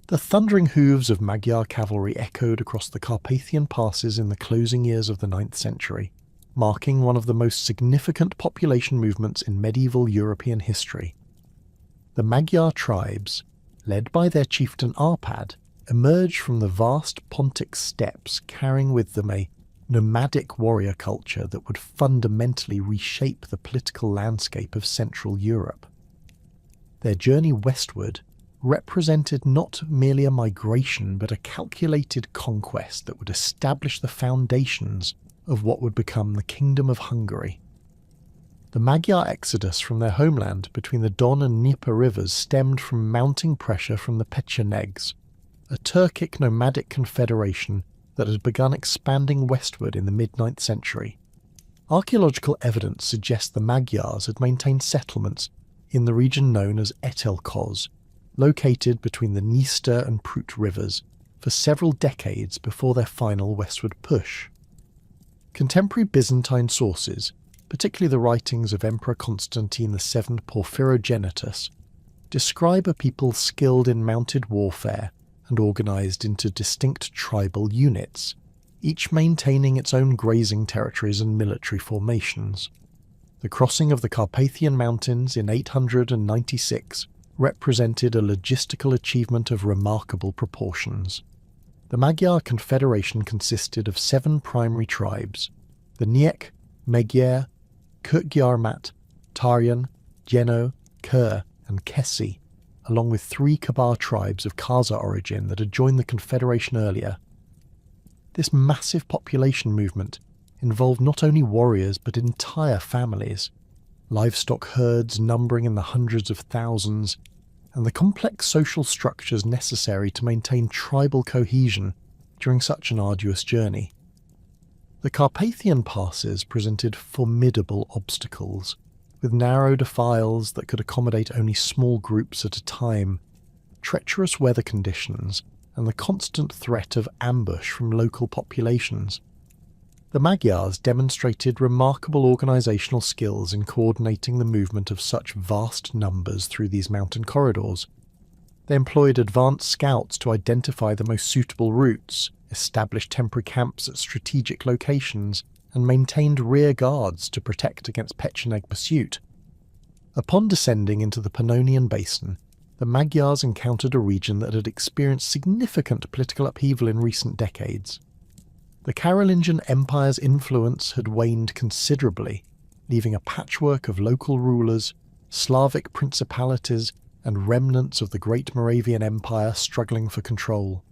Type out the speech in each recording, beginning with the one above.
The thundering hooves of Magyar cavalry echoed across the Carpathian passes in the closing years of the 9th century, marking one of the most significant population movements in medieval European history. The Magyar tribes, led by their chieftain Arpad, emerged from the vast Pontic steppes carrying with them a nomadic warrior culture that would fundamentally reshape the political landscape of Central Europe. Their journey westward represented not merely a migration but a calculated conquest that would establish the foundations of what would become the Kingdom of Hungary. The Magyar exodus from their homeland between the Don and Dnieper rivers stemmed from mounting pressure from the Pechenegs, a Turkic nomadic confederation that had begun expanding westward in the mid-9th century. Archaeological evidence suggests the Magyars had maintained settlements in the region known as Etelkoz, located between the Dniester and Prut rivers, for several decades before their final westward push. Contemporary Byzantine sources, particularly the writings of Emperor Constantine VII Porphyrogenitus, describe a people skilled in mounted warfare and organised into distinct tribal units, each maintaining its own grazing territories and military formations. The crossing of the Carpathian Mountains in 896 represented a logistical achievement of remarkable proportions. The Magyar Confederation consisted of 7 primary tribes: the Nyek, Magyar, Kőgyarmat, Tarjan, Jeno, Kur, and Kesi, along with 3 Kabar tribes of Khaza origin that had joined the Confederation earlier. This massive population movement involved not only warriors but entire families, livestock herds numbering in the hundreds of thousands, and the complex social structures necessary to maintain tribal cohesion during such an arduous journey. The Carpathian passes presented formidable obstacles, with narrow defiles that could accommodate only small groups at a time, treacherous weather conditions, and the constant threat of ambush from local populations. The Magyars demonstrated remarkable organisational skills in coordinating the movement of such vast numbers through these mountain corridors. They employed advanced scouts to identify the most suitable routes, established temporary camps at strategic locations, and maintained rear guards to protect against Pecheneg pursuit. Upon descending into the Pannonian Basin, the Magyars encountered a region that had experienced significant political upheaval in recent decades. The Carolingian Empire's influence had waned considerably, leaving a patchwork of local rulers, Slavic principalities, and remnants of the Great Moravian Empire struggling for control.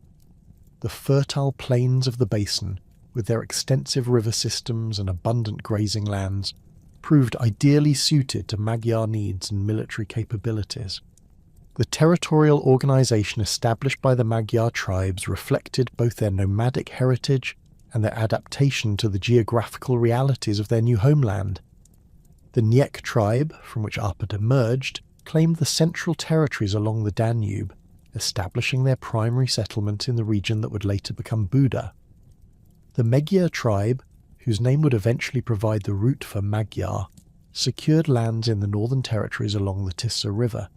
The fertile plains of the basin, with their extensive river systems and abundant grazing lands, proved ideally suited to Magyar needs and military capabilities. The territorial organisation established by the Magyar tribes reflected both their nomadic heritage and their adaptation to the geographical realities of their new homeland. The Nyek tribe, from which Arpad emerged, claimed the central territories along the Danube, establishing their primary settlement in the region that would later become Buda. The Magyar tribe, whose name would eventually provide the root for Magyar, secured lands in the northern territories along the Tisa River.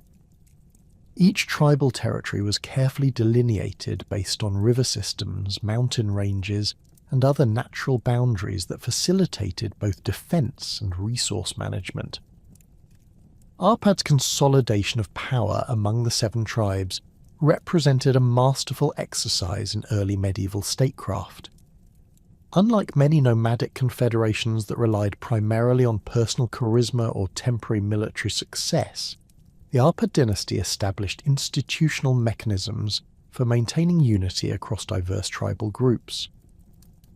Each tribal territory was carefully delineated based on river systems, mountain ranges, and other natural boundaries that facilitated both defence and resource management. Arpad's consolidation of power among the 7 tribes represented a masterful exercise in early medieval statecraft. Unlike many nomadic confederations that relied primarily on personal charisma or temporary military success, the Arpad dynasty established institutional mechanisms for maintaining unity across diverse tribal groups.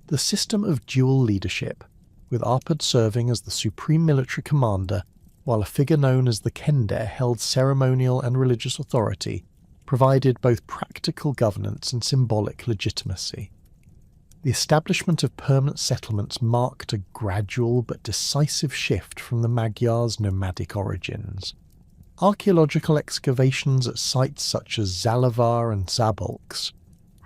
The system of dual leadership, with Arpad serving as the supreme military commander, while a figure known as the Kender held ceremonial and religious authority, provided both practical governance and symbolic legitimacy. The establishment of permanent settlements marked a gradual but decisive shift from the Magyars' nomadic origins. Archaeological excavations at sites such as Zalavar and Zabolks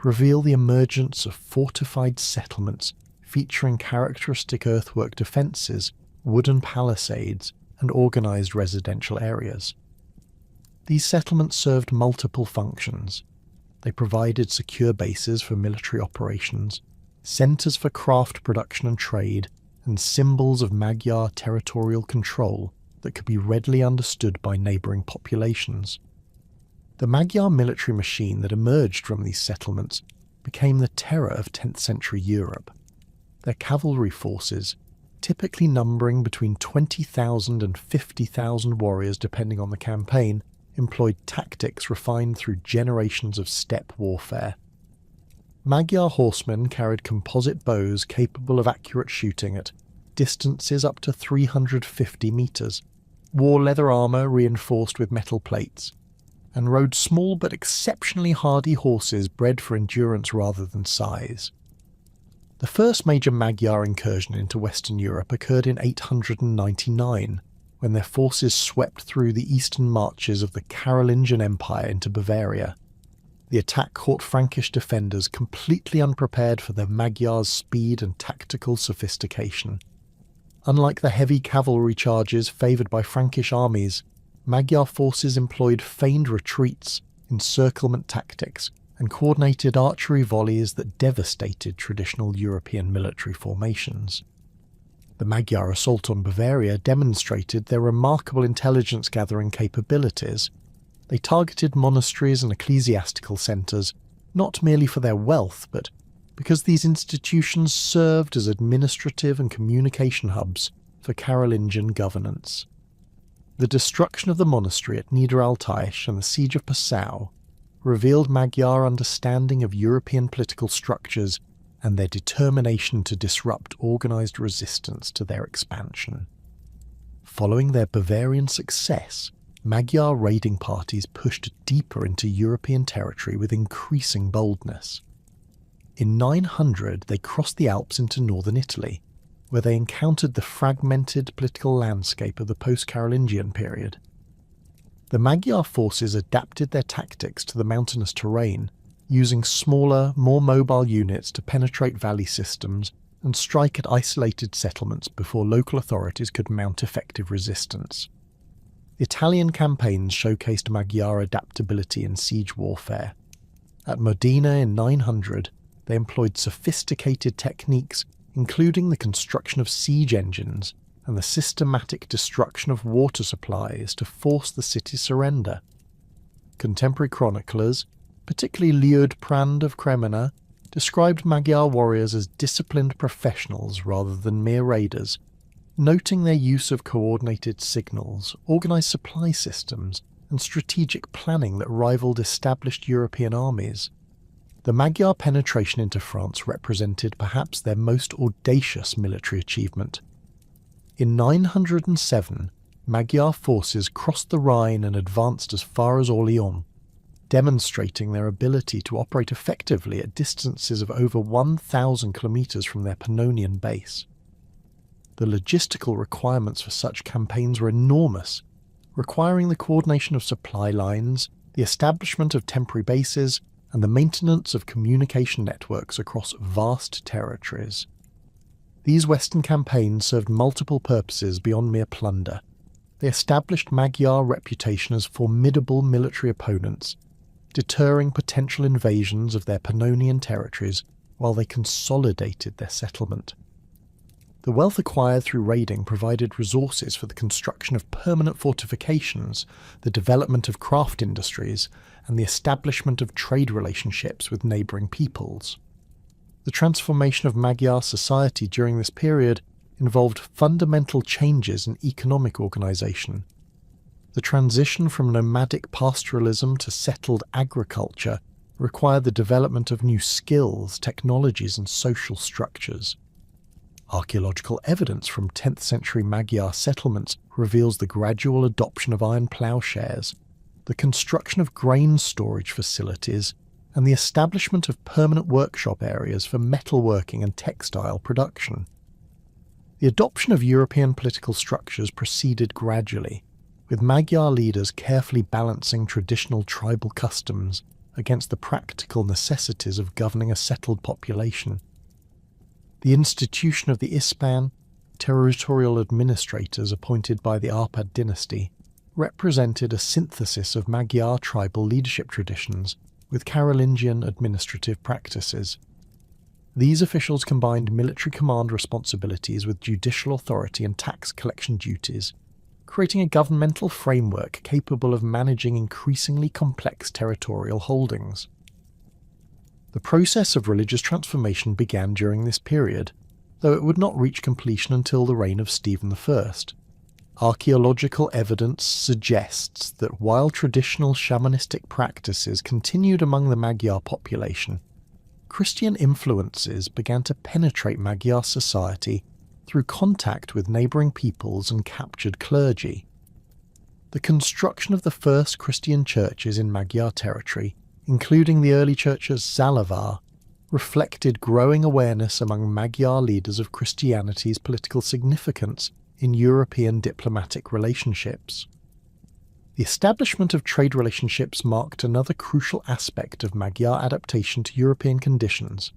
reveal the emergence of fortified settlements featuring characteristic earthwork defences, wooden palisades, and organised residential areas. These settlements served multiple functions. They provided secure bases for military operations, centres for craft production and trade, and symbols of Magyar territorial control that could be readily understood by neighbouring populations. The Magyar military machine that emerged from these settlements became the terror of 10th century Europe. Their cavalry forces, typically numbering between 20,000 and 50,000 warriors depending on the campaign, employed tactics refined through generations of steppe warfare. Magyar horsemen carried composite bows capable of accurate shooting at distances up to 350 metres, wore leather armour reinforced with metal plates, and rode small but exceptionally hardy horses bred for endurance rather than size. The first major Magyar incursion into Western Europe occurred in 899, when their forces swept through the eastern marches of the Carolingian Empire into Bavaria. The attack caught Frankish defenders completely unprepared for the Magyars' speed and tactical sophistication. Unlike the heavy cavalry charges favoured by Frankish armies, Magyar forces employed feigned retreats, encirclement tactics, and coordinated archery volleys that devastated traditional European military formations. The Magyar assault on Bavaria demonstrated their remarkable intelligence-gathering capabilities. They targeted monasteries and ecclesiastical centres, not merely for their wealth, but because these institutions served as administrative and communication hubs for Carolingian governance. The destruction of the monastery at Niederaltaich and the siege of Passau revealed Magyar understanding of European political structures and their determination to disrupt organised resistance to their expansion. Following their Bavarian success, Magyar raiding parties pushed deeper into European territory with increasing boldness. In 900 they crossed the Alps into northern Italy, where they encountered the fragmented political landscape of the post-Carolingian period. The Magyar forces adapted their tactics to the mountainous terrain, using smaller, more mobile units to penetrate valley systems and strike at isolated settlements before local authorities could mount effective resistance. Italian campaigns showcased Magyar adaptability in siege warfare. At Modena in 900, they employed sophisticated techniques, including the construction of siege engines and the systematic destruction of water supplies to force the city's surrender. Contemporary chroniclers, particularly Liutprand of Cremona, described Magyar warriors as disciplined professionals rather than mere raiders, noting their use of coordinated signals, organised supply systems, and strategic planning that rivaled established European armies. The Magyar penetration into France represented perhaps their most audacious military achievement. In 907, Magyar forces crossed the Rhine and advanced as far as Orléans, demonstrating their ability to operate effectively at distances of over 1,000 kilometres from their Pannonian base. The logistical requirements for such campaigns were enormous, requiring the coordination of supply lines, the establishment of temporary bases, and the maintenance of communication networks across vast territories. These Western campaigns served multiple purposes beyond mere plunder. They established Magyar reputation as formidable military opponents, deterring potential invasions of their Pannonian territories while they consolidated their settlement. The wealth acquired through raiding provided resources for the construction of permanent fortifications, the development of craft industries, and the establishment of trade relationships with neighbouring peoples. The transformation of Magyar society during this period involved fundamental changes in economic organisation. The transition from nomadic pastoralism to settled agriculture required the development of new skills, technologies, and social structures. Archaeological evidence from 10th century Magyar settlements reveals the gradual adoption of iron ploughshares, the construction of grain storage facilities, and the establishment of permanent workshop areas for metalworking and textile production. The adoption of European political structures proceeded gradually, with Magyar leaders carefully balancing traditional tribal customs against the practical necessities of governing a settled population. The institution of the Ispan, territorial administrators appointed by the Arpad dynasty, represented a synthesis of Magyar tribal leadership traditions with Carolingian administrative practices. These officials combined military command responsibilities with judicial authority and tax collection duties, creating a governmental framework capable of managing increasingly complex territorial holdings. The process of religious transformation began during this period, though it would not reach completion until the reign of Stephen I. Archaeological evidence suggests that while traditional shamanistic practices continued among the Magyar population, Christian influences began to penetrate Magyar society through contact with neighbouring peoples and captured clergy. The construction of the first Christian churches in Magyar territory, including the early church of Zalavar, reflected growing awareness among Magyar leaders of Christianity's political significance in European diplomatic relationships. The establishment of trade relationships marked another crucial aspect of Magyar adaptation to European conditions.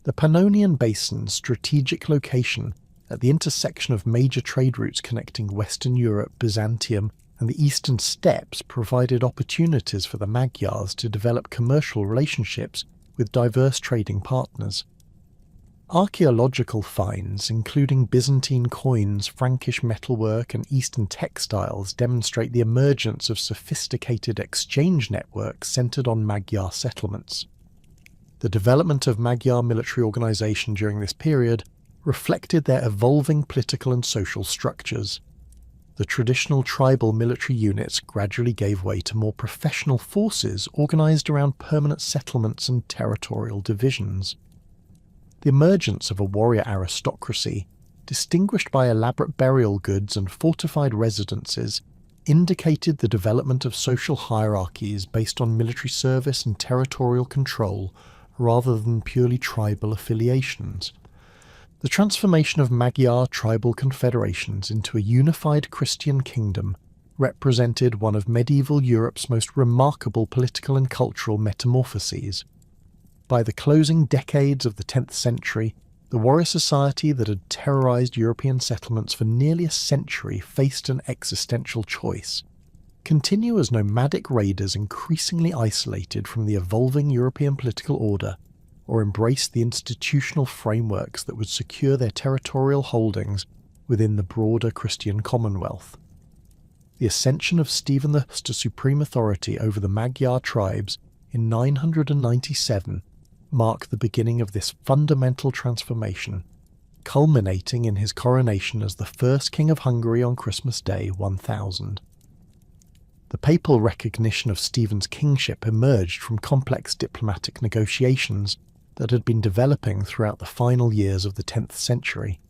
The Pannonian Basin's strategic location at the intersection of major trade routes connecting Western Europe, Byzantium, and the Eastern Steppes provided opportunities for the Magyars to develop commercial relationships with diverse trading partners. Archaeological finds, including Byzantine coins, Frankish metalwork, and Eastern textiles, demonstrate the emergence of sophisticated exchange networks centered on Magyar settlements. The development of Magyar military organization during this period reflected their evolving political and social structures. The traditional tribal military units gradually gave way to more professional forces organized around permanent settlements and territorial divisions. The emergence of a warrior aristocracy, distinguished by elaborate burial goods and fortified residences, indicated the development of social hierarchies based on military service and territorial control rather than purely tribal affiliations. The transformation of Magyar tribal confederations into a unified Christian kingdom represented one of medieval Europe's most remarkable political and cultural metamorphoses. By the closing decades of the 10th century, the warrior society that had terrorized European settlements for nearly a century faced an existential choice: continue as nomadic raiders increasingly isolated from the evolving European political order, or embrace the institutional frameworks that would secure their territorial holdings within the broader Christian Commonwealth. The ascension of Stephen I to supreme authority over the Magyar tribes in 997 marked the beginning of this fundamental transformation, culminating in his coronation as the first king of Hungary on Christmas Day 1000. The papal recognition of Stephen's kingship emerged from complex diplomatic negotiations that had been developing throughout the final years of the 10th century.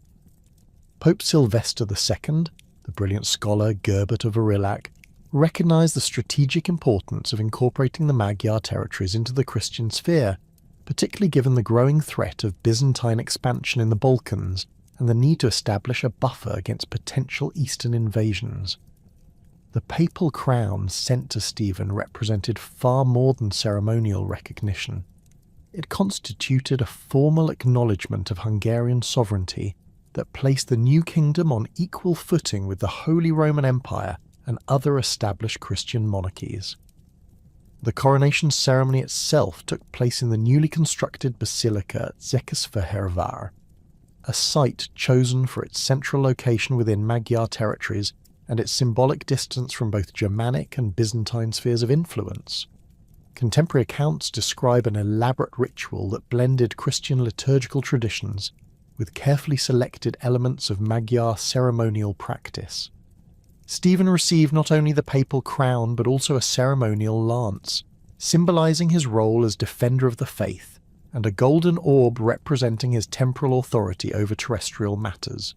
Pope Sylvester II, the brilliant scholar Gerbert of Aurillac, recognized the strategic importance of incorporating the Magyar territories into the Christian sphere, particularly given the growing threat of Byzantine expansion in the Balkans and the need to establish a buffer against potential Eastern invasions. The papal crown sent to Stephen represented far more than ceremonial recognition. It constituted a formal acknowledgement of Hungarian sovereignty that placed the new kingdom on equal footing with the Holy Roman Empire and other established Christian monarchies. The coronation ceremony itself took place in the newly constructed basilica at Székesfehérvár, a site chosen for its central location within Magyar territories and its symbolic distance from both Germanic and Byzantine spheres of influence. Contemporary accounts describe an elaborate ritual that blended Christian liturgical traditions with carefully selected elements of Magyar ceremonial practice. Stephen received not only the papal crown but also a ceremonial lance, symbolizing his role as defender of the faith, and a golden orb representing his temporal authority over terrestrial matters.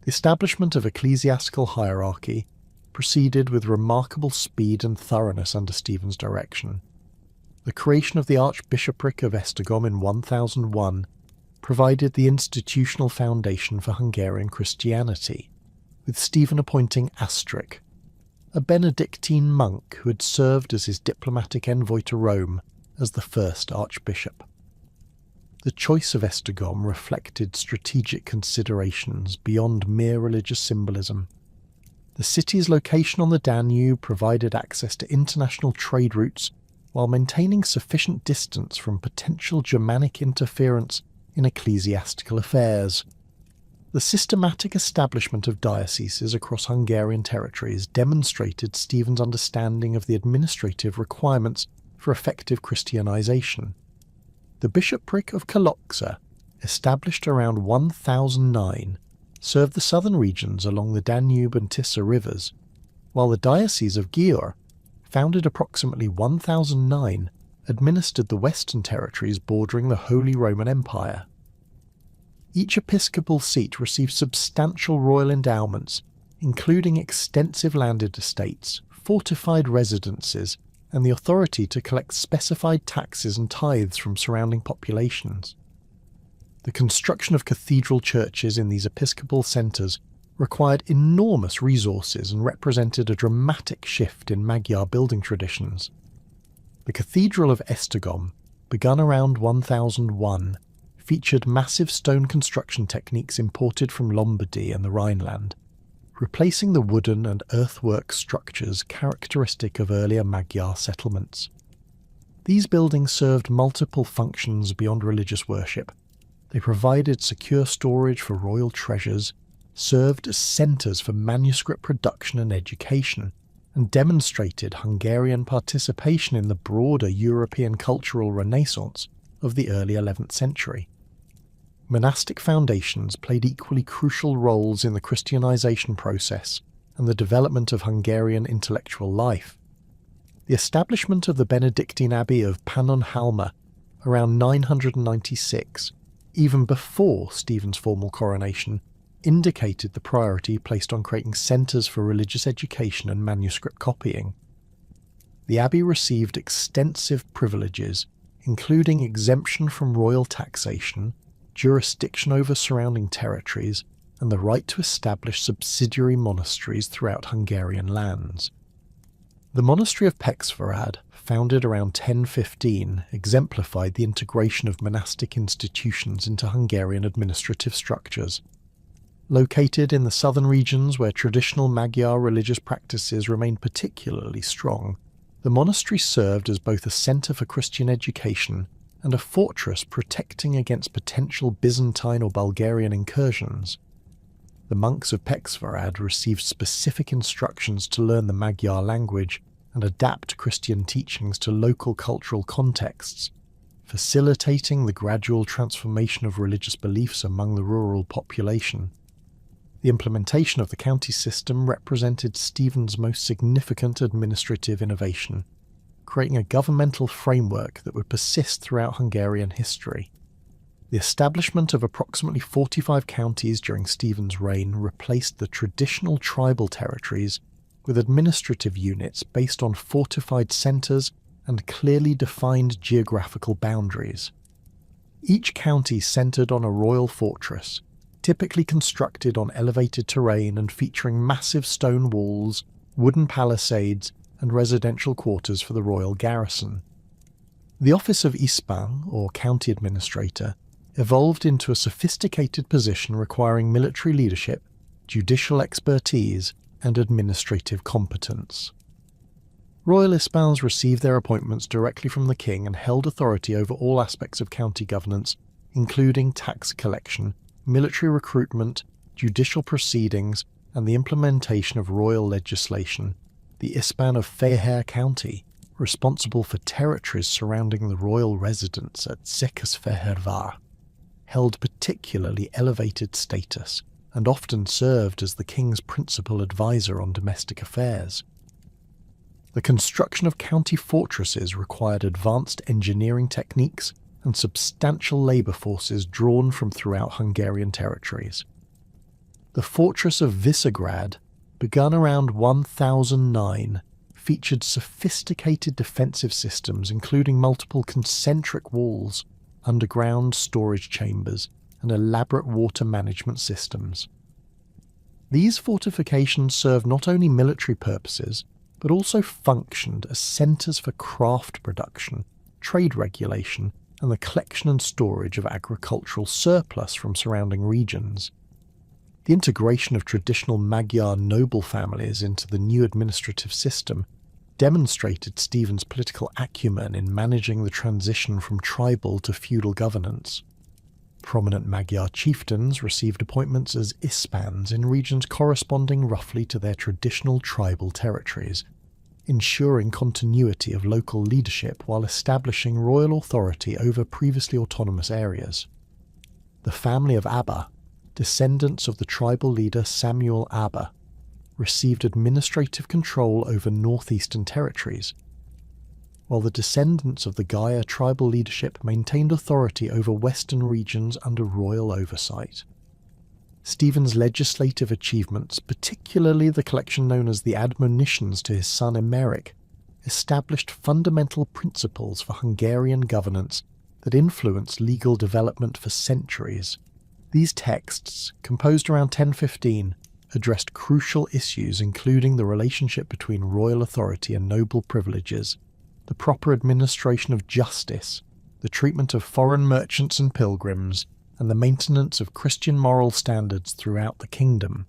The establishment of ecclesiastical hierarchy proceeded with remarkable speed and thoroughness under Stephen's direction. The creation of the Archbishopric of Esztergom in 1001 provided the institutional foundation for Hungarian Christianity, with Stephen appointing Astric, a Benedictine monk who had served as his diplomatic envoy to Rome, as the first archbishop. The choice of Esztergom reflected strategic considerations beyond mere religious symbolism. The city's location on the Danube provided access to international trade routes while maintaining sufficient distance from potential Germanic interference in ecclesiastical affairs. The systematic establishment of dioceses across Hungarian territories demonstrated Stephen's understanding of the administrative requirements for effective Christianization. The bishopric of Kalocsa, established around 1009, served the southern regions along the Danube and Tisa rivers, while the Diocese of Győr, founded approximately 1009, administered the western territories bordering the Holy Roman Empire. Each episcopal seat received substantial royal endowments, including extensive landed estates, fortified residences, and the authority to collect specified taxes and tithes from surrounding populations. The construction of cathedral churches in these episcopal centres required enormous resources and represented a dramatic shift in Magyar building traditions. The Cathedral of Esztergom, begun around 1001, featured massive stone construction techniques imported from Lombardy and the Rhineland, replacing the wooden and earthwork structures characteristic of earlier Magyar settlements. These buildings served multiple functions beyond religious worship. They provided secure storage for royal treasures, served as centres for manuscript production and education, and demonstrated Hungarian participation in the broader European cultural renaissance of the early 11th century. Monastic foundations played equally crucial roles in the Christianization process and the development of Hungarian intellectual life. The establishment of the Benedictine Abbey of Pannonhalma around 996, even before Stephen's formal coronation, indicated the priority placed on creating centres for religious education and manuscript copying. The abbey received extensive privileges, including exemption from royal taxation, jurisdiction over surrounding territories, and the right to establish subsidiary monasteries throughout Hungarian lands. The monastery of Pexvarad, founded around 1015, exemplified the integration of monastic institutions into Hungarian administrative structures. Located in the southern regions where traditional Magyar religious practices remained particularly strong, the monastery served as both a centre for Christian education and a fortress protecting against potential Byzantine or Bulgarian incursions. The monks of Pexvarad received specific instructions to learn the Magyar language and adapt Christian teachings to local cultural contexts, facilitating the gradual transformation of religious beliefs among the rural population. The implementation of the county system represented Stephen's most significant administrative innovation, creating a governmental framework that would persist throughout Hungarian history. The establishment of approximately 45 counties during Stephen's reign replaced the traditional tribal territories with administrative units based on fortified centres and clearly defined geographical boundaries. Each county centred on a royal fortress, typically constructed on elevated terrain and featuring massive stone walls, wooden palisades, and residential quarters for the royal garrison. The office of Ispán, or county administrator, evolved into a sophisticated position requiring military leadership, judicial expertise, and administrative competence. Royal Ispáns received their appointments directly from the king and held authority over all aspects of county governance, including tax collection, military recruitment, judicial proceedings, and the implementation of royal legislation. The Ispán of Fejér County, responsible for territories surrounding the royal residence at Székesfehérvár, held particularly elevated status and often served as the king's principal advisor on domestic affairs. The construction of county fortresses required advanced engineering techniques and substantial labour forces drawn from throughout Hungarian territories. The fortress of Visegrad, begun around 1009, featured sophisticated defensive systems including multiple concentric walls, underground storage chambers, and elaborate water management systems. These fortifications served not only military purposes, but also functioned as centres for craft production, trade regulation, and the collection and storage of agricultural surplus from surrounding regions. The integration of traditional Magyar noble families into the new administrative system demonstrated Stephen's political acumen in managing the transition from tribal to feudal governance. Prominent Magyar chieftains received appointments as ispans in regions corresponding roughly to their traditional tribal territories, ensuring continuity of local leadership while establishing royal authority over previously autonomous areas. The family of Abba, descendants of the tribal leader Samuel Abba, received administrative control over northeastern territories, while the descendants of the Gaia tribal leadership maintained authority over western regions under royal oversight. Stephen's legislative achievements, particularly the collection known as the Admonitions to his son Emeric, established fundamental principles for Hungarian governance that influenced legal development for centuries. These texts, composed around 1015, addressed crucial issues including the relationship between royal authority and noble privileges, the proper administration of justice, the treatment of foreign merchants and pilgrims, and the maintenance of Christian moral standards throughout the kingdom.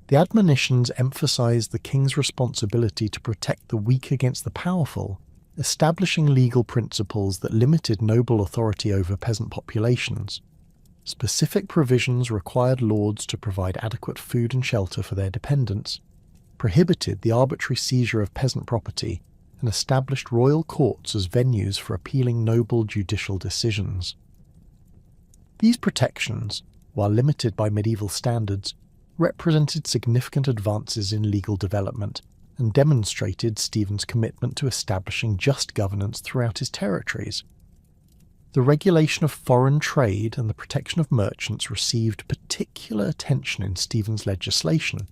The admonitions emphasized the king's responsibility to protect the weak against the powerful, establishing legal principles that limited noble authority over peasant populations. Specific provisions required lords to provide adequate food and shelter for their dependents, prohibited the arbitrary seizure of peasant property, and established royal courts as venues for appealing noble judicial decisions. These protections, while limited by medieval standards, represented significant advances in legal development and demonstrated Stephen's commitment to establishing just governance throughout his territories. The regulation of foreign trade and the protection of merchants received particular attention in Stephen's legislation.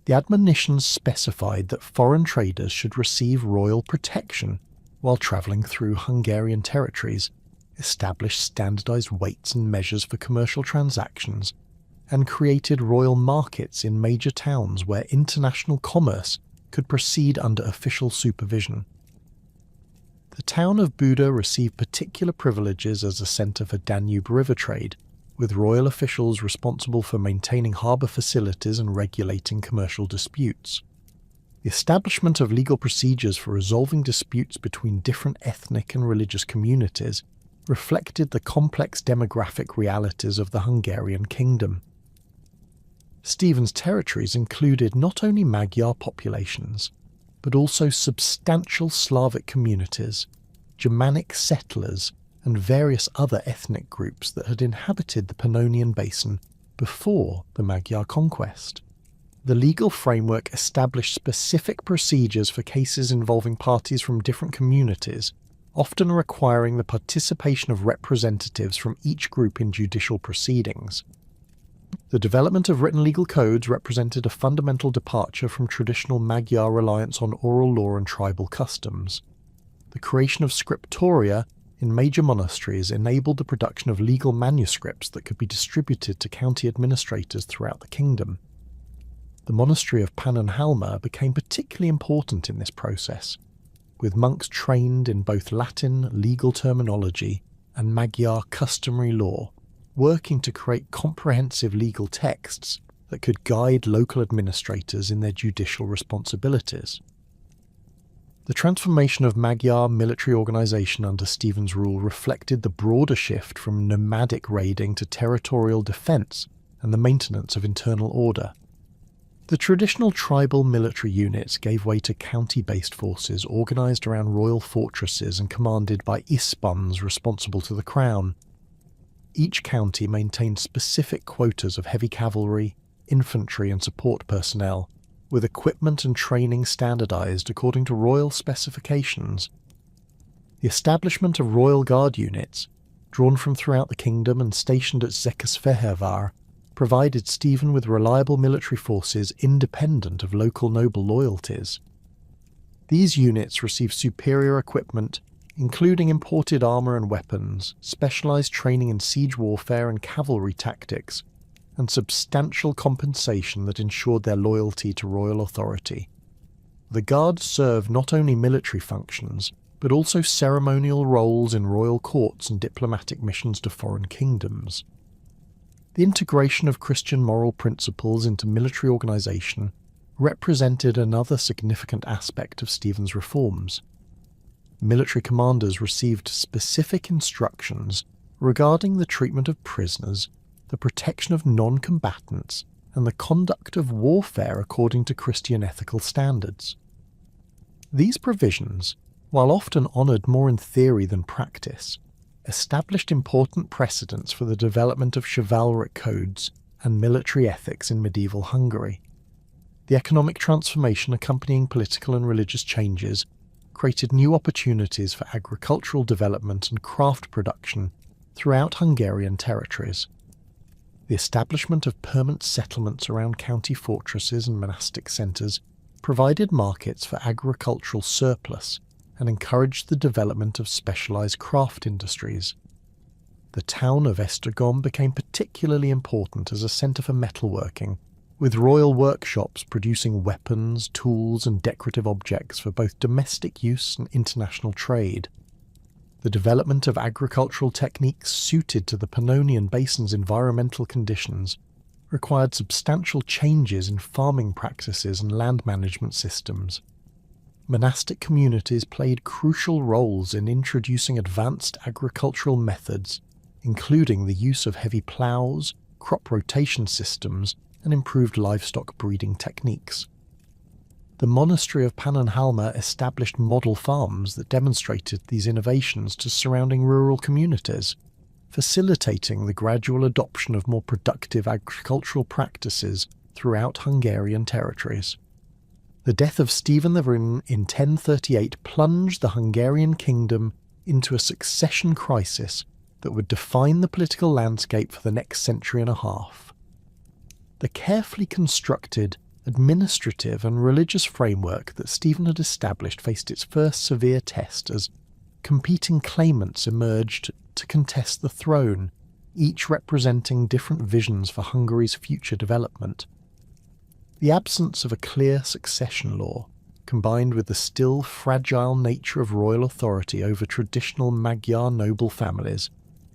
The admonitions specified that foreign traders should receive royal protection while travelling through Hungarian territories, established standardised weights and measures for commercial transactions, and created royal markets in major towns where international commerce could proceed under official supervision. The town of Buda received particular privileges as a centre for Danube River trade, with royal officials responsible for maintaining harbour facilities and regulating commercial disputes. The establishment of legal procedures for resolving disputes between different ethnic and religious communities reflected the complex demographic realities of the Hungarian kingdom. Stephen's territories included not only Magyar populations, but also substantial Slavic communities, Germanic settlers, and various other ethnic groups that had inhabited the Pannonian Basin before the Magyar conquest. The legal framework established specific procedures for cases involving parties from different communities, often requiring the participation of representatives from each group in judicial proceedings. The development of written legal codes represented a fundamental departure from traditional Magyar reliance on oral law and tribal customs. The creation of scriptoria in major monasteries enabled the production of legal manuscripts that could be distributed to county administrators throughout the kingdom. The monastery of Pannonhalma became particularly important in this process, with monks trained in both Latin legal terminology and Magyar customary law, working to create comprehensive legal texts that could guide local administrators in their judicial responsibilities. The transformation of Magyar military organisation under Stephen's rule reflected the broader shift from nomadic raiding to territorial defence and the maintenance of internal order. The traditional tribal military units gave way to county-based forces organised around royal fortresses and commanded by ispans responsible to the crown. Each county maintained specific quotas of heavy cavalry, infantry and support personnel, with equipment and training standardised according to royal specifications. The establishment of Royal Guard units, drawn from throughout the kingdom and stationed at Székesfehérvár, provided Stephen with reliable military forces independent of local noble loyalties. These units received superior equipment, including imported armour and weapons, specialised training in siege warfare and cavalry tactics, and substantial compensation that ensured their loyalty to royal authority. The Guards served not only military functions, but also ceremonial roles in royal courts and diplomatic missions to foreign kingdoms. The integration of Christian moral principles into military organisation represented another significant aspect of Stephen's reforms. Military commanders received specific instructions regarding the treatment of prisoners, the protection of non-combatants, and the conduct of warfare according to Christian ethical standards. These provisions, while often honoured more in theory than practice, established important precedents for the development of chivalric codes and military ethics in medieval Hungary. The economic transformation accompanying political and religious changes created new opportunities for agricultural development and craft production throughout Hungarian territories. The establishment of permanent settlements around county fortresses and monastic centres provided markets for agricultural surplus and encouraged the development of specialised craft industries. The town of Esztergom became particularly important as a centre for metalworking, with royal workshops producing weapons, tools and decorative objects for both domestic use and international trade. The development of agricultural techniques suited to the Pannonian Basin's environmental conditions required substantial changes in farming practices and land management systems. Monastic communities played crucial roles in introducing advanced agricultural methods, including the use of heavy ploughs, crop rotation systems, and improved livestock breeding techniques. The monastery of Pannonhalma established model farms that demonstrated these innovations to surrounding rural communities, facilitating the gradual adoption of more productive agricultural practices throughout Hungarian territories. The death of Stephen the Rim in 1038 plunged the Hungarian kingdom into a succession crisis that would define the political landscape for the next century and a half. The carefully constructed administrative and religious framework that Stephen had established faced its first severe test as competing claimants emerged to contest the throne, each representing different visions for Hungary's future development. The absence of a clear succession law, combined with the still fragile nature of royal authority over traditional Magyar noble families,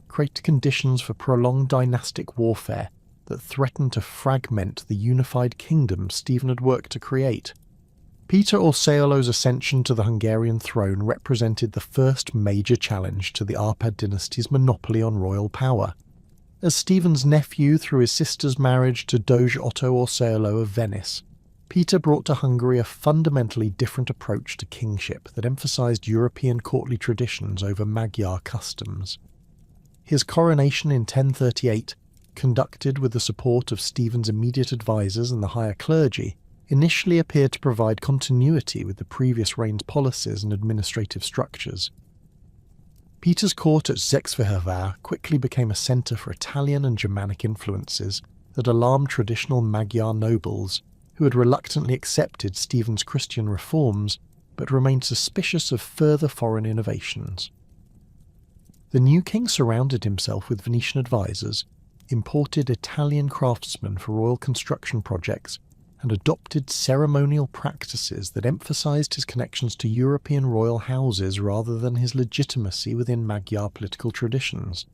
created conditions for prolonged dynastic warfare that threatened to fragment the unified kingdom Stephen had worked to create. Peter Orseolo's ascension to the Hungarian throne represented the first major challenge to the Árpád dynasty's monopoly on royal power. As Stephen's nephew through his sister's marriage to Doge Otto Orseolo of Venice, Peter brought to Hungary a fundamentally different approach to kingship that emphasised European courtly traditions over Magyar customs. His coronation in 1038, conducted with the support of Stephen's immediate advisers and the higher clergy, initially appeared to provide continuity with the previous reign's policies and administrative structures. Peter's court at Székesfehérvár quickly became a centre for Italian and Germanic influences that alarmed traditional Magyar nobles, who had reluctantly accepted Stephen's Christian reforms but remained suspicious of further foreign innovations. The new king surrounded himself with Venetian advisers, imported Italian craftsmen for royal construction projects, and adopted ceremonial practices that emphasised his connections to European royal houses rather than his legitimacy within Magyar political traditions.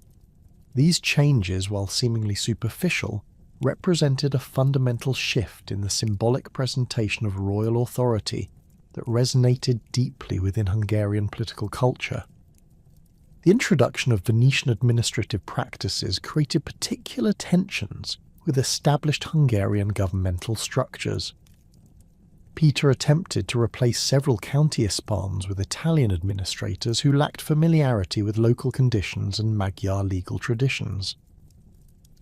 These changes, while seemingly superficial, represented a fundamental shift in the symbolic presentation of royal authority that resonated deeply within Hungarian political culture. The introduction of Venetian administrative practices created particular tensions with established Hungarian governmental structures. Peter attempted to replace several county ispans with Italian administrators who lacked familiarity with local conditions and Magyar legal traditions.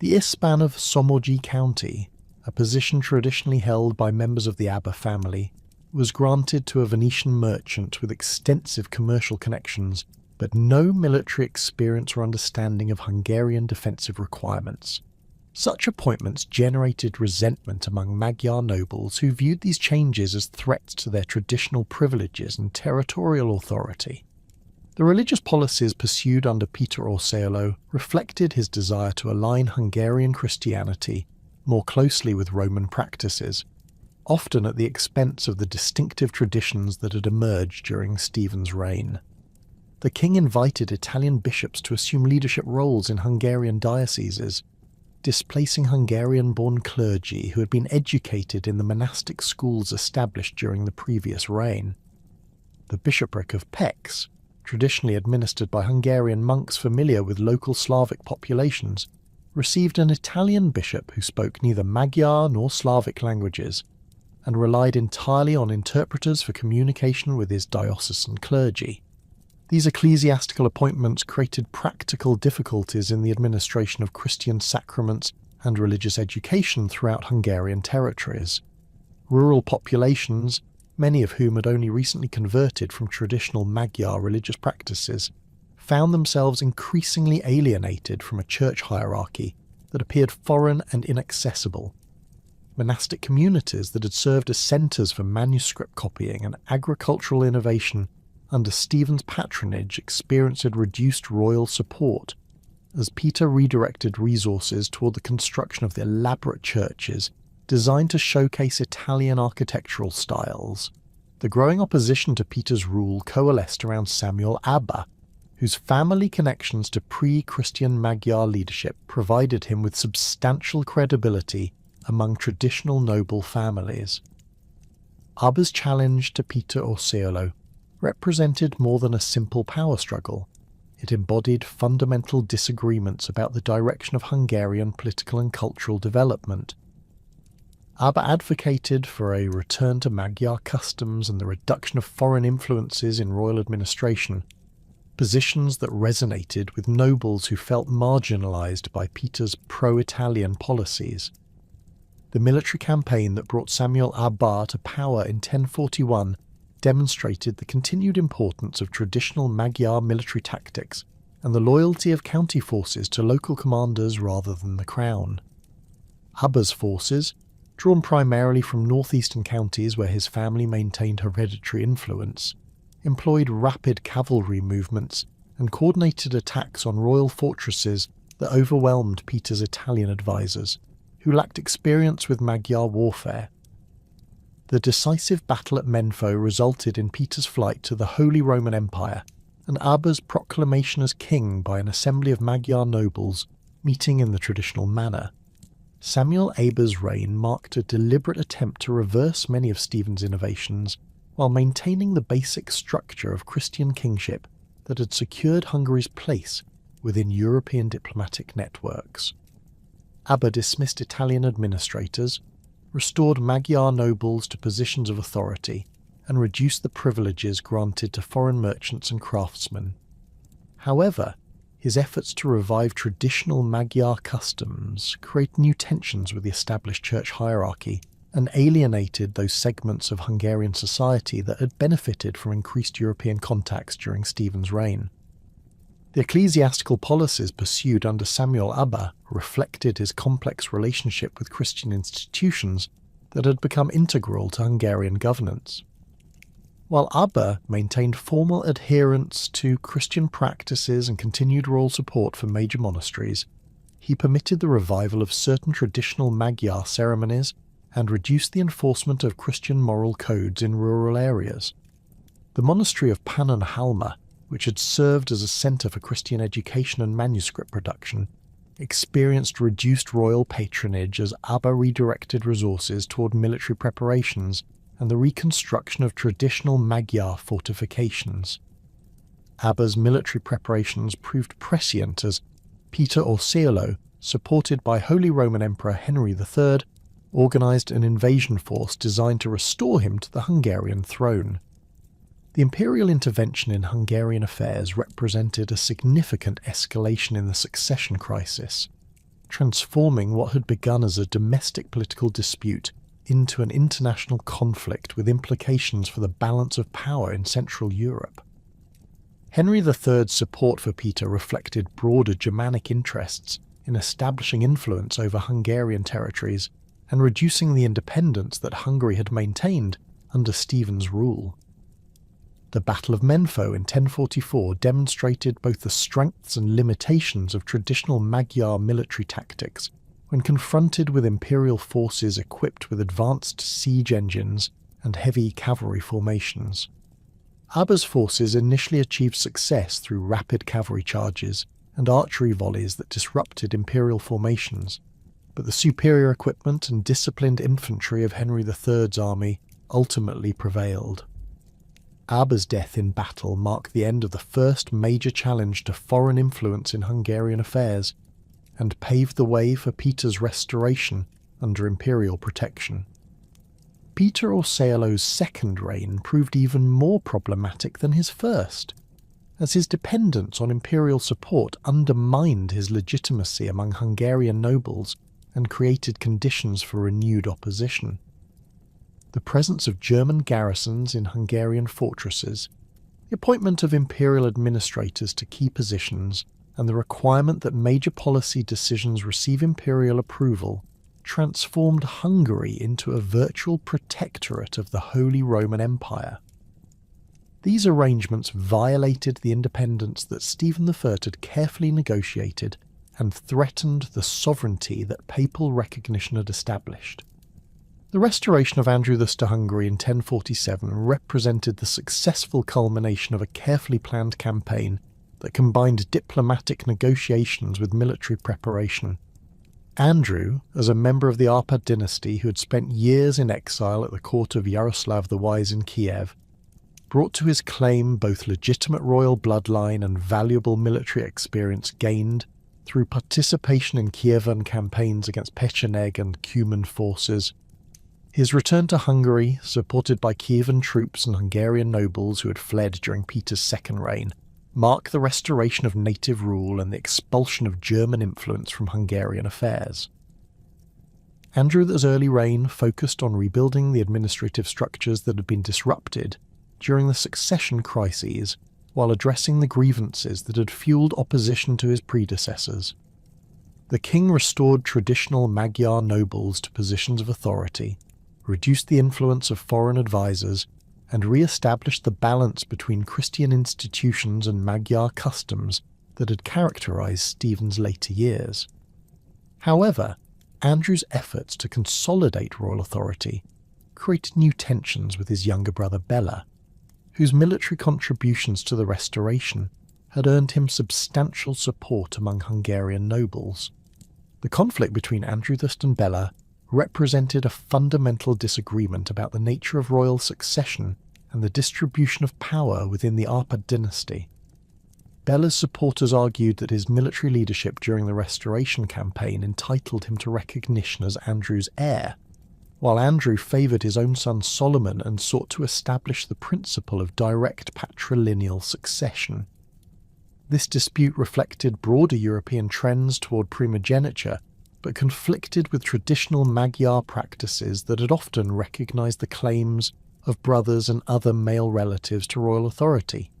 The ispan of Somogy County, a position traditionally held by members of the Abba family, was granted to a Venetian merchant with extensive commercial connections but no military experience or understanding of Hungarian defensive requirements. Such appointments generated resentment among Magyar nobles who viewed these changes as threats to their traditional privileges and territorial authority. The religious policies pursued under Peter Orseolo reflected his desire to align Hungarian Christianity more closely with Roman practices, often at the expense of the distinctive traditions that had emerged during Stephen's reign. The king invited Italian bishops to assume leadership roles in Hungarian dioceses, displacing Hungarian-born clergy who had been educated in the monastic schools established during the previous reign. The bishopric of Pécs, traditionally administered by Hungarian monks familiar with local Slavic populations, received an Italian bishop who spoke neither Magyar nor Slavic languages, and relied entirely on interpreters for communication with his diocesan clergy. These ecclesiastical appointments created practical difficulties in the administration of Christian sacraments and religious education throughout Hungarian territories. Rural populations, many of whom had only recently converted from traditional Magyar religious practices, found themselves increasingly alienated from a church hierarchy that appeared foreign and inaccessible. Monastic communities that had served as centres for manuscript copying and agricultural innovation under Stephen's patronage experienced reduced royal support, as Peter redirected resources toward the construction of the elaborate churches designed to showcase Italian architectural styles. The growing opposition to Peter's rule coalesced around Samuel Abba, whose family connections to pre-Christian Magyar leadership provided him with substantial credibility among traditional noble families. Abba's challenge to Peter Orseolo represented more than a simple power struggle. It embodied fundamental disagreements about the direction of Hungarian political and cultural development. Abba advocated for a return to Magyar customs and the reduction of foreign influences in royal administration, positions that resonated with nobles who felt marginalised by Peter's pro-Italian policies. The military campaign that brought Samuel Abba to power in 1041 demonstrated the continued importance of traditional Magyar military tactics and the loyalty of county forces to local commanders rather than the crown. Abba's forces, drawn primarily from northeastern counties where his family maintained hereditary influence, employed rapid cavalry movements and coordinated attacks on royal fortresses that overwhelmed Peter's Italian advisors, who lacked experience with Magyar warfare. The decisive battle at Menfo resulted in Peter's flight to the Holy Roman Empire and Abba's proclamation as king by an assembly of Magyar nobles meeting in the traditional manner. Samuel Abba's reign marked a deliberate attempt to reverse many of Stephen's innovations while maintaining the basic structure of Christian kingship that had secured Hungary's place within European diplomatic networks. Abba dismissed Italian administrators, restored Magyar nobles to positions of authority, and reduced the privileges granted to foreign merchants and craftsmen. However, his efforts to revive traditional Magyar customs created new tensions with the established church hierarchy and alienated those segments of Hungarian society that had benefited from increased European contacts during Stephen's reign. The ecclesiastical policies pursued under Samuel Abba reflected his complex relationship with Christian institutions that had become integral to Hungarian governance. While Abba maintained formal adherence to Christian practices and continued royal support for major monasteries, he permitted the revival of certain traditional Magyar ceremonies and reduced the enforcement of Christian moral codes in rural areas. The monastery of Pannonhalma, which had served as a centre for Christian education and manuscript production, experienced reduced royal patronage as Abba redirected resources toward military preparations and the reconstruction of traditional Magyar fortifications. Abba's military preparations proved prescient as Peter Orseolo, supported by Holy Roman Emperor Henry III, organised an invasion force designed to restore him to the Hungarian throne. The imperial intervention in Hungarian affairs represented a significant escalation in the succession crisis, transforming what had begun as a domestic political dispute into an international conflict with implications for the balance of power in Central Europe. Henry III's support for Peter reflected broader Germanic interests in establishing influence over Hungarian territories and reducing the independence that Hungary had maintained under Stephen's rule. The Battle of Menfo in 1044 demonstrated both the strengths and limitations of traditional Magyar military tactics when confronted with imperial forces equipped with advanced siege engines and heavy cavalry formations. Abba's forces initially achieved success through rapid cavalry charges and archery volleys that disrupted imperial formations, but the superior equipment and disciplined infantry of Henry III's army ultimately prevailed. Alba's death in battle marked the end of the first major challenge to foreign influence in Hungarian affairs, and paved the way for Peter's restoration under imperial protection. Peter Orseolo's second reign proved even more problematic than his first, as his dependence on imperial support undermined his legitimacy among Hungarian nobles and created conditions for renewed opposition. The presence of German garrisons in Hungarian fortresses, the appointment of imperial administrators to key positions, and the requirement that major policy decisions receive imperial approval transformed Hungary into a virtual protectorate of the Holy Roman Empire. These arrangements violated the independence that Stephen I had carefully negotiated and threatened the sovereignty that papal recognition had established. The restoration of Andrew I to Hungary in 1047 represented the successful culmination of a carefully planned campaign that combined diplomatic negotiations with military preparation. Andrew, as a member of the Arpad dynasty who had spent years in exile at the court of Yaroslav the Wise in Kiev, brought to his claim both legitimate royal bloodline and valuable military experience gained through participation in Kievan campaigns against Pecheneg and Cuman forces. His return to Hungary, supported by Kievan troops and Hungarian nobles who had fled during Peter's second reign, marked the restoration of native rule and the expulsion of German influence from Hungarian affairs. Andrew's early reign focused on rebuilding the administrative structures that had been disrupted during the succession crises, while addressing the grievances that had fueled opposition to his predecessors. The king restored traditional Magyar nobles to positions of authority, reduced the influence of foreign advisors, and re-established the balance between Christian institutions and Magyar customs that had characterized Stephen's later years. However, Andrew's efforts to consolidate royal authority created new tensions with his younger brother Bela, whose military contributions to the restoration had earned him substantial support among Hungarian nobles. The conflict between Andrew I and Bela represented a fundamental disagreement about the nature of royal succession and the distribution of power within the Arpad dynasty. Bela's supporters argued that his military leadership during the Restoration campaign entitled him to recognition as Andrew's heir, while Andrew favoured his own son Solomon and sought to establish the principle of direct patrilineal succession. This dispute reflected broader European trends toward primogeniture, but conflicted with traditional Magyar practices that had often recognised the claims of brothers and other male relatives to royal authority.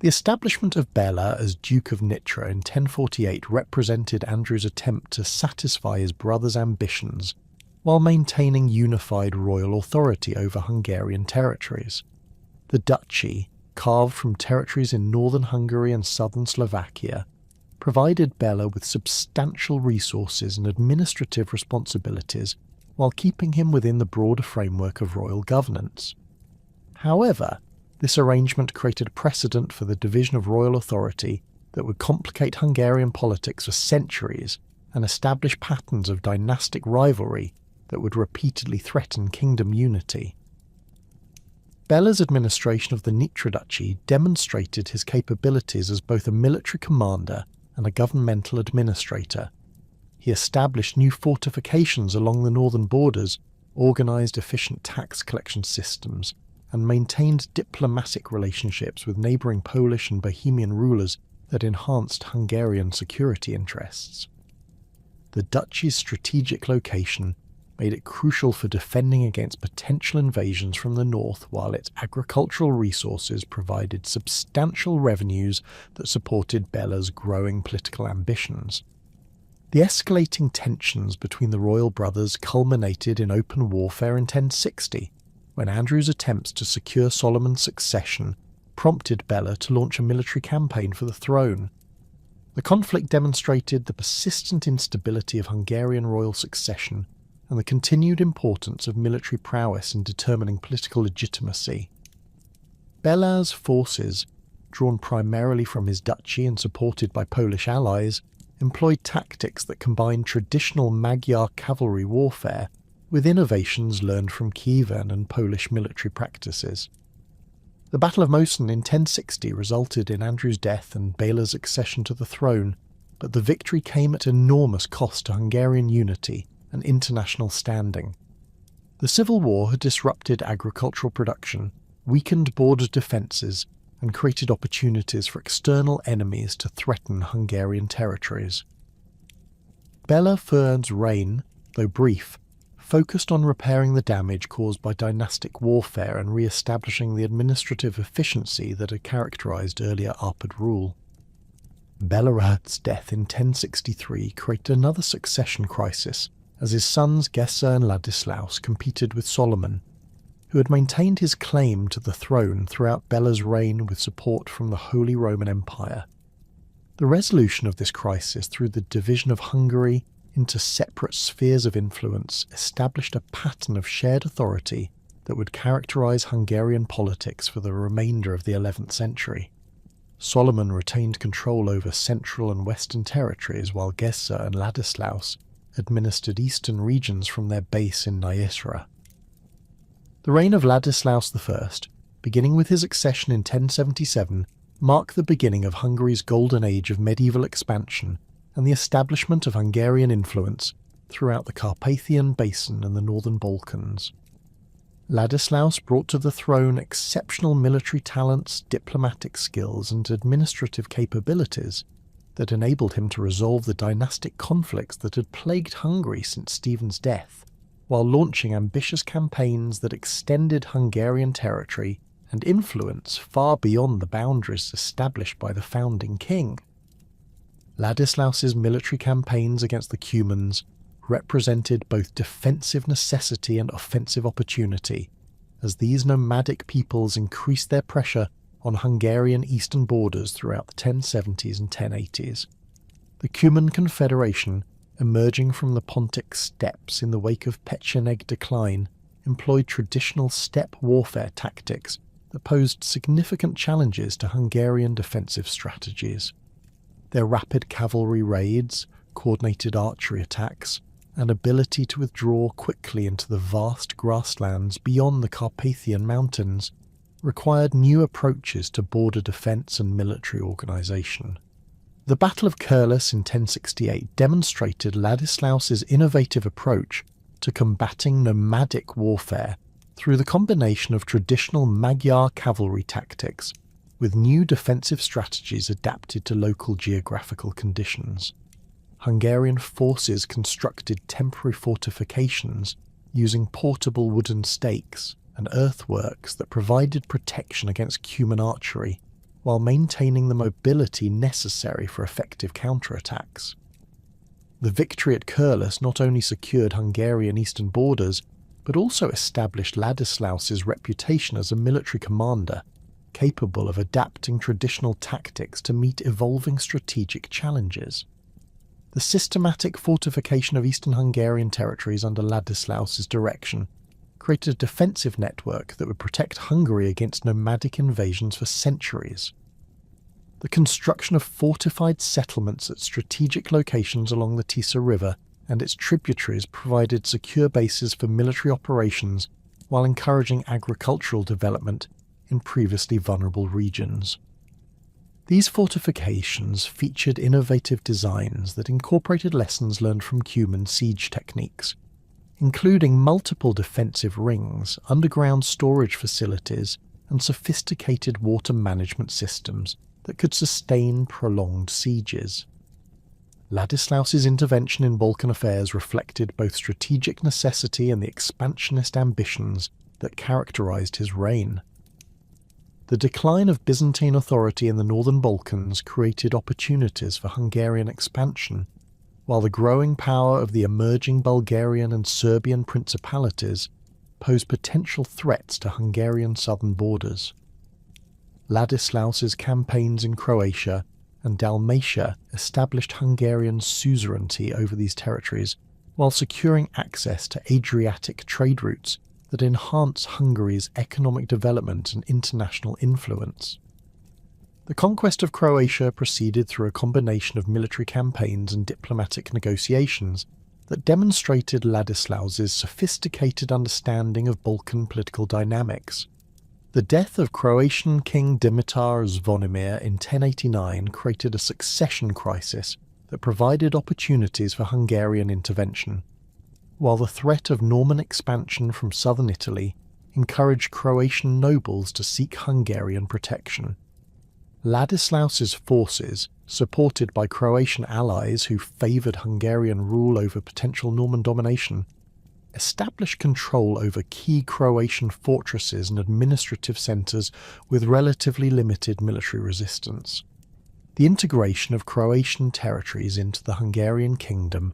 The establishment of Bela as Duke of Nitra in 1048 represented Andrew's attempt to satisfy his brother's ambitions while maintaining unified royal authority over Hungarian territories. The duchy, carved from territories in northern Hungary and southern Slovakia, provided Bela with substantial resources and administrative responsibilities while keeping him within the broader framework of royal governance. However, this arrangement created precedent for the division of royal authority that would complicate Hungarian politics for centuries and establish patterns of dynastic rivalry that would repeatedly threaten kingdom unity. Bela's administration of the Nitra Duchy demonstrated his capabilities as both a military commander and a governmental administrator. He established new fortifications along the northern borders, organised efficient tax collection systems, and maintained diplomatic relationships with neighbouring Polish and Bohemian rulers that enhanced Hungarian security interests. The duchy's strategic location made it crucial for defending against potential invasions from the north, while its agricultural resources provided substantial revenues that supported Bela's growing political ambitions. The escalating tensions between the royal brothers culminated in open warfare in 1060, when Andrew's attempts to secure Solomon's succession prompted Bela to launch a military campaign for the throne. The conflict demonstrated the persistent instability of Hungarian royal succession and the continued importance of military prowess in determining political legitimacy. Bela's forces, drawn primarily from his duchy and supported by Polish allies, employed tactics that combined traditional Magyar cavalry warfare with innovations learned from Kievan and Polish military practices. The Battle of Moson in 1060 resulted in Andrew's death and Béla's accession to the throne, but the victory came at enormous cost to Hungarian unity and international standing. The civil war had disrupted agricultural production, weakened border defences, and created opportunities for external enemies to threaten Hungarian territories. Béla Feرد's reign, though brief, focused on repairing the damage caused by dynastic warfare and re-establishing the administrative efficiency that had characterised earlier Arpad rule. Bélarad's death in 1063 created another succession crisis, as his sons Gessa and Ladislaus competed with Solomon, who had maintained his claim to the throne throughout Béla's reign with support from the Holy Roman Empire. The resolution of this crisis through the division of Hungary into separate spheres of influence established a pattern of shared authority that would characterise Hungarian politics for the remainder of the 11th century. Solomon retained control over central and western territories, while Gessa and Ladislaus administered eastern regions from their base in Nyesra. The reign of Ladislaus I, beginning with his accession in 1077, marked the beginning of Hungary's golden age of medieval expansion and the establishment of Hungarian influence throughout the Carpathian Basin and the northern Balkans. Ladislaus brought to the throne exceptional military talents, diplomatic skills, and administrative capabilities that enabled him to resolve the dynastic conflicts that had plagued Hungary since Stephen's death, while launching ambitious campaigns that extended Hungarian territory and influence far beyond the boundaries established by the founding king. Ladislaus's military campaigns against the Cumans represented both defensive necessity and offensive opportunity, as these nomadic peoples increased their pressure on Hungarian eastern borders throughout the 1070s and 1080s. The Cuman Confederation, emerging from the Pontic steppes in the wake of Pecheneg decline, employed traditional steppe warfare tactics that posed significant challenges to Hungarian defensive strategies. Their rapid cavalry raids, coordinated archery attacks, and ability to withdraw quickly into the vast grasslands beyond the Carpathian Mountains required new approaches to border defence and military organisation. The Battle of Kurlis in 1068 demonstrated Ladislaus's innovative approach to combating nomadic warfare through the combination of traditional Magyar cavalry tactics with new defensive strategies adapted to local geographical conditions. Hungarian forces constructed temporary fortifications using portable wooden stakes and earthworks that provided protection against Cuman archery, while maintaining the mobility necessary for effective counterattacks. The victory at Kurlis not only secured Hungarian eastern borders, but also established Ladislaus's reputation as a military commander, capable of adapting traditional tactics to meet evolving strategic challenges. The systematic fortification of eastern Hungarian territories under Ladislaus's direction created a defensive network that would protect Hungary against nomadic invasions for centuries. The construction of fortified settlements at strategic locations along the Tisza River and its tributaries provided secure bases for military operations while encouraging agricultural development in previously vulnerable regions. These fortifications featured innovative designs that incorporated lessons learned from Cuman siege techniques, including multiple defensive rings, underground storage facilities, and sophisticated water management systems that could sustain prolonged sieges. Ladislaus's intervention in Balkan affairs reflected both strategic necessity and the expansionist ambitions that characterized his reign. The decline of Byzantine authority in the northern Balkans created opportunities for Hungarian expansion, while the growing power of the emerging Bulgarian and Serbian principalities posed potential threats to Hungarian southern borders. Ladislaus's campaigns in Croatia and Dalmatia established Hungarian suzerainty over these territories, while securing access to Adriatic trade routes that enhance Hungary's economic development and international influence. The conquest of Croatia proceeded through a combination of military campaigns and diplomatic negotiations that demonstrated Ladislaus's sophisticated understanding of Balkan political dynamics. The death of Croatian King Dimitar Zvonimir in 1089 created a succession crisis that provided opportunities for Hungarian intervention, while the threat of Norman expansion from southern Italy encouraged Croatian nobles to seek Hungarian protection. Ladislaus's forces, supported by Croatian allies who favoured Hungarian rule over potential Norman domination, established control over key Croatian fortresses and administrative centres with relatively limited military resistance. The integration of Croatian territories into the Hungarian kingdom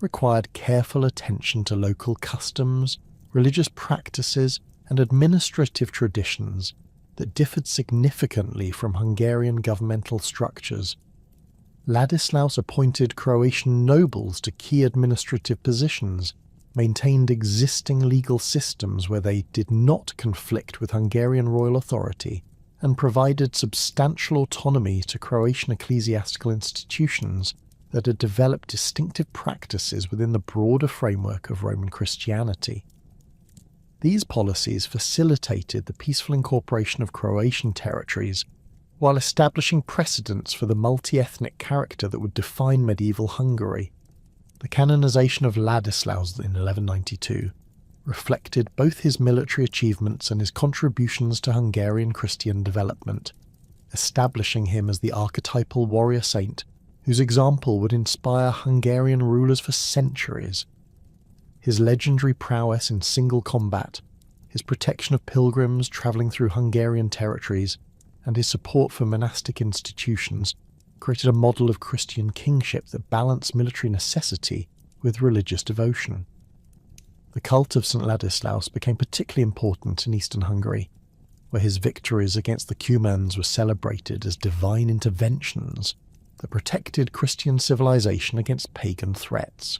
required careful attention to local customs, religious practices, and administrative traditions that differed significantly from Hungarian governmental structures. Ladislaus appointed Croatian nobles to key administrative positions, maintained existing legal systems where they did not conflict with Hungarian royal authority, and provided substantial autonomy to Croatian ecclesiastical institutions that had developed distinctive practices within the broader framework of Roman Christianity. These policies facilitated the peaceful incorporation of Croatian territories, while establishing precedents for the multi-ethnic character that would define medieval Hungary. The canonization of Ladislaus in 1192 reflected both his military achievements and his contributions to Hungarian Christian development, establishing him as the archetypal warrior saint whose example would inspire Hungarian rulers for centuries. His legendary prowess in single combat, his protection of pilgrims travelling through Hungarian territories, and his support for monastic institutions created a model of Christian kingship that balanced military necessity with religious devotion. The cult of St. Ladislaus became particularly important in eastern Hungary, where his victories against the Cumans were celebrated as divine interventions that protected Christian civilization against pagan threats.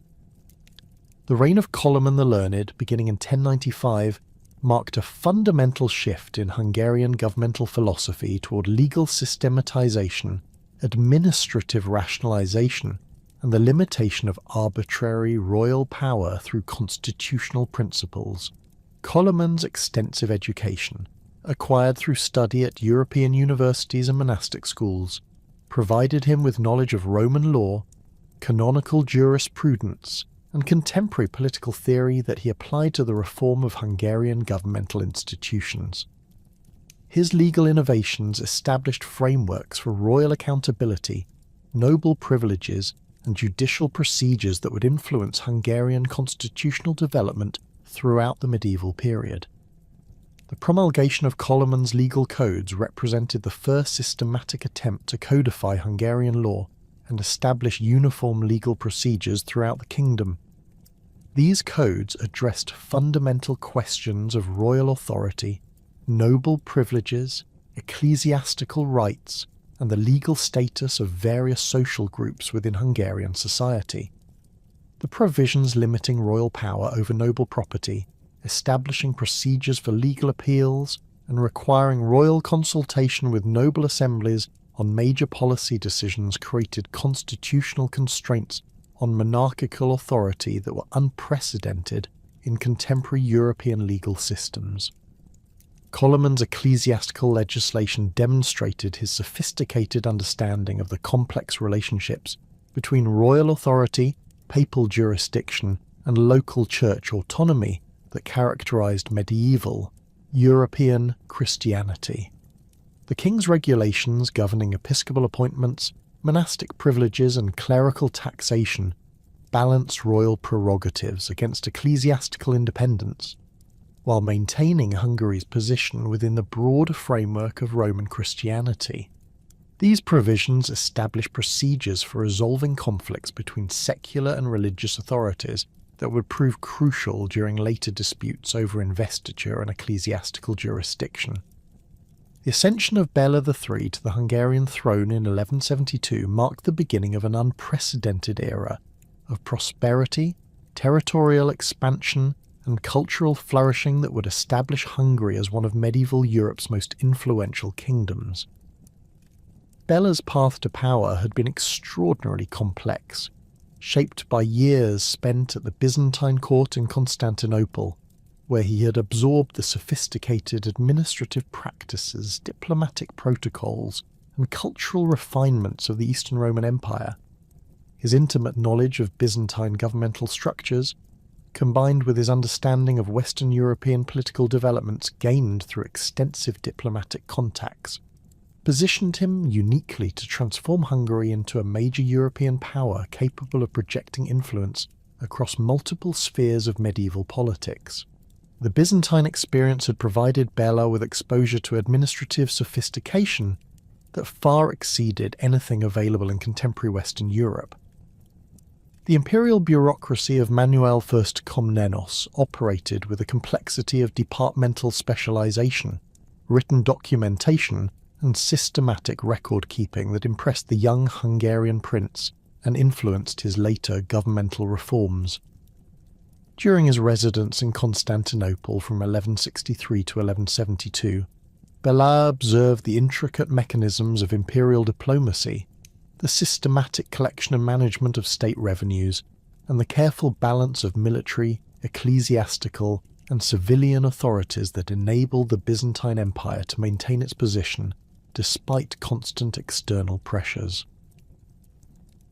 The reign of Coloman the Learned, beginning in 1095, marked a fundamental shift in Hungarian governmental philosophy toward legal systematization, administrative rationalization, and the limitation of arbitrary royal power through constitutional principles. Coloman's extensive education, acquired through study at European universities and monastic schools, provided him with knowledge of Roman law, canonical jurisprudence, and contemporary political theory that he applied to the reform of Hungarian governmental institutions. His legal innovations established frameworks for royal accountability, noble privileges, and judicial procedures that would influence Hungarian constitutional development throughout the medieval period. The promulgation of Coloman's legal codes represented the first systematic attempt to codify Hungarian law and establish uniform legal procedures throughout the kingdom. These codes addressed fundamental questions of royal authority, noble privileges, ecclesiastical rights, and the legal status of various social groups within Hungarian society. The provisions limiting royal power over noble property, establishing procedures for legal appeals, and requiring royal consultation with noble assemblies on major policy decisions created constitutional constraints on monarchical authority that were unprecedented in contemporary European legal systems. Coloman's ecclesiastical legislation demonstrated his sophisticated understanding of the complex relationships between royal authority, papal jurisdiction, and local church autonomy that characterized medieval European Christianity. The king's regulations governing episcopal appointments, monastic privileges, and clerical taxation balanced royal prerogatives against ecclesiastical independence, while maintaining Hungary's position within the broader framework of Roman Christianity. These provisions established procedures for resolving conflicts between secular and religious authorities that would prove crucial during later disputes over investiture and ecclesiastical jurisdiction. The ascension of Bela III to the Hungarian throne in 1172 marked the beginning of an unprecedented era of prosperity, territorial expansion, and cultural flourishing that would establish Hungary as one of medieval Europe's most influential kingdoms. Bella's path to power had been extraordinarily complex, shaped by years spent at the Byzantine court in Constantinople, where he had absorbed the sophisticated administrative practices, diplomatic protocols, and cultural refinements of the Eastern Roman Empire. His intimate knowledge of Byzantine governmental structures, combined with his understanding of Western European political developments gained through extensive diplomatic contacts, positioned him uniquely to transform Hungary into a major European power capable of projecting influence across multiple spheres of medieval politics. The Byzantine experience had provided Bela with exposure to administrative sophistication that far exceeded anything available in contemporary Western Europe. The imperial bureaucracy of Manuel I Komnenos operated with a complexity of departmental specialization, written documentation, and systematic record-keeping that impressed the young Hungarian prince and influenced his later governmental reforms. During his residence in Constantinople from 1163 to 1172, Bela observed the intricate mechanisms of imperial diplomacy, the systematic collection and management of state revenues, and the careful balance of military, ecclesiastical, and civilian authorities that enabled the Byzantine Empire to maintain its position despite constant external pressures.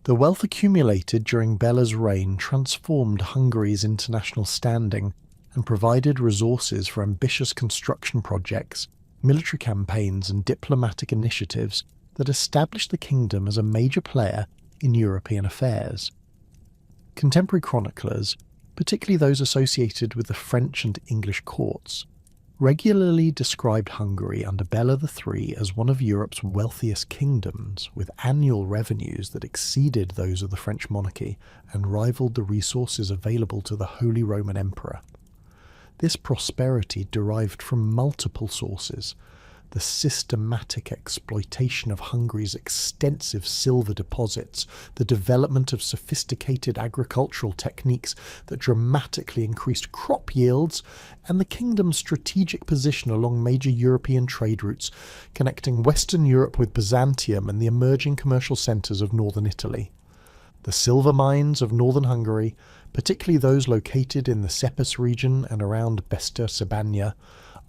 The wealth accumulated during Bela's reign transformed Hungary's international standing and provided resources for ambitious construction projects, military campaigns, and diplomatic initiatives that established the kingdom as a major player in European affairs. Contemporary chroniclers, particularly those associated with the French and English courts, regularly described Hungary under Bela III as one of Europe's wealthiest kingdoms, with annual revenues that exceeded those of the French monarchy and rivaled the resources available to the Holy Roman Emperor. This prosperity derived from multiple sources: the systematic exploitation of Hungary's extensive silver deposits, the development of sophisticated agricultural techniques that dramatically increased crop yields, and the kingdom's strategic position along major European trade routes connecting Western Europe with Byzantium and the emerging commercial centres of northern Italy. The silver mines of northern Hungary, particularly those located in the Szepes region and around Beszter-Szebanya,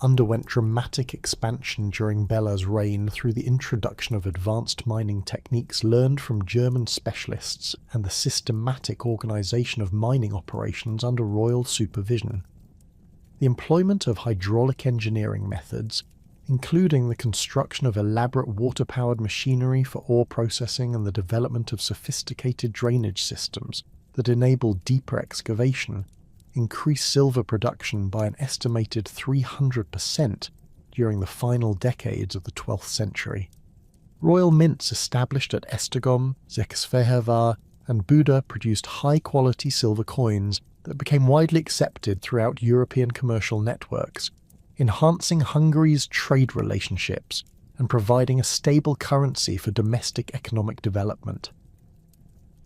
underwent dramatic expansion during Bela's reign through the introduction of advanced mining techniques learned from German specialists and the systematic organisation of mining operations under royal supervision. The employment of hydraulic engineering methods, including the construction of elaborate water-powered machinery for ore processing and the development of sophisticated drainage systems that enabled deeper excavation, increased silver production by an estimated 300% during the final decades of the 12th century. Royal mints established at Esztergom, Székesfehérvár, and Buda produced high-quality silver coins that became widely accepted throughout European commercial networks, enhancing Hungary's trade relationships and providing a stable currency for domestic economic development.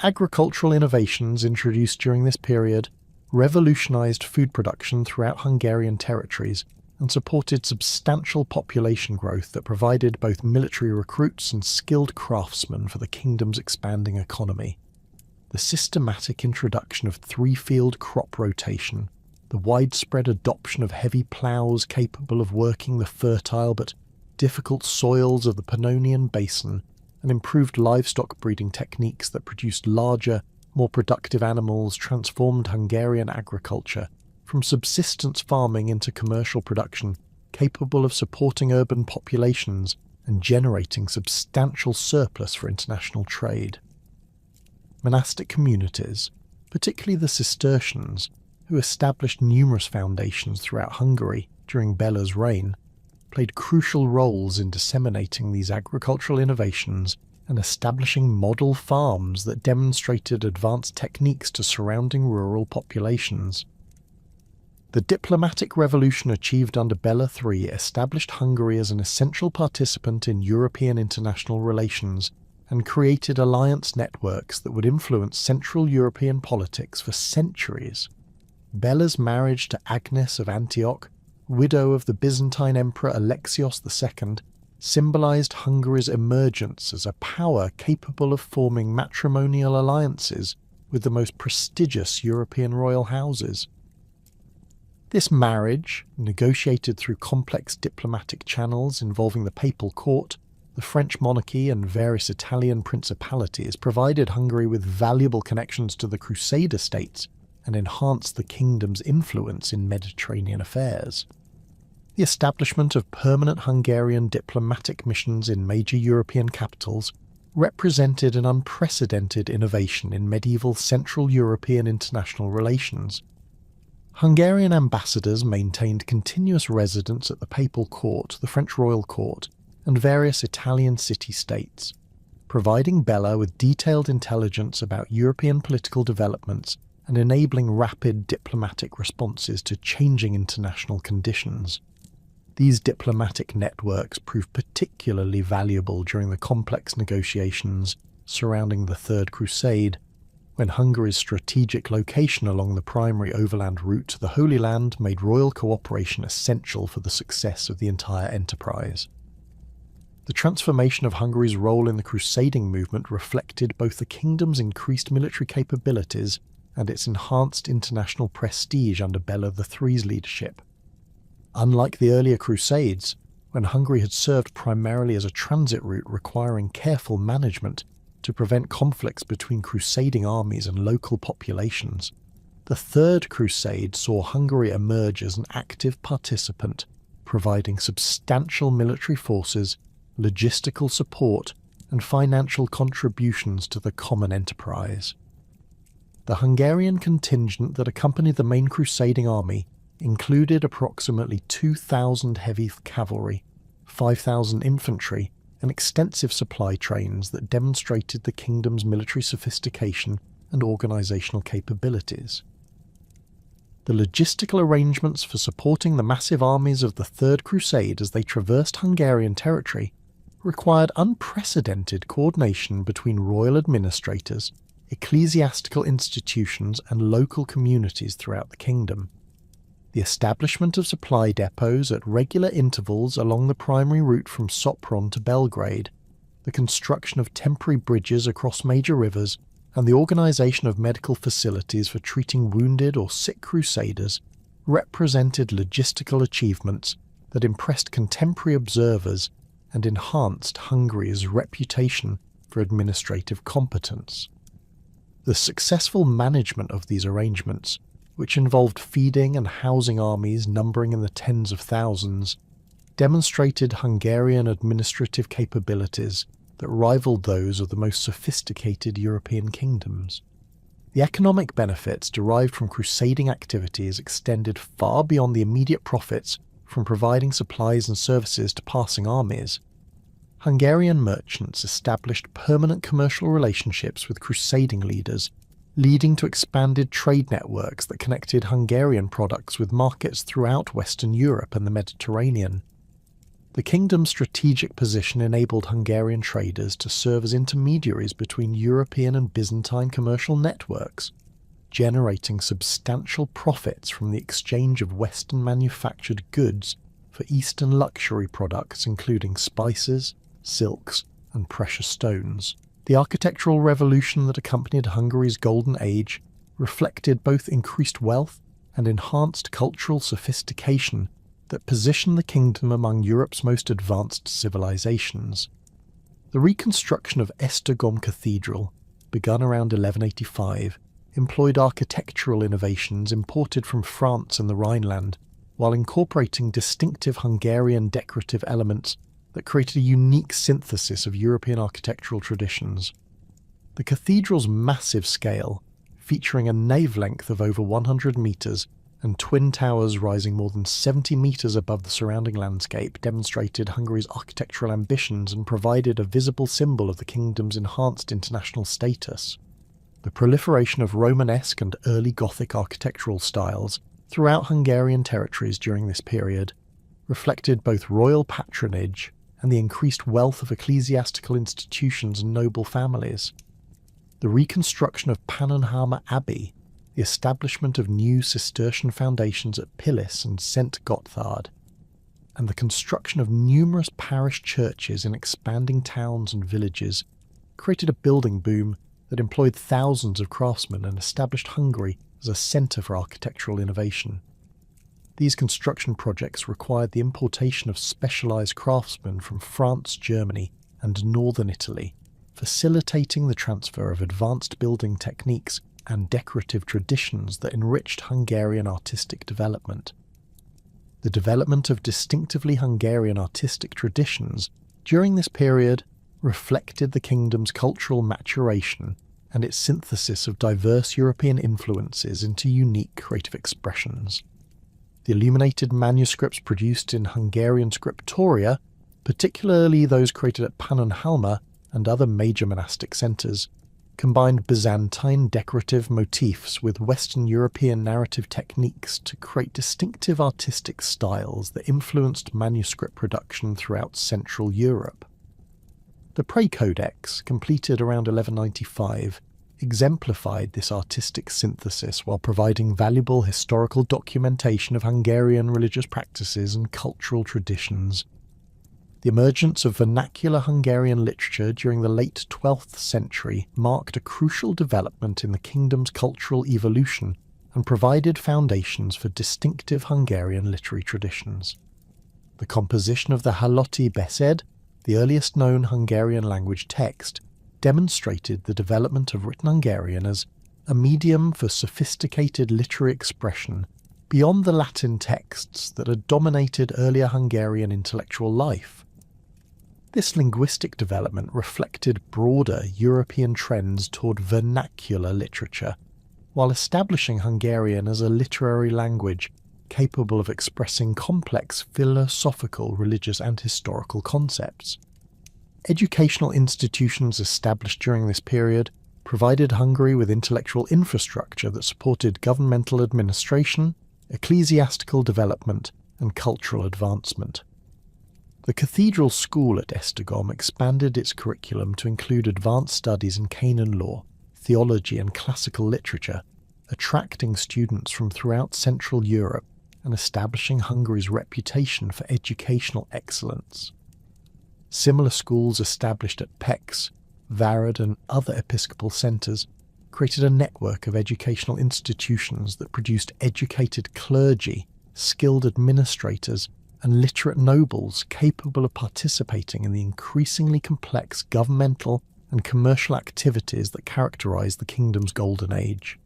Agricultural innovations introduced during this period revolutionized food production throughout Hungarian territories and supported substantial population growth that provided both military recruits and skilled craftsmen for the kingdom's expanding economy. The systematic introduction of three-field crop rotation, the widespread adoption of heavy ploughs capable of working the fertile but difficult soils of the Pannonian Basin, and improved livestock breeding techniques that produced larger, more productive animals transformed Hungarian agriculture from subsistence farming into commercial production capable of supporting urban populations and generating substantial surplus for international trade. Monastic communities, particularly the Cistercians, who established numerous foundations throughout Hungary during Bela's reign, played crucial roles in disseminating these agricultural innovations and establishing model farms that demonstrated advanced techniques to surrounding rural populations. The diplomatic revolution achieved under Bela III established Hungary as an essential participant in European international relations and created alliance networks that would influence Central European politics for centuries. Bela's marriage to Agnes of Antioch, widow of the Byzantine Emperor Alexios II, symbolized Hungary's emergence as a power capable of forming matrimonial alliances with the most prestigious European royal houses. This marriage, negotiated through complex diplomatic channels involving the papal court, the French monarchy and various Italian principalities, provided Hungary with valuable connections to the Crusader states and enhanced the kingdom's influence in Mediterranean affairs. The establishment of permanent Hungarian diplomatic missions in major European capitals represented an unprecedented innovation in medieval Central European international relations. Hungarian ambassadors maintained continuous residence at the papal court, the French royal court, and various Italian city-states, providing Bela with detailed intelligence about European political developments and enabling rapid diplomatic responses to changing international conditions. These diplomatic networks proved particularly valuable during the complex negotiations surrounding the Third Crusade, when Hungary's strategic location along the primary overland route to the Holy Land made royal cooperation essential for the success of the entire enterprise. The transformation of Hungary's role in the crusading movement reflected both the kingdom's increased military capabilities and its enhanced international prestige under Bela III's leadership. Unlike the earlier crusades, when Hungary had served primarily as a transit route requiring careful management to prevent conflicts between crusading armies and local populations, the Third Crusade saw Hungary emerge as an active participant, providing substantial military forces, logistical support, and financial contributions to the common enterprise. The Hungarian contingent that accompanied the main crusading army included approximately 2,000 heavy cavalry, 5,000 infantry, and extensive supply trains that demonstrated the kingdom's military sophistication and organizational capabilities. The logistical arrangements for supporting the massive armies of the Third Crusade as they traversed Hungarian territory required unprecedented coordination between royal administrators, ecclesiastical institutions, and local communities throughout the kingdom. The establishment of supply depots at regular intervals along the primary route from Sopron to Belgrade, the construction of temporary bridges across major rivers, and the organization of medical facilities for treating wounded or sick crusaders represented logistical achievements that impressed contemporary observers and enhanced Hungary's reputation for administrative competence. The successful management of these arrangements, which involved feeding and housing armies numbering in the tens of thousands, demonstrated Hungarian administrative capabilities that rivaled those of the most sophisticated European kingdoms. The economic benefits derived from crusading activities extended far beyond the immediate profits from providing supplies and services to passing armies. Hungarian merchants established permanent commercial relationships with crusading leaders, leading to expanded trade networks that connected Hungarian products with markets throughout Western Europe and the Mediterranean. The kingdom's strategic position enabled Hungarian traders to serve as intermediaries between European and Byzantine commercial networks, generating substantial profits from the exchange of Western manufactured goods for Eastern luxury products including spices, silks, and precious stones. The architectural revolution that accompanied Hungary's Golden Age reflected both increased wealth and enhanced cultural sophistication that positioned the kingdom among Europe's most advanced civilizations. The reconstruction of Esztergom Cathedral, begun around 1185, employed architectural innovations imported from France and the Rhineland, while incorporating distinctive Hungarian decorative elements that created a unique synthesis of European architectural traditions. The cathedral's massive scale, featuring a nave length of over 100 metres and twin towers rising more than 70 metres above the surrounding landscape, demonstrated Hungary's architectural ambitions and provided a visible symbol of the kingdom's enhanced international status. The proliferation of Romanesque and early Gothic architectural styles throughout Hungarian territories during this period reflected both royal patronage and the increased wealth of ecclesiastical institutions and noble families. The reconstruction of Pannonhalma Abbey, the establishment of new Cistercian foundations at Pilis and St. Gotthard, and the construction of numerous parish churches in expanding towns and villages created a building boom that employed thousands of craftsmen and established Hungary as a centre for architectural innovation. These construction projects required the importation of specialised craftsmen from France, Germany, and northern Italy, facilitating the transfer of advanced building techniques and decorative traditions that enriched Hungarian artistic development. The development of distinctively Hungarian artistic traditions during this period reflected the kingdom's cultural maturation and its synthesis of diverse European influences into unique creative expressions. The illuminated manuscripts produced in Hungarian scriptoria, particularly those created at Pannonhalma and other major monastic centres, combined Byzantine decorative motifs with Western European narrative techniques to create distinctive artistic styles that influenced manuscript production throughout Central Europe. The Prey Codex, completed around 1195, exemplified this artistic synthesis while providing valuable historical documentation of Hungarian religious practices and cultural traditions. The emergence of vernacular Hungarian literature during the late 12th century marked a crucial development in the kingdom's cultural evolution and provided foundations for distinctive Hungarian literary traditions. The composition of the Halotti Beszéd, the earliest known Hungarian language text, demonstrated the development of written Hungarian as a medium for sophisticated literary expression beyond the Latin texts that had dominated earlier Hungarian intellectual life. This linguistic development reflected broader European trends toward vernacular literature, while establishing Hungarian as a literary language capable of expressing complex philosophical, religious, and historical concepts. Educational institutions established during this period provided Hungary with intellectual infrastructure that supported governmental administration, ecclesiastical development, and cultural advancement. The Cathedral School at Esztergom expanded its curriculum to include advanced studies in canon law, theology, and classical literature, attracting students from throughout Central Europe and establishing Hungary's reputation for educational excellence. Similar schools established at Pécs, Várad, and other episcopal centres created a network of educational institutions that produced educated clergy, skilled administrators, and literate nobles capable of participating in the increasingly complex governmental and commercial activities that characterised the kingdom's golden age.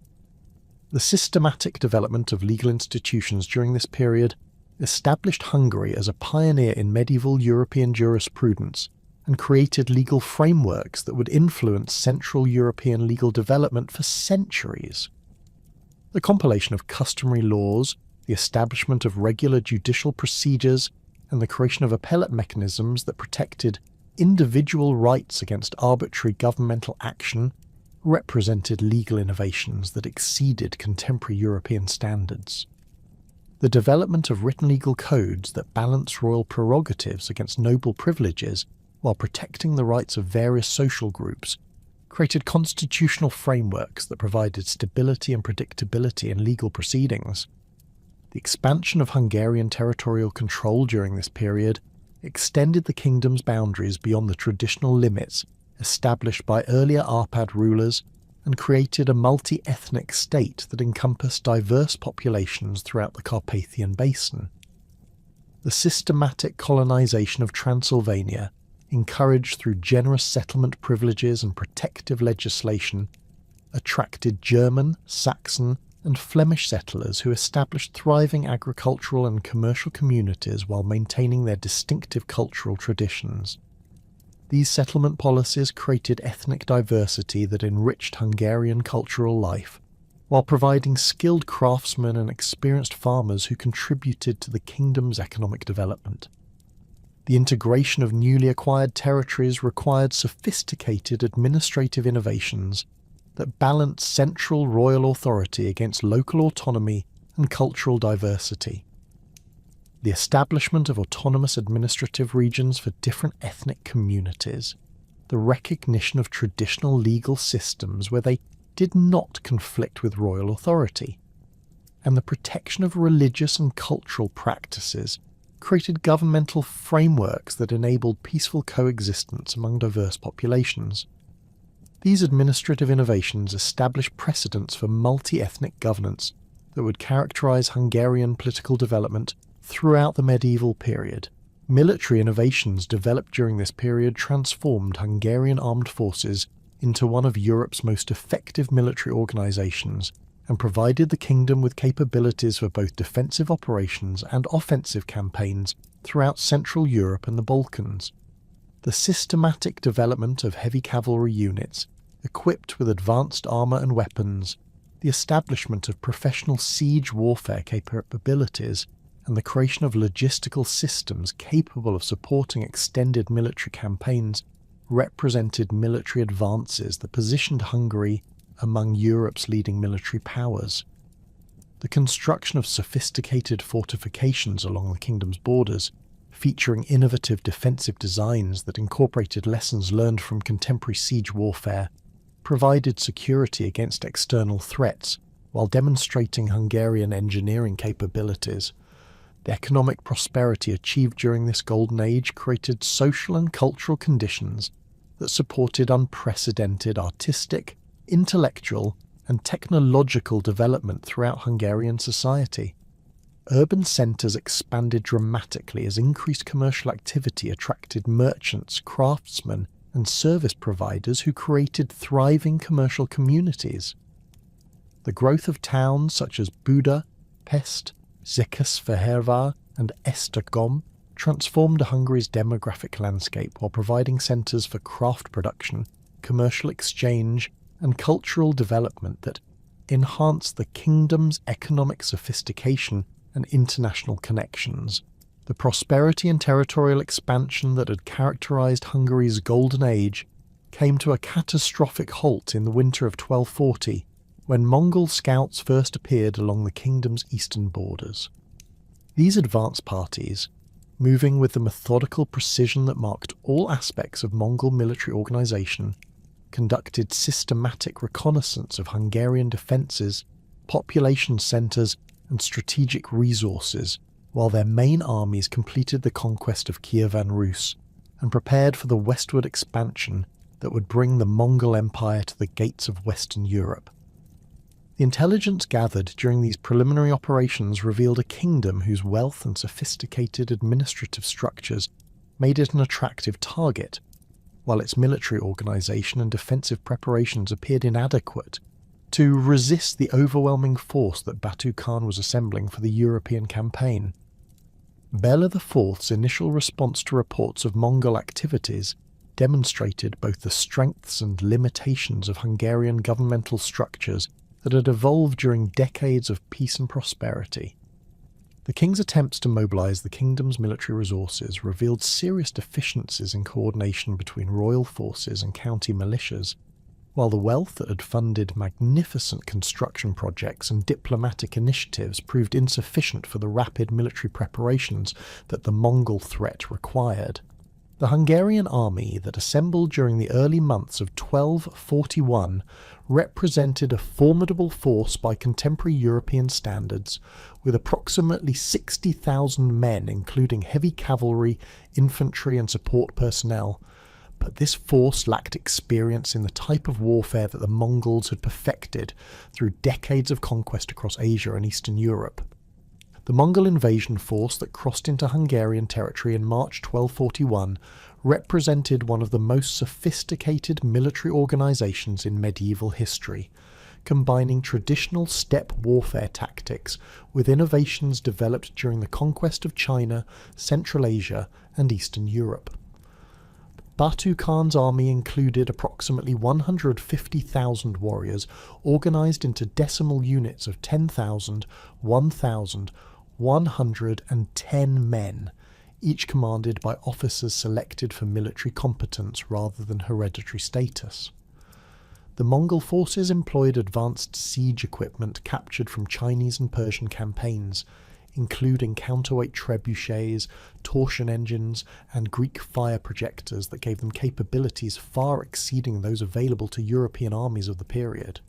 The systematic development of legal institutions during this period established Hungary as a pioneer in medieval European jurisprudence and created legal frameworks that would influence Central European legal development for centuries. The compilation of customary laws, the establishment of regular judicial procedures, and the creation of appellate mechanisms that protected individual rights against arbitrary governmental action represented legal innovations that exceeded contemporary European standards. The development of written legal codes that balance royal prerogatives against noble privileges while protecting the rights of various social groups created constitutional frameworks that provided stability and predictability in legal proceedings. The expansion of Hungarian territorial control during this period extended the kingdom's boundaries beyond the traditional limits established by earlier Árpád rulers and created a multi-ethnic state that encompassed diverse populations throughout the Carpathian Basin. The systematic colonization of Transylvania, encouraged through generous settlement privileges and protective legislation, attracted German, Saxon, and Flemish settlers who established thriving agricultural and commercial communities while maintaining their distinctive cultural traditions. These settlement policies created ethnic diversity that enriched Hungarian cultural life, while providing skilled craftsmen and experienced farmers who contributed to the kingdom's economic development. The integration of newly acquired territories required sophisticated administrative innovations that balanced central royal authority against local autonomy and cultural diversity. The establishment of autonomous administrative regions for different ethnic communities, the recognition of traditional legal systems where they did not conflict with royal authority, and the protection of religious and cultural practices created governmental frameworks that enabled peaceful coexistence among diverse populations. These administrative innovations established precedents for multi-ethnic governance that would characterize Hungarian political development throughout the medieval period. Military innovations developed during this period transformed Hungarian armed forces into one of Europe's most effective military organizations and provided the kingdom with capabilities for both defensive operations and offensive campaigns throughout Central Europe and the Balkans. The systematic development of heavy cavalry units, equipped with advanced armour and weapons, the establishment of professional siege warfare capabilities, and the creation of logistical systems capable of supporting extended military campaigns represented military advances that positioned Hungary among Europe's leading military powers. The construction of sophisticated fortifications along the kingdom's borders, featuring innovative defensive designs that incorporated lessons learned from contemporary siege warfare, provided security against external threats while demonstrating Hungarian engineering capabilities. The economic prosperity achieved during this golden age created social and cultural conditions that supported unprecedented artistic, intellectual, and technological development throughout Hungarian society. Urban centres expanded dramatically as increased commercial activity attracted merchants, craftsmen, and service providers who created thriving commercial communities. The growth of towns such as Buda, Pest, Székesfehérvár, and Esztergom transformed Hungary's demographic landscape while providing centres for craft production, commercial exchange, and cultural development that enhanced the kingdom's economic sophistication and international connections. The prosperity and territorial expansion that had characterised Hungary's golden age came to a catastrophic halt in the winter of 1240, when Mongol scouts first appeared along the kingdom's eastern borders. These advance parties, moving with the methodical precision that marked all aspects of Mongol military organisation, conducted systematic reconnaissance of Hungarian defences, population centres, and strategic resources, while their main armies completed the conquest of Kievan Rus and prepared for the westward expansion that would bring the Mongol Empire to the gates of Western Europe. The intelligence gathered during these preliminary operations revealed a kingdom whose wealth and sophisticated administrative structures made it an attractive target, while its military organisation and defensive preparations appeared inadequate to resist the overwhelming force that Batu Khan was assembling for the European campaign. Bela IV's initial response to reports of Mongol activities demonstrated both the strengths and limitations of Hungarian governmental structures that had evolved during decades of peace and prosperity. The king's attempts to mobilise the kingdom's military resources revealed serious deficiencies in coordination between royal forces and county militias, while the wealth that had funded magnificent construction projects and diplomatic initiatives proved insufficient for the rapid military preparations that the Mongol threat required. The Hungarian army that assembled during the early months of 1241 represented a formidable force by contemporary European standards, with approximately 60,000 men, including heavy cavalry, infantry, and support personnel. But this force lacked experience in the type of warfare that the Mongols had perfected through decades of conquest across Asia and Eastern Europe. The Mongol invasion force that crossed into Hungarian territory in March 1241 represented one of the most sophisticated military organisations in medieval history, combining traditional steppe warfare tactics with innovations developed during the conquest of China, Central Asia, and Eastern Europe. Batu Khan's army included approximately 150,000 warriors organised into decimal units of 10,000, 1,000, 110 men, each commanded by officers selected for military competence rather than hereditary status. The Mongol forces employed advanced siege equipment captured from Chinese and Persian campaigns, including counterweight trebuchets, torsion engines, and Greek fire projectors that gave them capabilities far exceeding those available to European armies of the period.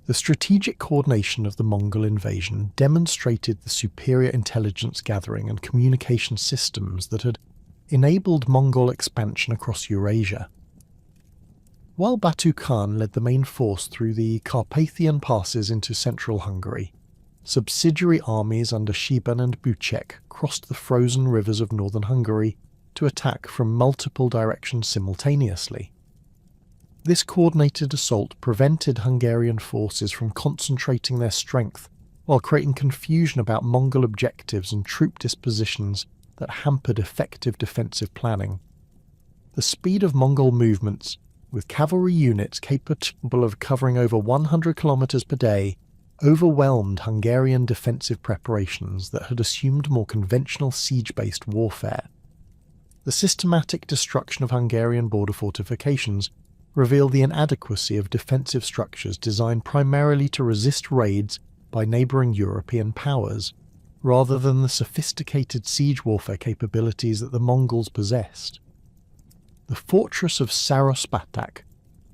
The The strategic coordination of the Mongol invasion demonstrated the superior intelligence gathering and communication systems that had enabled Mongol expansion across Eurasia. While Batu Khan led the main force through the Carpathian passes into central Hungary, subsidiary armies under Shiban and Bucek crossed the frozen rivers of northern Hungary to attack from multiple directions simultaneously. This coordinated assault prevented Hungarian forces from concentrating their strength while creating confusion about Mongol objectives and troop dispositions that hampered effective defensive planning. The speed of Mongol movements, with cavalry units capable of covering over 100 kilometers per day, overwhelmed Hungarian defensive preparations that had assumed more conventional siege-based warfare. The systematic destruction of Hungarian border fortifications revealed the inadequacy of defensive structures designed primarily to resist raids by neighbouring European powers, rather than the sophisticated siege warfare capabilities that the Mongols possessed. The fortress of Sarospatak,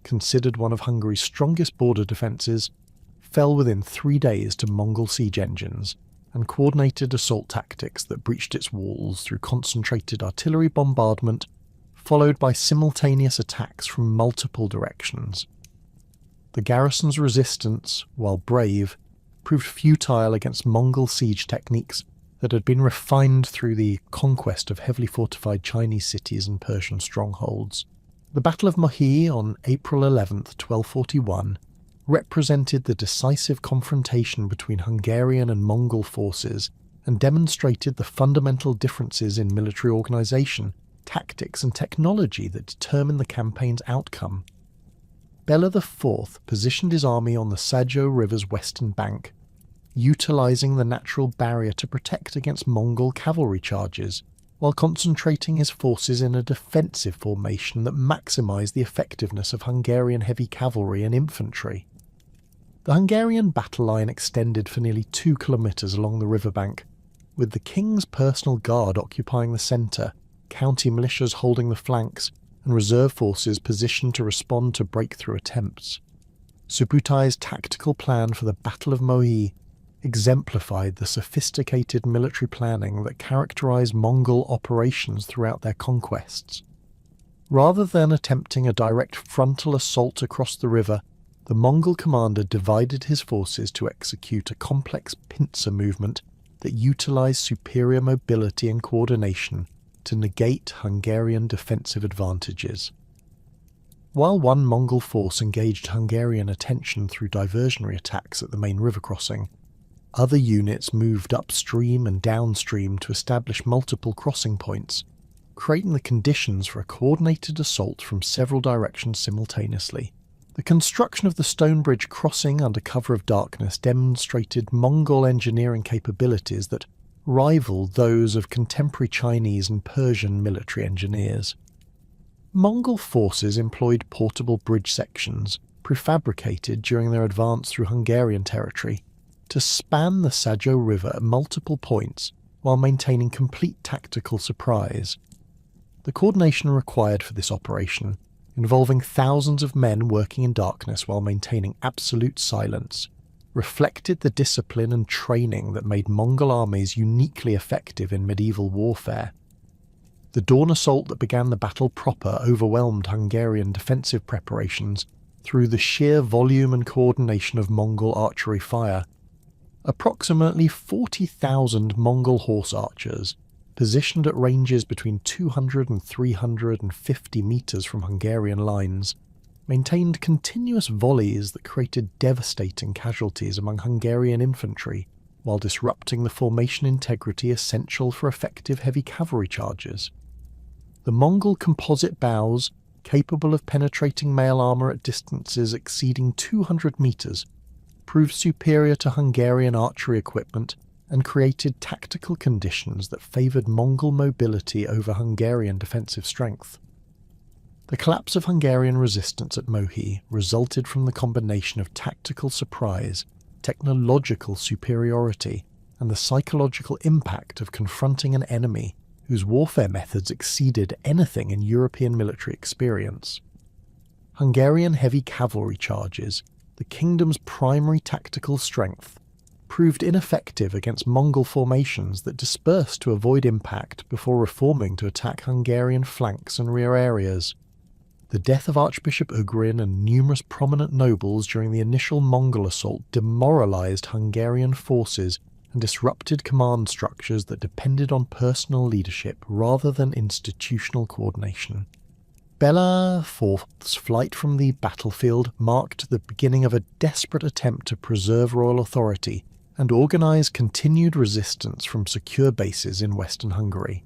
considered one of Hungary's strongest border defences, fell within 3 days to Mongol siege engines and coordinated assault tactics that breached its walls through concentrated artillery bombardment, followed by simultaneous attacks from multiple directions. The garrison's resistance, while brave, proved futile against Mongol siege techniques that had been refined through the conquest of heavily fortified Chinese cities and Persian strongholds. The Battle of Mohi on April 11, 1241, represented the decisive confrontation between Hungarian and Mongol forces and demonstrated the fundamental differences in military organisation, tactics and technology that determined the campaign's outcome. Bela IV positioned his army on the Sajo River's western bank, utilising the natural barrier to protect against Mongol cavalry charges, while concentrating his forces in a defensive formation that maximised the effectiveness of Hungarian heavy cavalry and infantry. The Hungarian battle line extended for nearly 2 kilometres along the riverbank, with the king's personal guard occupying the centre, county militias holding the flanks, and reserve forces positioned to respond to breakthrough attempts. Subutai's tactical plan for the Battle of Mohi exemplified the sophisticated military planning that characterised Mongol operations throughout their conquests. Rather than attempting a direct frontal assault across the river, the Mongol commander divided his forces to execute a complex pincer movement that utilised superior mobility and coordination to negate Hungarian defensive advantages. While one Mongol force engaged Hungarian attention through diversionary attacks at the main river crossing, other units moved upstream and downstream to establish multiple crossing points, creating the conditions for a coordinated assault from several directions simultaneously. The construction of the stone bridge crossing under cover of darkness demonstrated Mongol engineering capabilities that rivaled those of contemporary Chinese and Persian military engineers. Mongol forces employed portable bridge sections, prefabricated during their advance through Hungarian territory, to span the Sajo River at multiple points while maintaining complete tactical surprise. The coordination required for this operation, involving thousands of men working in darkness while maintaining absolute silence, reflected the discipline and training that made Mongol armies uniquely effective in medieval warfare. The dawn assault that began the battle proper overwhelmed Hungarian defensive preparations through the sheer volume and coordination of Mongol archery fire. Approximately 40,000 Mongol horse archers, positioned at ranges between 200 and 350 metres from Hungarian lines, maintained continuous volleys that created devastating casualties among Hungarian infantry, while disrupting the formation integrity essential for effective heavy cavalry charges. The Mongol composite bows, capable of penetrating mail armour at distances exceeding 200 metres, proved superior to Hungarian archery equipment and created tactical conditions that favoured Mongol mobility over Hungarian defensive strength. The collapse of Hungarian resistance at Mohi resulted from the combination of tactical surprise, technological superiority, and the psychological impact of confronting an enemy whose warfare methods exceeded anything in European military experience. Hungarian heavy cavalry charges, the kingdom's primary tactical strength, proved ineffective against Mongol formations that dispersed to avoid impact before reforming to attack Hungarian flanks and rear areas. The death of Archbishop Ugrin and numerous prominent nobles during the initial Mongol assault demoralised Hungarian forces and disrupted command structures that depended on personal leadership rather than institutional coordination. Bela IV's flight from the battlefield marked the beginning of a desperate attempt to preserve royal authority and organise continued resistance from secure bases in western Hungary.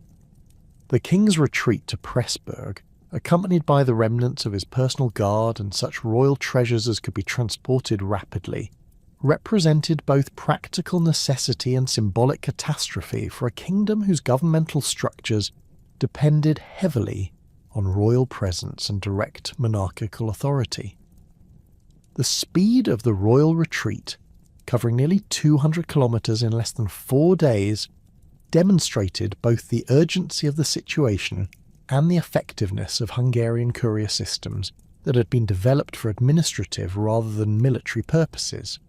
The king's retreat to Pressburg, accompanied by the remnants of his personal guard and such royal treasures as could be transported rapidly, represented both practical necessity and symbolic catastrophe for a kingdom whose governmental structures depended heavily on royal presence and direct monarchical authority. The speed of the royal retreat, covering nearly 200 kilometres in less than 4 days, demonstrated both the urgency of the situation and the effectiveness of Hungarian courier systems that had been developed for administrative rather than military purposes.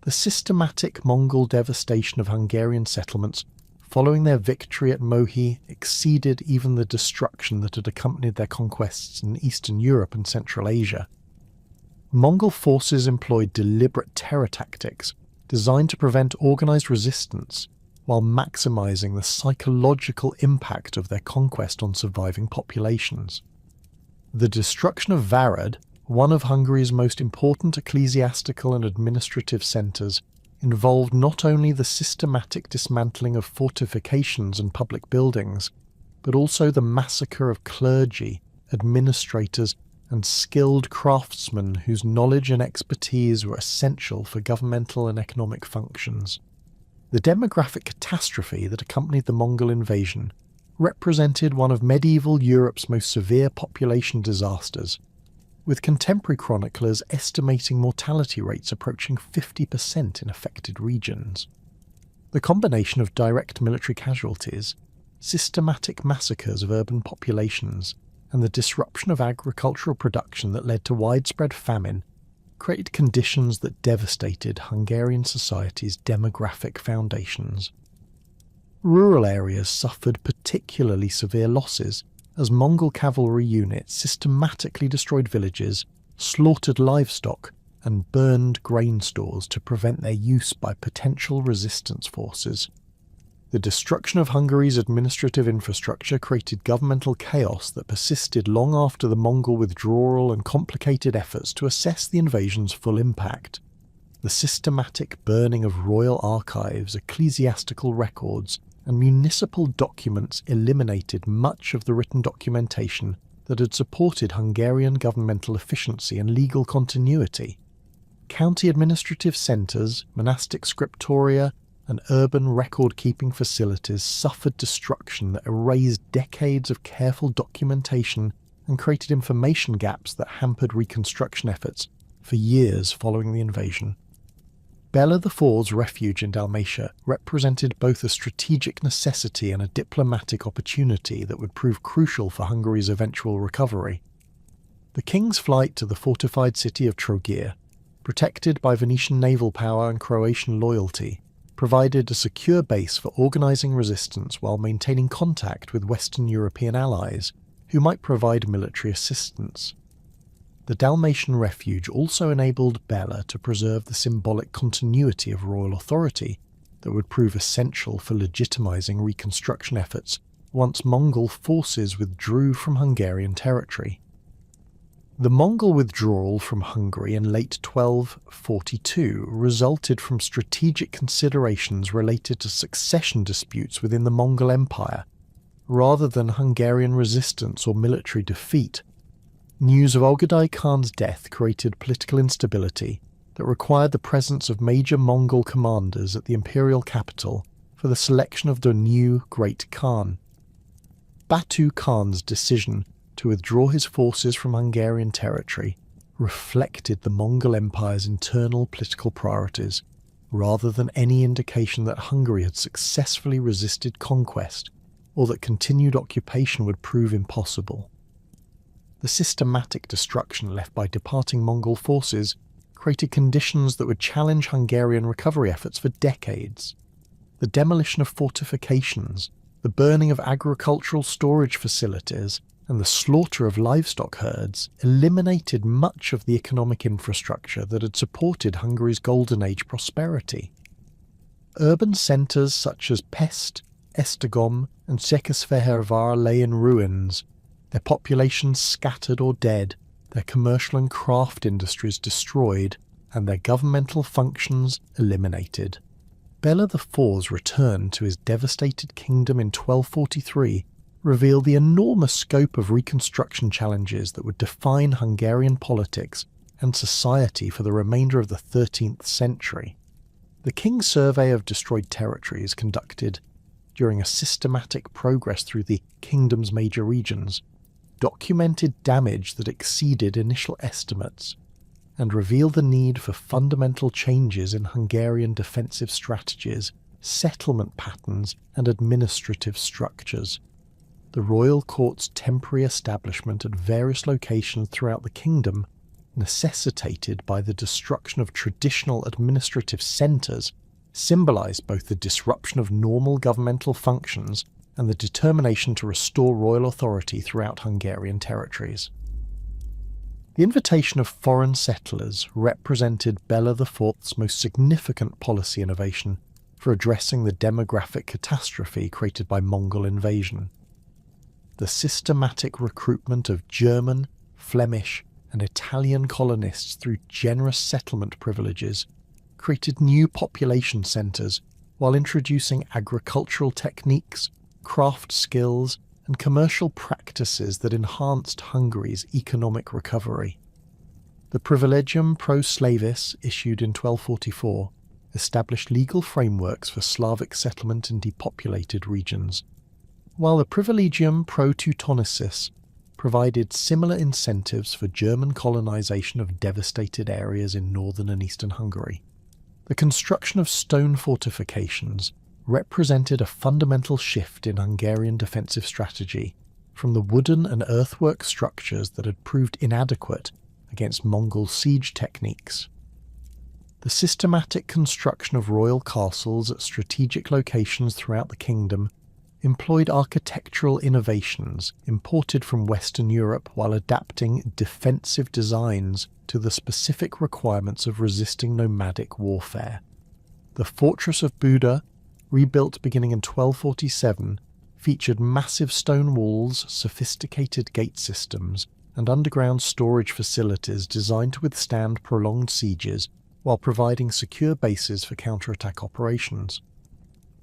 The systematic Mongol devastation of Hungarian settlements following their victory at Mohi exceeded even the destruction that had accompanied their conquests in Eastern Europe and Central Asia. Mongol forces employed deliberate terror tactics designed to prevent organised resistance while maximising the psychological impact of their conquest on surviving populations. The destruction of Várad, one of Hungary's most important ecclesiastical and administrative centres, involved not only the systematic dismantling of fortifications and public buildings, but also the massacre of clergy, administrators, and skilled craftsmen whose knowledge and expertise were essential for governmental and economic functions. The demographic catastrophe that accompanied the Mongol invasion represented one of medieval Europe's most severe population disasters, with contemporary chroniclers estimating mortality rates approaching 50% in affected regions. The combination of direct military casualties, systematic massacres of urban populations, and the disruption of agricultural production that led to widespread famine created conditions that devastated Hungarian society's demographic foundations. Rural areas suffered particularly severe losses as Mongol cavalry units systematically destroyed villages, slaughtered livestock, and burned grain stores to prevent their use by potential resistance forces. The destruction of Hungary's administrative infrastructure created governmental chaos that persisted long after the Mongol withdrawal and complicated efforts to assess the invasion's full impact. The systematic burning of royal archives, ecclesiastical records, and municipal documents eliminated much of the written documentation that had supported Hungarian governmental efficiency and legal continuity. County administrative centres, monastic scriptoria, and urban record-keeping facilities suffered destruction that erased decades of careful documentation and created information gaps that hampered reconstruction efforts for years following the invasion. Bela IV's refuge in Dalmatia represented both a strategic necessity and a diplomatic opportunity that would prove crucial for Hungary's eventual recovery. The king's flight to the fortified city of Trogir, protected by Venetian naval power and Croatian loyalty, provided a secure base for organising resistance while maintaining contact with Western European allies, who might provide military assistance. The Dalmatian refuge also enabled Bela to preserve the symbolic continuity of royal authority that would prove essential for legitimising reconstruction efforts once Mongol forces withdrew from Hungarian territory. The Mongol withdrawal from Hungary in late 1242 resulted from strategic considerations related to succession disputes within the Mongol Empire, rather than Hungarian resistance or military defeat. News of Ogedai Khan's death created political instability that required the presence of major Mongol commanders at the imperial capital for the selection of the new Great Khan. Batu Khan's decision to withdraw his forces from Hungarian territory reflected the Mongol Empire's internal political priorities, rather than any indication that Hungary had successfully resisted conquest or that continued occupation would prove impossible. The systematic destruction left by departing Mongol forces created conditions that would challenge Hungarian recovery efforts for decades. The demolition of fortifications, the burning of agricultural storage facilities, and the slaughter of livestock herds eliminated much of the economic infrastructure that had supported Hungary's Golden Age prosperity. Urban centres such as Pest, Esztergom, and Székesfehérvár lay in ruins, their populations scattered or dead, their commercial and craft industries destroyed, and their governmental functions eliminated. Bela IV's return to his devastated kingdom in 1243 revealed the enormous scope of reconstruction challenges that would define Hungarian politics and society for the remainder of the 13th century. The King's Survey of Destroyed Territories, conducted during a systematic progress through the kingdom's major regions, documented damage that exceeded initial estimates and revealed the need for fundamental changes in Hungarian defensive strategies, settlement patterns, and administrative structures. The royal court's temporary establishment at various locations throughout the kingdom, necessitated by the destruction of traditional administrative centres, symbolised both the disruption of normal governmental functions and the determination to restore royal authority throughout Hungarian territories. The invitation of foreign settlers represented Bela IV's most significant policy innovation for addressing the demographic catastrophe created by Mongol invasion. The systematic recruitment of German, Flemish, and Italian colonists through generous settlement privileges created new population centres while introducing agricultural techniques, craft skills, and commercial practices that enhanced Hungary's economic recovery. The Privilegium Pro Slavis, issued in 1244, established legal frameworks for Slavic settlement in depopulated regions, while the Privilegium Pro Teutonicis provided similar incentives for German colonization of devastated areas in northern and eastern Hungary. The construction of stone fortifications represented a fundamental shift in Hungarian defensive strategy from the wooden and earthwork structures that had proved inadequate against Mongol siege techniques. The systematic construction of royal castles at strategic locations throughout the kingdom employed architectural innovations imported from Western Europe while adapting defensive designs to the specific requirements of resisting nomadic warfare. The fortress of Buda, rebuilt beginning in 1247, featured massive stone walls, sophisticated gate systems, and underground storage facilities designed to withstand prolonged sieges while providing secure bases for counterattack operations.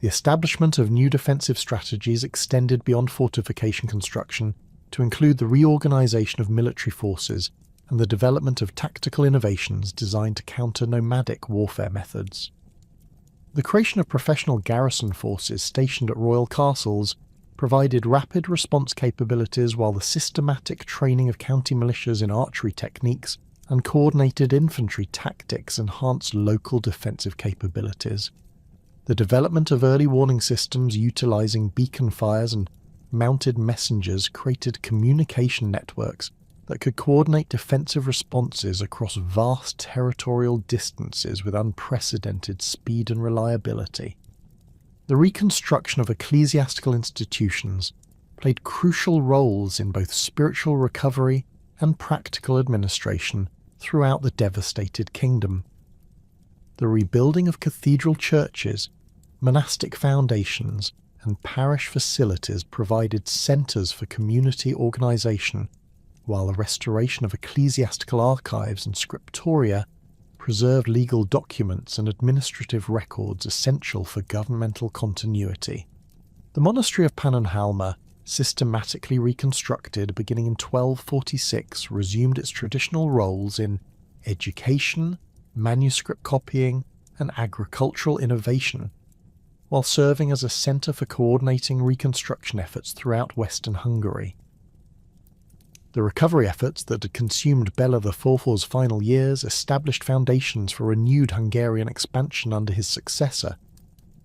The establishment of new defensive strategies extended beyond fortification construction to include the reorganization of military forces and the development of tactical innovations designed to counter nomadic warfare methods. The creation of professional garrison forces stationed at royal castles provided rapid response capabilities, while the systematic training of county militias in archery techniques and coordinated infantry tactics enhanced local defensive capabilities. The development of early warning systems utilizing beacon fires and mounted messengers created communication networks that could coordinate defensive responses across vast territorial distances with unprecedented speed and reliability. The reconstruction of ecclesiastical institutions played crucial roles in both spiritual recovery and practical administration throughout the devastated kingdom. The rebuilding of cathedral churches, monastic foundations, and parish facilities provided centres for community organisation, while the restoration of ecclesiastical archives and scriptoria preserved legal documents and administrative records essential for governmental continuity. The monastery of Pannonhalma, systematically reconstructed beginning in 1246, resumed its traditional roles in education, manuscript copying, and agricultural innovation, while serving as a centre for coordinating reconstruction efforts throughout Western Hungary. The recovery efforts that had consumed Bela IV's final years established foundations for renewed Hungarian expansion under his successor,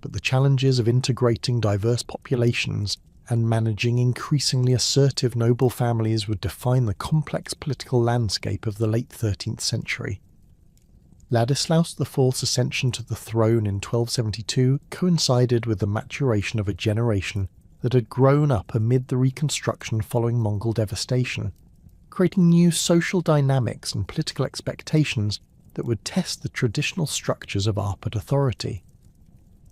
but the challenges of integrating diverse populations and managing increasingly assertive noble families would define the complex political landscape of the late 13th century. Ladislaus IV's ascension to the throne in 1272 coincided with the maturation of a generation that had grown up amid the reconstruction following Mongol devastation, creating new social dynamics and political expectations that would test the traditional structures of Arpad authority.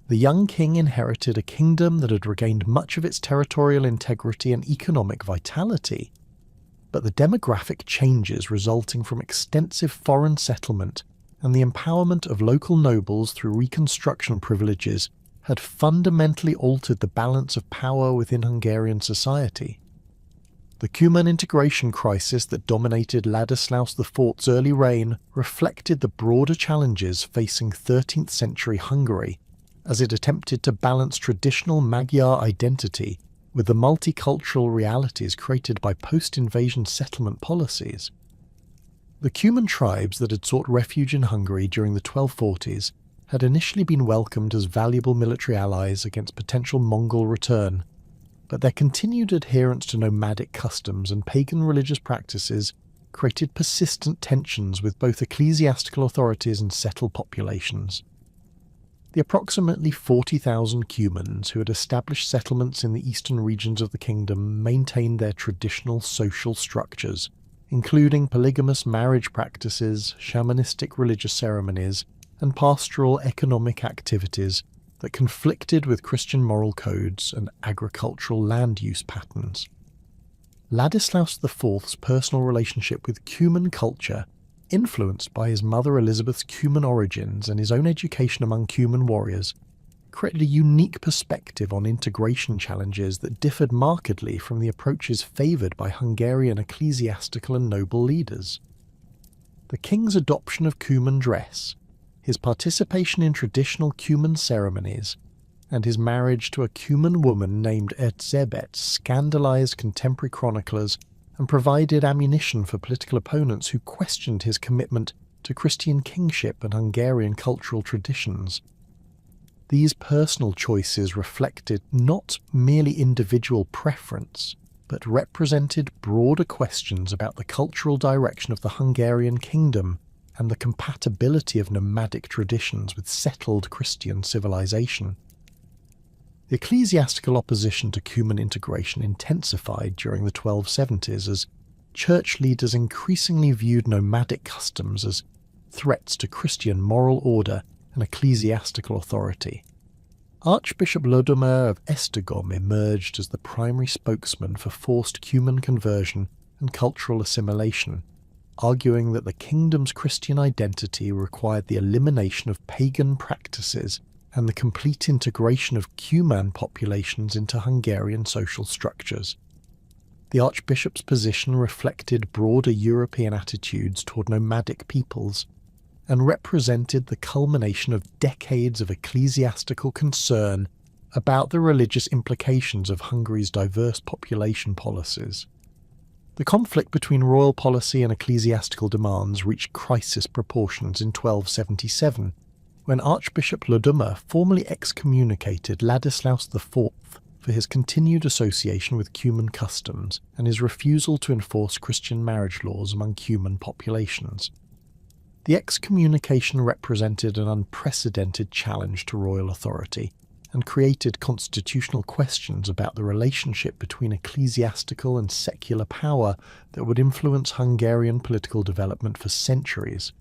The young king inherited a kingdom that had regained much of its territorial integrity and economic vitality, but the demographic changes resulting from extensive foreign settlement and the empowerment of local nobles through reconstruction privileges had fundamentally altered the balance of power within Hungarian society. The Cuman integration crisis that dominated Ladislaus IV's early reign reflected the broader challenges facing 13th century Hungary as it attempted to balance traditional Magyar identity with the multicultural realities created by post-invasion settlement policies. The Cuman tribes that had sought refuge in Hungary during the 1240s had initially been welcomed as valuable military allies against potential Mongol return, but their continued adherence to nomadic customs and pagan religious practices created persistent tensions with both ecclesiastical authorities and settled populations. The approximately 40,000 Cumans who had established settlements in the eastern regions of the kingdom maintained their traditional social structures, including polygamous marriage practices, shamanistic religious ceremonies, and pastoral economic activities that conflicted with Christian moral codes and agricultural land use patterns. Ladislaus IV's personal relationship with Cuman culture, influenced by his mother Elizabeth's Cuman origins and his own education among Cuman warriors, created a unique perspective on integration challenges that differed markedly from the approaches favoured by Hungarian ecclesiastical and noble leaders. The king's adoption of Cuman dress, his participation in traditional Cuman ceremonies, and his marriage to a Cuman woman named Erzsébet scandalised contemporary chroniclers and provided ammunition for political opponents who questioned his commitment to Christian kingship and Hungarian cultural traditions. These personal choices reflected not merely individual preference, but represented broader questions about the cultural direction of the Hungarian kingdom and the compatibility of nomadic traditions with settled Christian civilization. The ecclesiastical opposition to Cuman integration intensified during the 1270s as church leaders increasingly viewed nomadic customs as threats to Christian moral order and ecclesiastical authority. Archbishop Lodomir of Esztergom emerged as the primary spokesman for forced Cuman conversion and cultural assimilation, arguing that the kingdom's Christian identity required the elimination of pagan practices and the complete integration of Cuman populations into Hungarian social structures. The archbishop's position reflected broader European attitudes toward nomadic peoples, and represented the culmination of decades of ecclesiastical concern about the religious implications of Hungary's diverse population policies. The conflict between royal policy and ecclesiastical demands reached crisis proportions in 1277, when Archbishop Lodomir formally excommunicated Ladislaus IV for his continued association with Cuman customs and his refusal to enforce Christian marriage laws among Cuman populations. The excommunication represented an unprecedented challenge to royal authority and created constitutional questions about the relationship between ecclesiastical and secular power that would influence Hungarian political development for centuries.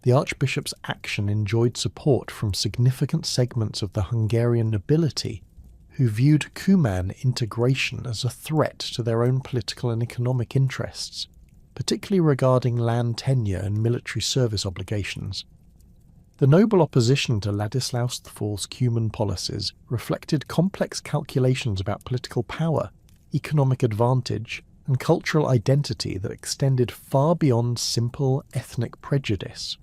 The archbishop's action enjoyed support from significant segments of the Hungarian nobility, who viewed Cuman integration as a threat to their own political and economic interests, particularly regarding land tenure and military service obligations. The noble opposition to Ladislaus IV's Cuman policies reflected complex calculations about political power, economic advantage, and cultural identity that extended far beyond simple ethnic prejudice.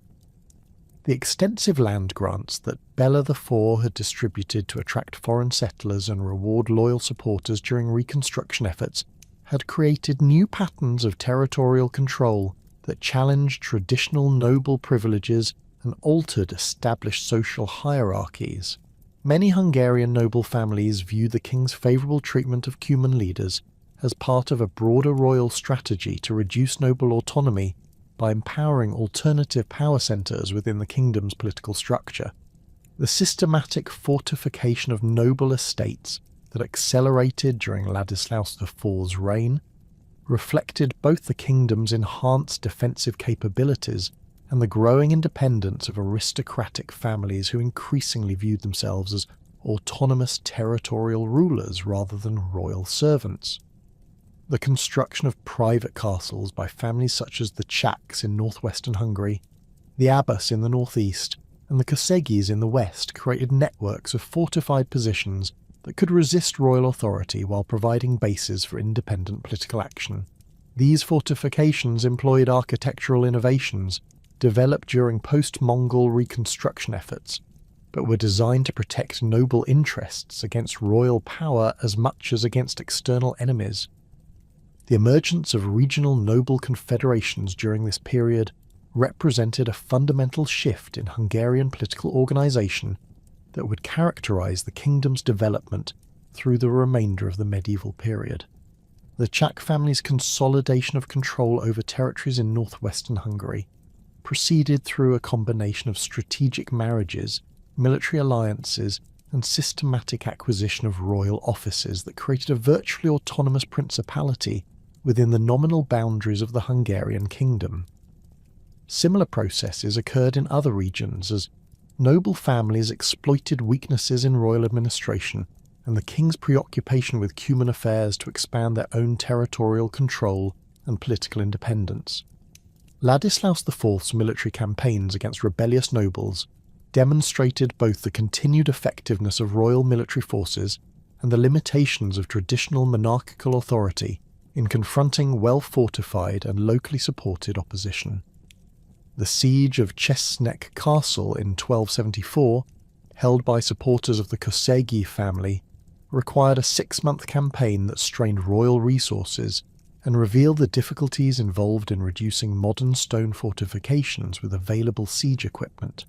The extensive land grants that Bela IV had distributed to attract foreign settlers and reward loyal supporters during reconstruction efforts had created new patterns of territorial control that challenged traditional noble privileges and altered established social hierarchies. Many Hungarian noble families viewed the king's favourable treatment of Cuman leaders as part of a broader royal strategy to reduce noble autonomy by empowering alternative power centres within the kingdom's political structure. The systematic fortification of noble estates that accelerated during Ladislaus IV's reign reflected both the kingdom's enhanced defensive capabilities and the growing independence of aristocratic families who increasingly viewed themselves as autonomous territorial rulers rather than royal servants. The construction of private castles by families such as the Czechs in northwestern Hungary, the Abbas in the northeast, and the Kosegis in the west created networks of fortified positions that could resist royal authority while providing bases for independent political action. These fortifications employed architectural innovations developed during post-Mongol reconstruction efforts, but were designed to protect noble interests against royal power as much as against external enemies. The emergence of regional noble confederations during this period represented a fundamental shift in Hungarian political organisation that would characterise the kingdom's development through the remainder of the medieval period. The Czech family's consolidation of control over territories in northwestern Hungary proceeded through a combination of strategic marriages, military alliances, and systematic acquisition of royal offices that created a virtually autonomous principality within the nominal boundaries of the Hungarian kingdom. Similar processes occurred in other regions as noble families exploited weaknesses in royal administration and the king's preoccupation with human affairs to expand their own territorial control and political independence. Ladislaus IV's military campaigns against rebellious nobles demonstrated both the continued effectiveness of royal military forces and the limitations of traditional monarchical authority in confronting well-fortified and locally supported opposition. The siege of Česnek Castle in 1274, held by supporters of the Kosegi family, required a 6-month campaign that strained royal resources and revealed the difficulties involved in reducing modern stone fortifications with available siege equipment.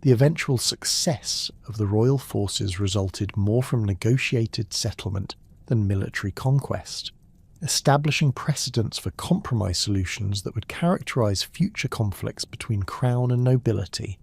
The eventual success of the royal forces resulted more from negotiated settlement than military conquest, establishing precedents for compromise solutions that would characterise future conflicts between crown and nobility.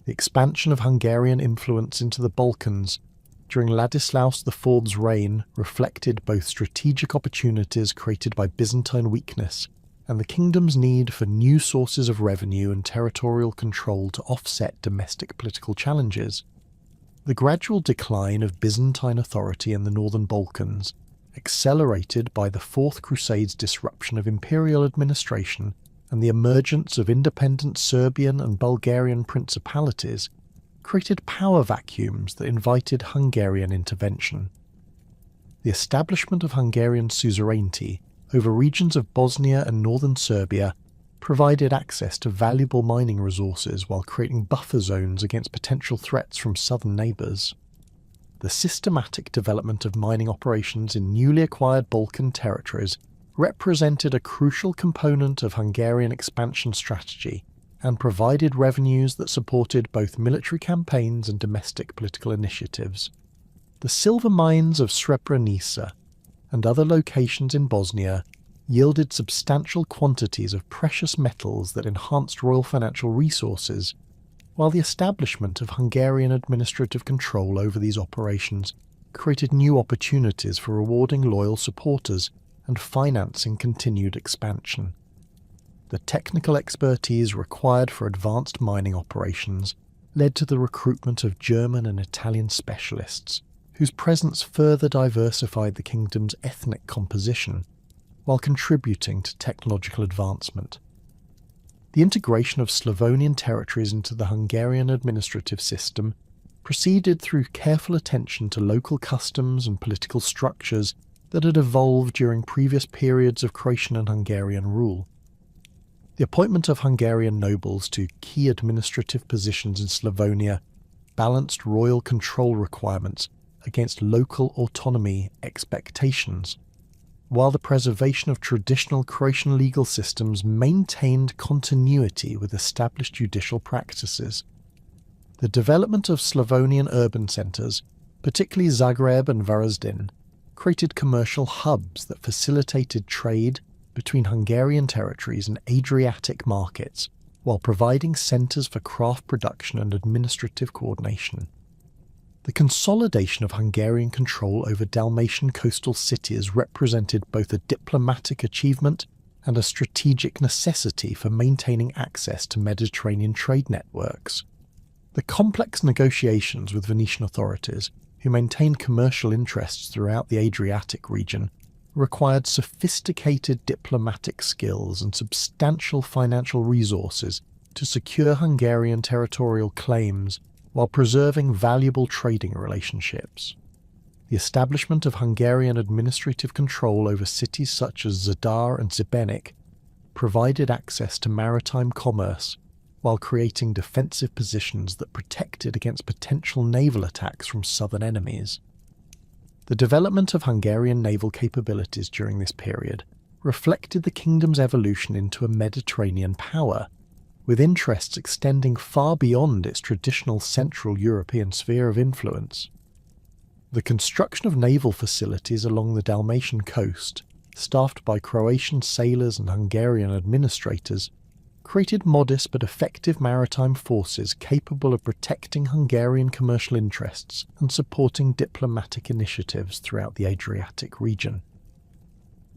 The expansion of Hungarian influence into the Balkans during Ladislaus IV's reign reflected both strategic opportunities created by Byzantine weakness and the kingdom's need for new sources of revenue and territorial control to offset domestic political challenges. The gradual decline of Byzantine authority in the northern Balkans, accelerated by the Fourth Crusade's disruption of imperial administration and the emergence of independent Serbian and Bulgarian principalities, created power vacuums that invited Hungarian intervention. The establishment of Hungarian suzerainty over regions of Bosnia and northern Serbia provided access to valuable mining resources while creating buffer zones against potential threats from southern neighbours. The systematic development of mining operations in newly acquired Balkan territories represented a crucial component of Hungarian expansion strategy and provided revenues that supported both military campaigns and domestic political initiatives. The silver mines of Srebrenica and other locations in Bosnia yielded substantial quantities of precious metals that enhanced royal financial resources, while the establishment of Hungarian administrative control over these operations created new opportunities for rewarding loyal supporters and financing continued expansion. The technical expertise required for advanced mining operations led to the recruitment of German and Italian specialists, whose presence further diversified the kingdom's ethnic composition, while contributing to technological advancement. The integration of Slavonian territories into the Hungarian administrative system proceeded through careful attention to local customs and political structures that had evolved during previous periods of Croatian and Hungarian rule. The appointment of Hungarian nobles to key administrative positions in Slavonia balanced royal control requirements against local autonomy expectations, while the preservation of traditional Croatian legal systems maintained continuity with established judicial practices. The development of Slavonian urban centres, particularly Zagreb and Varaždin, created commercial hubs that facilitated trade between Hungarian territories and Adriatic markets, while providing centres for craft production and administrative coordination. The consolidation of Hungarian control over Dalmatian coastal cities represented both a diplomatic achievement and a strategic necessity for maintaining access to Mediterranean trade networks. The complex negotiations with Venetian authorities, who maintained commercial interests throughout the Adriatic region, required sophisticated diplomatic skills and substantial financial resources to secure Hungarian territorial claims while preserving valuable trading relationships. The establishment of Hungarian administrative control over cities such as Zadar and Šibenik provided access to maritime commerce while creating defensive positions that protected against potential naval attacks from southern enemies. The development of Hungarian naval capabilities during this period reflected the kingdom's evolution into a Mediterranean power, with interests extending far beyond its traditional Central European sphere of influence. The construction of naval facilities along the Dalmatian coast, staffed by Croatian sailors and Hungarian administrators, created modest but effective maritime forces capable of protecting Hungarian commercial interests and supporting diplomatic initiatives throughout the Adriatic region.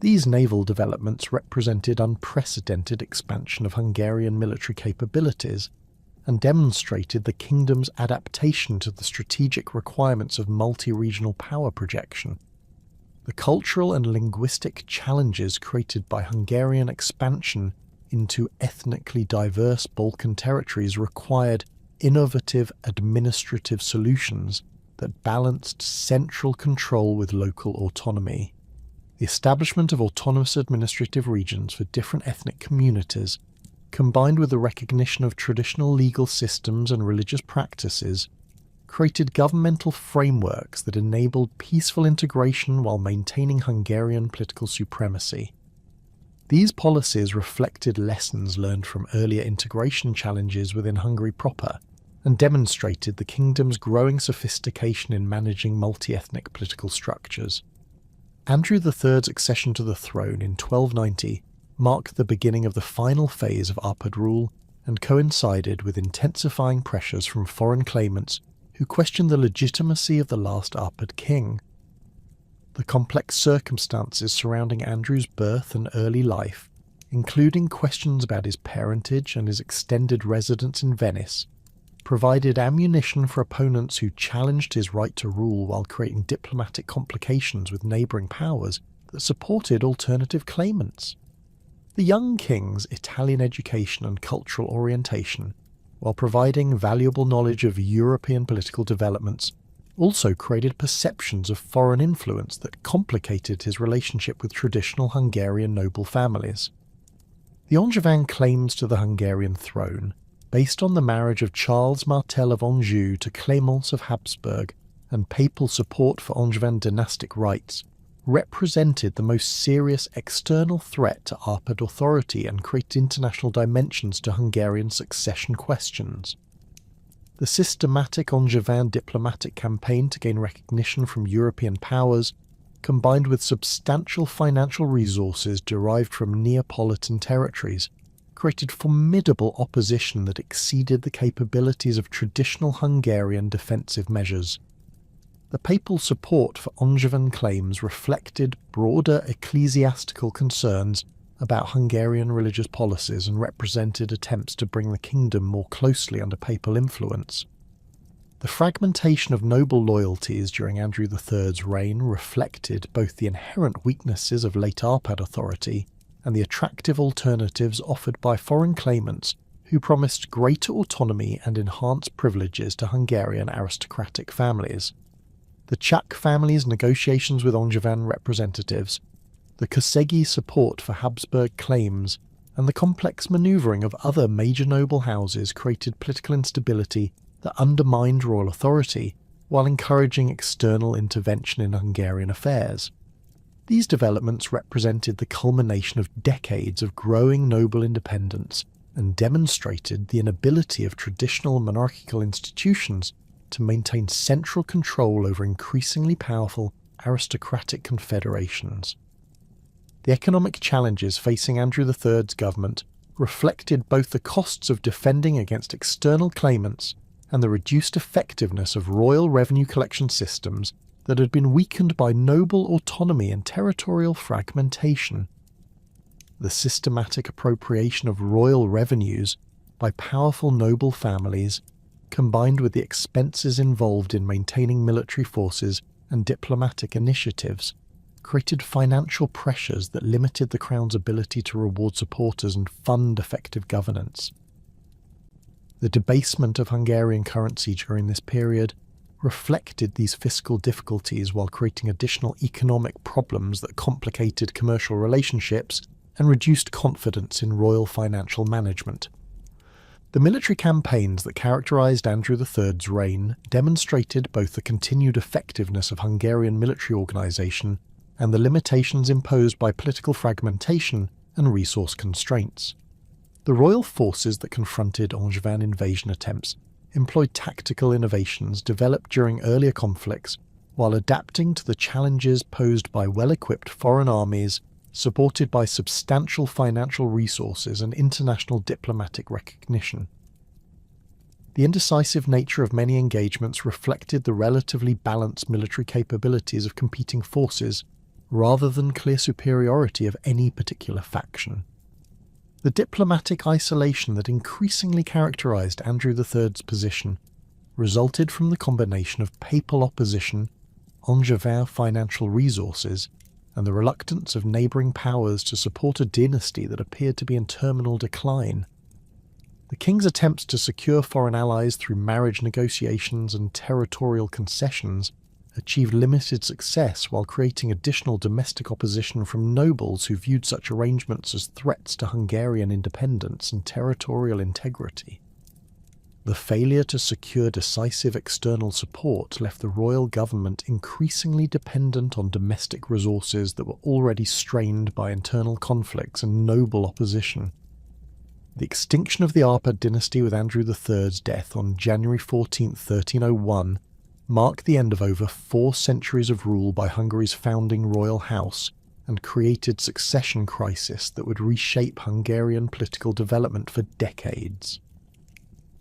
These naval developments represented unprecedented expansion of Hungarian military capabilities and demonstrated the kingdom's adaptation to the strategic requirements of multi-regional power projection. The cultural and linguistic challenges created by Hungarian expansion into ethnically diverse Balkan territories required innovative administrative solutions that balanced central control with local autonomy. The establishment of autonomous administrative regions for different ethnic communities, combined with the recognition of traditional legal systems and religious practices, created governmental frameworks that enabled peaceful integration while maintaining Hungarian political supremacy. These policies reflected lessons learned from earlier integration challenges within Hungary proper and demonstrated the kingdom's growing sophistication in managing multi-ethnic political structures. Andrew III's accession to the throne in 1290 marked the beginning of the final phase of Arpad rule and coincided with intensifying pressures from foreign claimants who questioned the legitimacy of the last Arpad king. The complex circumstances surrounding Andrew's birth and early life, including questions about his parentage and his extended residence in Venice, provided ammunition for opponents who challenged his right to rule while creating diplomatic complications with neighbouring powers that supported alternative claimants. The young king's Italian education and cultural orientation, while providing valuable knowledge of European political developments, also created perceptions of foreign influence that complicated his relationship with traditional Hungarian noble families. The Angevin claims to the Hungarian throne, based on the marriage of Charles Martel of Anjou to Clémence of Habsburg and papal support for Angevin dynastic rights, represented the most serious external threat to Arpad authority and created international dimensions to Hungarian succession questions. The systematic Angevin diplomatic campaign to gain recognition from European powers, combined with substantial financial resources derived from Neapolitan territories, created formidable opposition that exceeded the capabilities of traditional Hungarian defensive measures. The papal support for Angevin claims reflected broader ecclesiastical concerns about Hungarian religious policies and represented attempts to bring the kingdom more closely under papal influence. The fragmentation of noble loyalties during Andrew III's reign reflected both the inherent weaknesses of late Arpad authority and the attractive alternatives offered by foreign claimants who promised greater autonomy and enhanced privileges to Hungarian aristocratic families. The Czech family's negotiations with Angevin representatives, the Kosegi support for Habsburg claims, and the complex manoeuvring of other major noble houses created political instability that undermined royal authority while encouraging external intervention in Hungarian affairs. These developments represented the culmination of decades of growing noble independence and demonstrated the inability of traditional monarchical institutions to maintain central control over increasingly powerful aristocratic confederations. The economic challenges facing Andrew III's government reflected both the costs of defending against external claimants and the reduced effectiveness of royal revenue collection systems that had been weakened by noble autonomy and territorial fragmentation. The systematic appropriation of royal revenues by powerful noble families, combined with the expenses involved in maintaining military forces and diplomatic initiatives, created financial pressures that limited the Crown's ability to reward supporters and fund effective governance. The debasement of Hungarian currency during this period reflected these fiscal difficulties while creating additional economic problems that complicated commercial relationships and reduced confidence in royal financial management. The military campaigns that characterised Andrew III's reign demonstrated both the continued effectiveness of Hungarian military organisation and the limitations imposed by political fragmentation and resource constraints. The royal forces that confronted Angevin invasion attempts employed tactical innovations developed during earlier conflicts while adapting to the challenges posed by well-equipped foreign armies supported by substantial financial resources and international diplomatic recognition. The indecisive nature of many engagements reflected the relatively balanced military capabilities of competing forces rather than clear superiority of any particular faction. The diplomatic isolation that increasingly characterised Andrew III's position resulted from the combination of papal opposition, Angevin financial resources, and the reluctance of neighbouring powers to support a dynasty that appeared to be in terminal decline. The king's attempts to secure foreign allies through marriage negotiations and territorial concessions achieved limited success while creating additional domestic opposition from nobles who viewed such arrangements as threats to Hungarian independence and territorial integrity. The failure to secure decisive external support left the royal government increasingly dependent on domestic resources that were already strained by internal conflicts and noble opposition. The extinction of the Arpad dynasty with Andrew III's death on January 14, 1301, marked the end of over 4 centuries of rule by Hungary's founding royal house and created succession crisis that would reshape Hungarian political development for decades.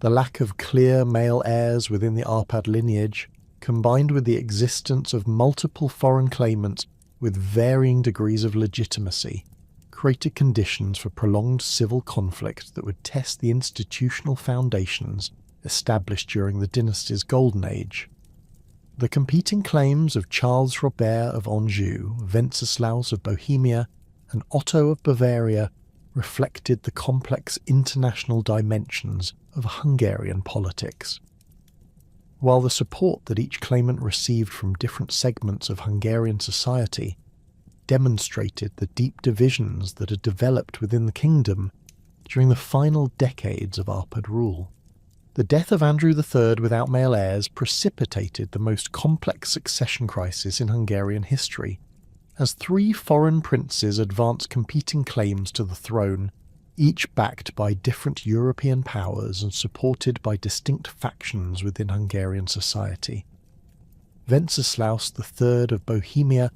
The lack of clear male heirs within the Arpad lineage, combined with the existence of multiple foreign claimants with varying degrees of legitimacy, created conditions for prolonged civil conflict that would test the institutional foundations established during the dynasty's golden age. The competing claims of Charles Robert of Anjou, Wenceslaus of Bohemia, and Otto of Bavaria reflected the complex international dimensions of Hungarian politics. While the support that each claimant received from different segments of Hungarian society demonstrated the deep divisions that had developed within the kingdom during the final decades of Arpad rule. The death of Andrew III without male heirs precipitated the most complex succession crisis in Hungarian history, as 3 foreign princes advanced competing claims to the throne, each backed by different European powers and supported by distinct factions within Hungarian society. Wenceslaus III of Bohemia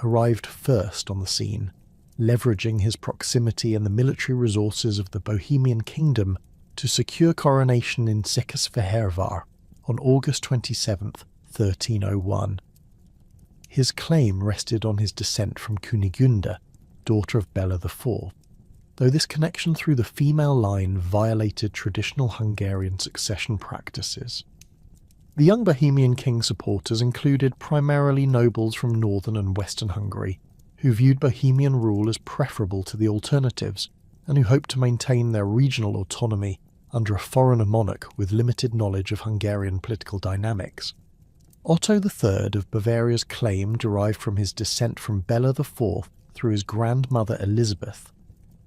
arrived first on the scene, leveraging his proximity and the military resources of the Bohemian kingdom to secure coronation in Székesfehérvár on August 27, 1301. His claim rested on his descent from Kunigunda, daughter of Bela IV, though this connection through the female line violated traditional Hungarian succession practices. The young Bohemian king's supporters included primarily nobles from northern and western Hungary, who viewed Bohemian rule as preferable to the alternatives, and who hoped to maintain their regional autonomy under a foreign monarch with limited knowledge of Hungarian political dynamics. Otto III of Bavaria's claim derived from his descent from Bela IV through his grandmother Elizabeth,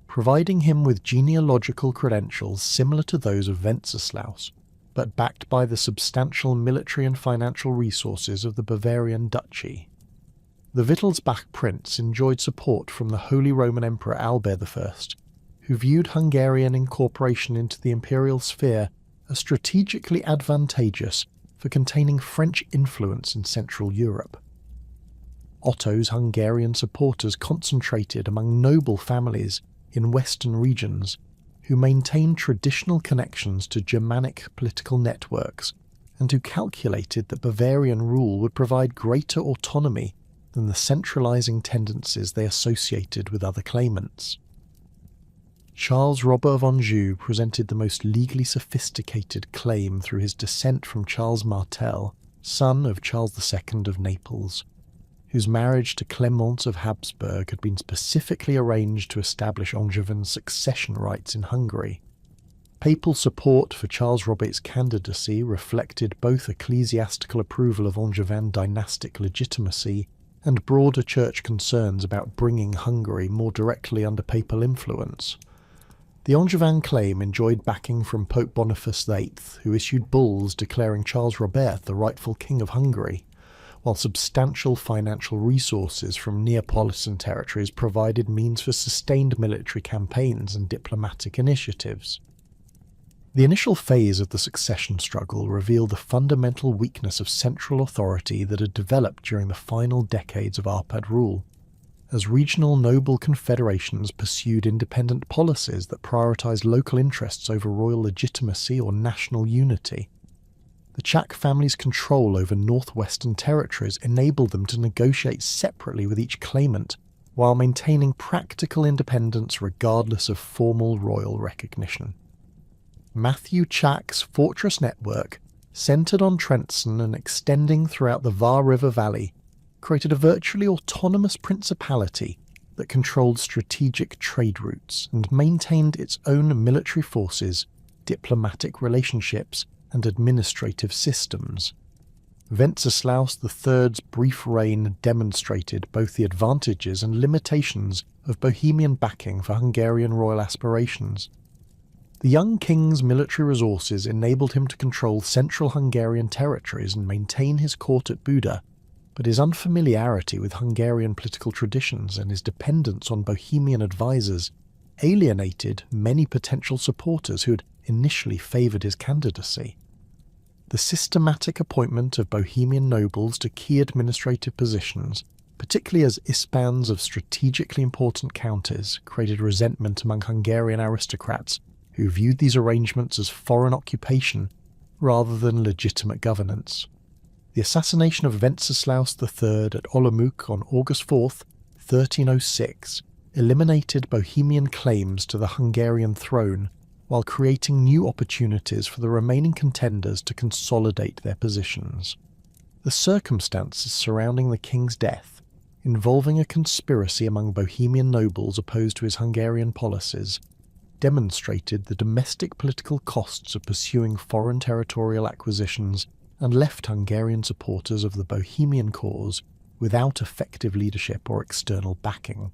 providing him with genealogical credentials similar to those of Wenceslaus, but backed by the substantial military and financial resources of the Bavarian Duchy. The Wittelsbach prince enjoyed support from the Holy Roman Emperor Albert I, who viewed Hungarian incorporation into the imperial sphere as strategically advantageous for containing French influence in Central Europe. Otto's Hungarian supporters concentrated among noble families in western regions who maintained traditional connections to Germanic political networks and who calculated that Bavarian rule would provide greater autonomy than the centralizing tendencies they associated with other claimants. Charles Robert of Anjou presented the most legally sophisticated claim through his descent from Charles Martel, son of Charles II of Naples, whose marriage to Clemence of Habsburg had been specifically arranged to establish Angevin succession rights in Hungary. Papal support for Charles Robert's candidacy reflected both ecclesiastical approval of Angevin dynastic legitimacy and broader church concerns about bringing Hungary more directly under papal influence. The Angevin claim enjoyed backing from Pope Boniface VIII, who issued bulls declaring Charles Robert the rightful king of Hungary, while substantial financial resources from Neapolitan territories provided means for sustained military campaigns and diplomatic initiatives. The initial phase of the succession struggle revealed the fundamental weakness of central authority that had developed during the final decades of Arpad rule, as regional noble confederations pursued independent policies that prioritized local interests over royal legitimacy or national unity. The Czech family's control over northwestern territories enabled them to negotiate separately with each claimant, while maintaining practical independence regardless of formal royal recognition. Matthew Czach's fortress network, centered on Trenčín and extending throughout the Var River Valley, created a virtually autonomous principality that controlled strategic trade routes and maintained its own military forces, diplomatic relationships, and administrative systems. Wenceslaus III's brief reign demonstrated both the advantages and limitations of Bohemian backing for Hungarian royal aspirations. The young king's military resources enabled him to control central Hungarian territories and maintain his court at Buda, but his unfamiliarity with Hungarian political traditions and his dependence on Bohemian advisors alienated many potential supporters who had initially favoured his candidacy. The systematic appointment of Bohemian nobles to key administrative positions, particularly as ispans of strategically important counties, created resentment among Hungarian aristocrats who viewed these arrangements as foreign occupation rather than legitimate governance. The assassination of Wenceslaus III at Olomouc on August 4, 1306, eliminated Bohemian claims to the Hungarian throne while creating new opportunities for the remaining contenders to consolidate their positions. The circumstances surrounding the king's death, involving a conspiracy among Bohemian nobles opposed to his Hungarian policies, demonstrated the domestic political costs of pursuing foreign territorial acquisitions and left Hungarian supporters of the Bohemian cause without effective leadership or external backing.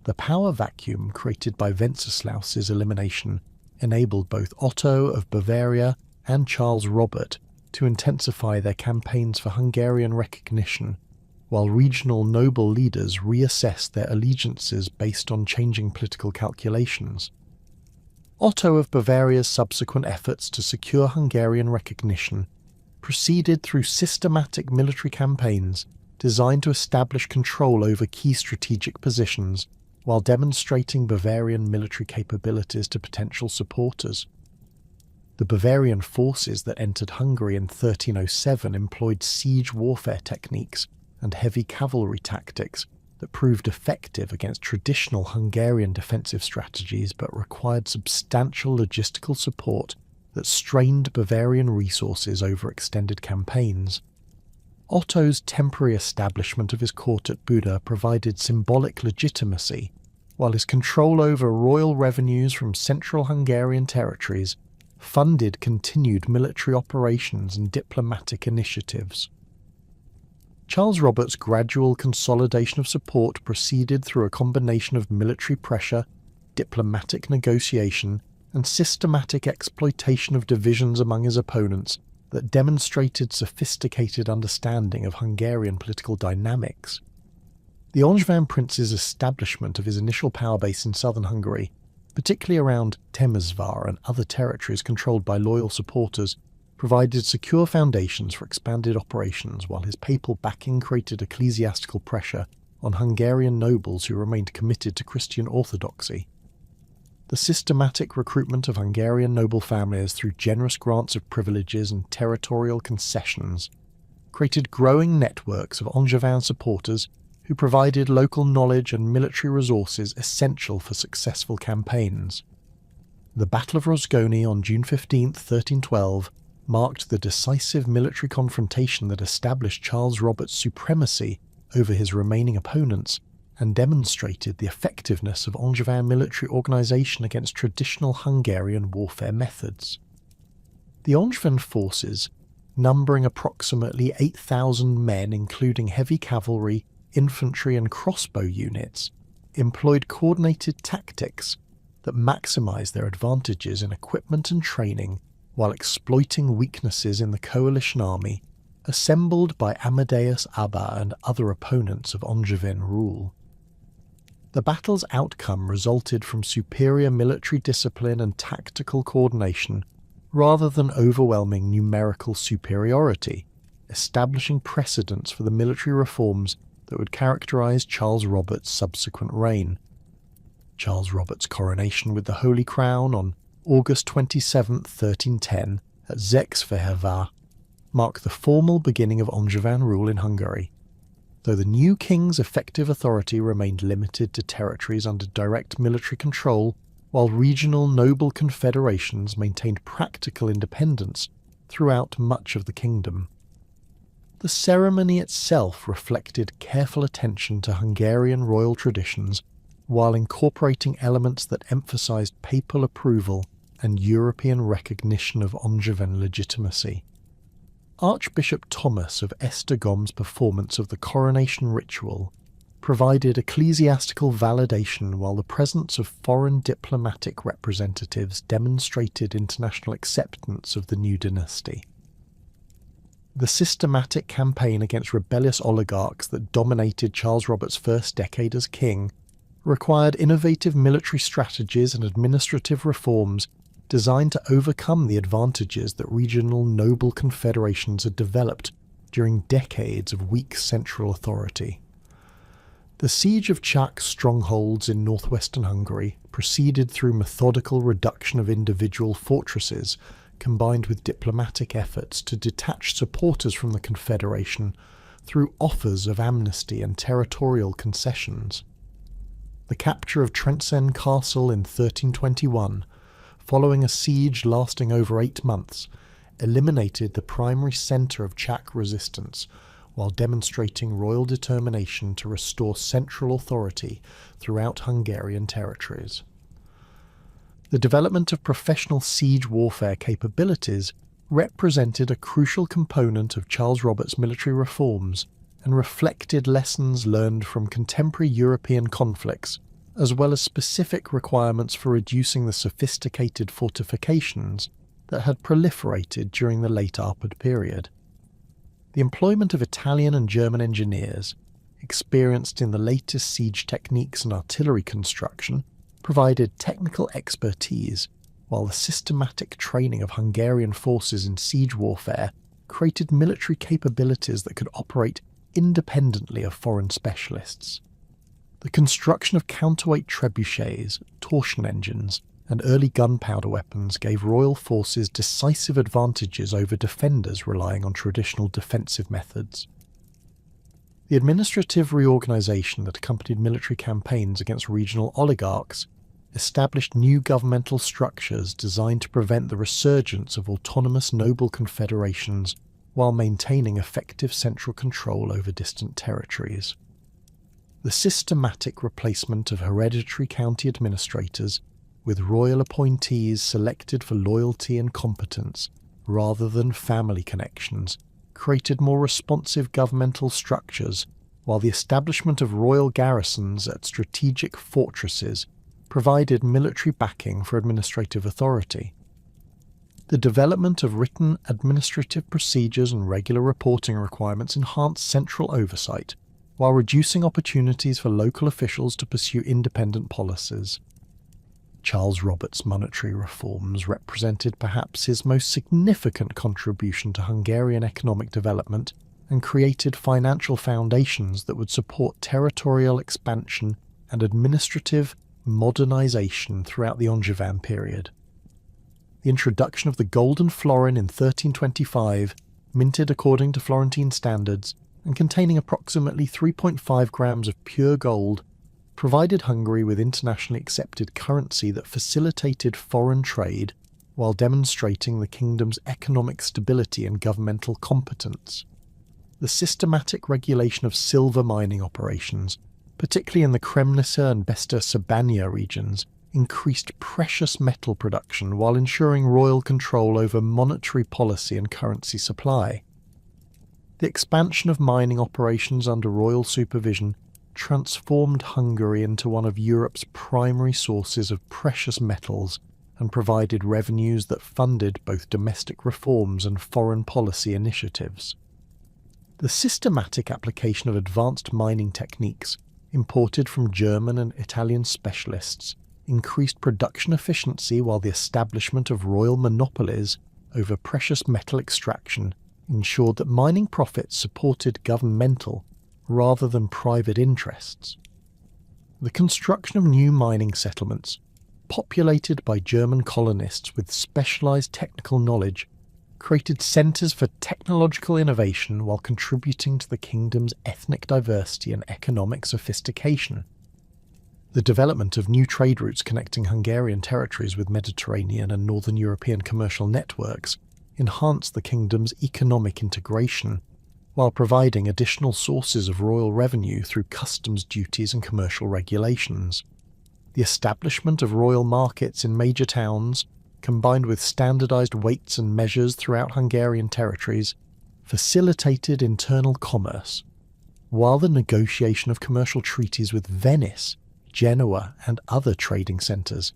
The power vacuum created by Wenceslaus's elimination enabled both Otto of Bavaria and Charles Robert to intensify their campaigns for Hungarian recognition, while regional noble leaders reassessed their allegiances based on changing political calculations. Otto of Bavaria's subsequent efforts to secure Hungarian recognition proceeded through systematic military campaigns designed to establish control over key strategic positions while demonstrating Bavarian military capabilities to potential supporters. The Bavarian forces that entered Hungary in 1307 employed siege warfare techniques and heavy cavalry tactics that proved effective against traditional Hungarian defensive strategies but required substantial logistical support that strained Bavarian resources over extended campaigns. Otto's temporary establishment of his court at Buda provided symbolic legitimacy, while his control over royal revenues from central Hungarian territories funded continued military operations and diplomatic initiatives. Charles Robert's gradual consolidation of support proceeded through a combination of military pressure, diplomatic negotiation, and systematic exploitation of divisions among his opponents that demonstrated sophisticated understanding of Hungarian political dynamics. The Angevin prince's establishment of his initial power base in southern Hungary, particularly around Temesvar and other territories controlled by loyal supporters, provided secure foundations for expanded operations, while his papal backing created ecclesiastical pressure on Hungarian nobles who remained committed to Christian orthodoxy. The systematic recruitment of Hungarian noble families through generous grants of privileges and territorial concessions created growing networks of Angevin supporters who provided local knowledge and military resources essential for successful campaigns. The Battle of Rozgony on June 15, 1312, marked the decisive military confrontation that established Charles Robert's supremacy over his remaining opponents and demonstrated the effectiveness of Angevin military organisation against traditional Hungarian warfare methods. The Angevin forces, numbering approximately 8,000 men including heavy cavalry, infantry and crossbow units, employed coordinated tactics that maximised their advantages in equipment and training while exploiting weaknesses in the coalition army assembled by Amadeus Abba and other opponents of Angevin rule. The battle's outcome resulted from superior military discipline and tactical coordination rather than overwhelming numerical superiority, establishing precedents for the military reforms that would characterise Charles Robert's subsequent reign. Charles Robert's coronation with the Holy Crown on August 27, 1310, at Székesfehérvár, marked the formal beginning of Angevin rule in Hungary, though the new king's effective authority remained limited to territories under direct military control, while regional noble confederations maintained practical independence throughout much of the kingdom. The ceremony itself reflected careful attention to Hungarian royal traditions while incorporating elements that emphasized papal approval and European recognition of Angevin legitimacy. Archbishop Thomas of Esztergom's performance of the coronation ritual provided ecclesiastical validation, while the presence of foreign diplomatic representatives demonstrated international acceptance of the new dynasty. The systematic campaign against rebellious oligarchs that dominated Charles Robert's first decade as king required innovative military strategies and administrative reforms designed to overcome the advantages that regional noble confederations had developed during decades of weak central authority. The siege of Czech strongholds in northwestern Hungary proceeded through methodical reduction of individual fortresses, combined with diplomatic efforts to detach supporters from the Confederation through offers of amnesty and territorial concessions. The capture of Trenčín Castle in 1321, following a siege lasting over 8 months, eliminated the primary centre of Czech resistance, while demonstrating royal determination to restore central authority throughout Hungarian territories. The development of professional siege warfare capabilities represented a crucial component of Charles Robert's military reforms and reflected lessons learned from contemporary European conflicts, as well as specific requirements for reducing the sophisticated fortifications that had proliferated during the late Arpad period. The employment of Italian and German engineers, experienced in the latest siege techniques and artillery construction, provided technical expertise, while the systematic training of Hungarian forces in siege warfare created military capabilities that could operate independently of foreign specialists. The construction of counterweight trebuchets, torsion engines, and early gunpowder weapons gave royal forces decisive advantages over defenders relying on traditional defensive methods. The administrative reorganisation that accompanied military campaigns against regional oligarchs established new governmental structures designed to prevent the resurgence of autonomous noble confederations while maintaining effective central control over distant territories. The systematic replacement of hereditary county administrators with royal appointees selected for loyalty and competence rather than family connections created more responsive governmental structures, while the establishment of royal garrisons at strategic fortresses provided military backing for administrative authority. The development of written administrative procedures and regular reporting requirements enhanced central oversight, while reducing opportunities for local officials to pursue independent policies. Charles Robert's monetary reforms represented perhaps his most significant contribution to Hungarian economic development and created financial foundations that would support territorial expansion and administrative modernization throughout the Angevin period. The introduction of the golden florin in 1325, minted according to Florentine standards and containing approximately 3.5 grams of pure gold, provided Hungary with internationally accepted currency that facilitated foreign trade while demonstrating the kingdom's economic stability and governmental competence. The systematic regulation of silver mining operations, particularly in the Kremnice and Bester-Sabania regions, increased precious metal production while ensuring royal control over monetary policy and currency supply. The expansion of mining operations under royal supervision transformed Hungary into one of Europe's primary sources of precious metals and provided revenues that funded both domestic reforms and foreign policy initiatives. The systematic application of advanced mining techniques, imported from German and Italian specialists, increased production efficiency, while the establishment of royal monopolies over precious metal extraction ensured that mining profits supported governmental rather than private interests. The construction of new mining settlements, populated by German colonists with specialized technical knowledge, created centers for technological innovation while contributing to the kingdom's ethnic diversity and economic sophistication. The development of new trade routes connecting Hungarian territories with Mediterranean and Northern European commercial networks enhanced the kingdom's economic integration, while providing additional sources of royal revenue through customs duties and commercial regulations. The establishment of royal markets in major towns, combined with standardized weights and measures throughout Hungarian territories, facilitated internal commerce, while the negotiation of commercial treaties with Venice, Genoa, and other trading centres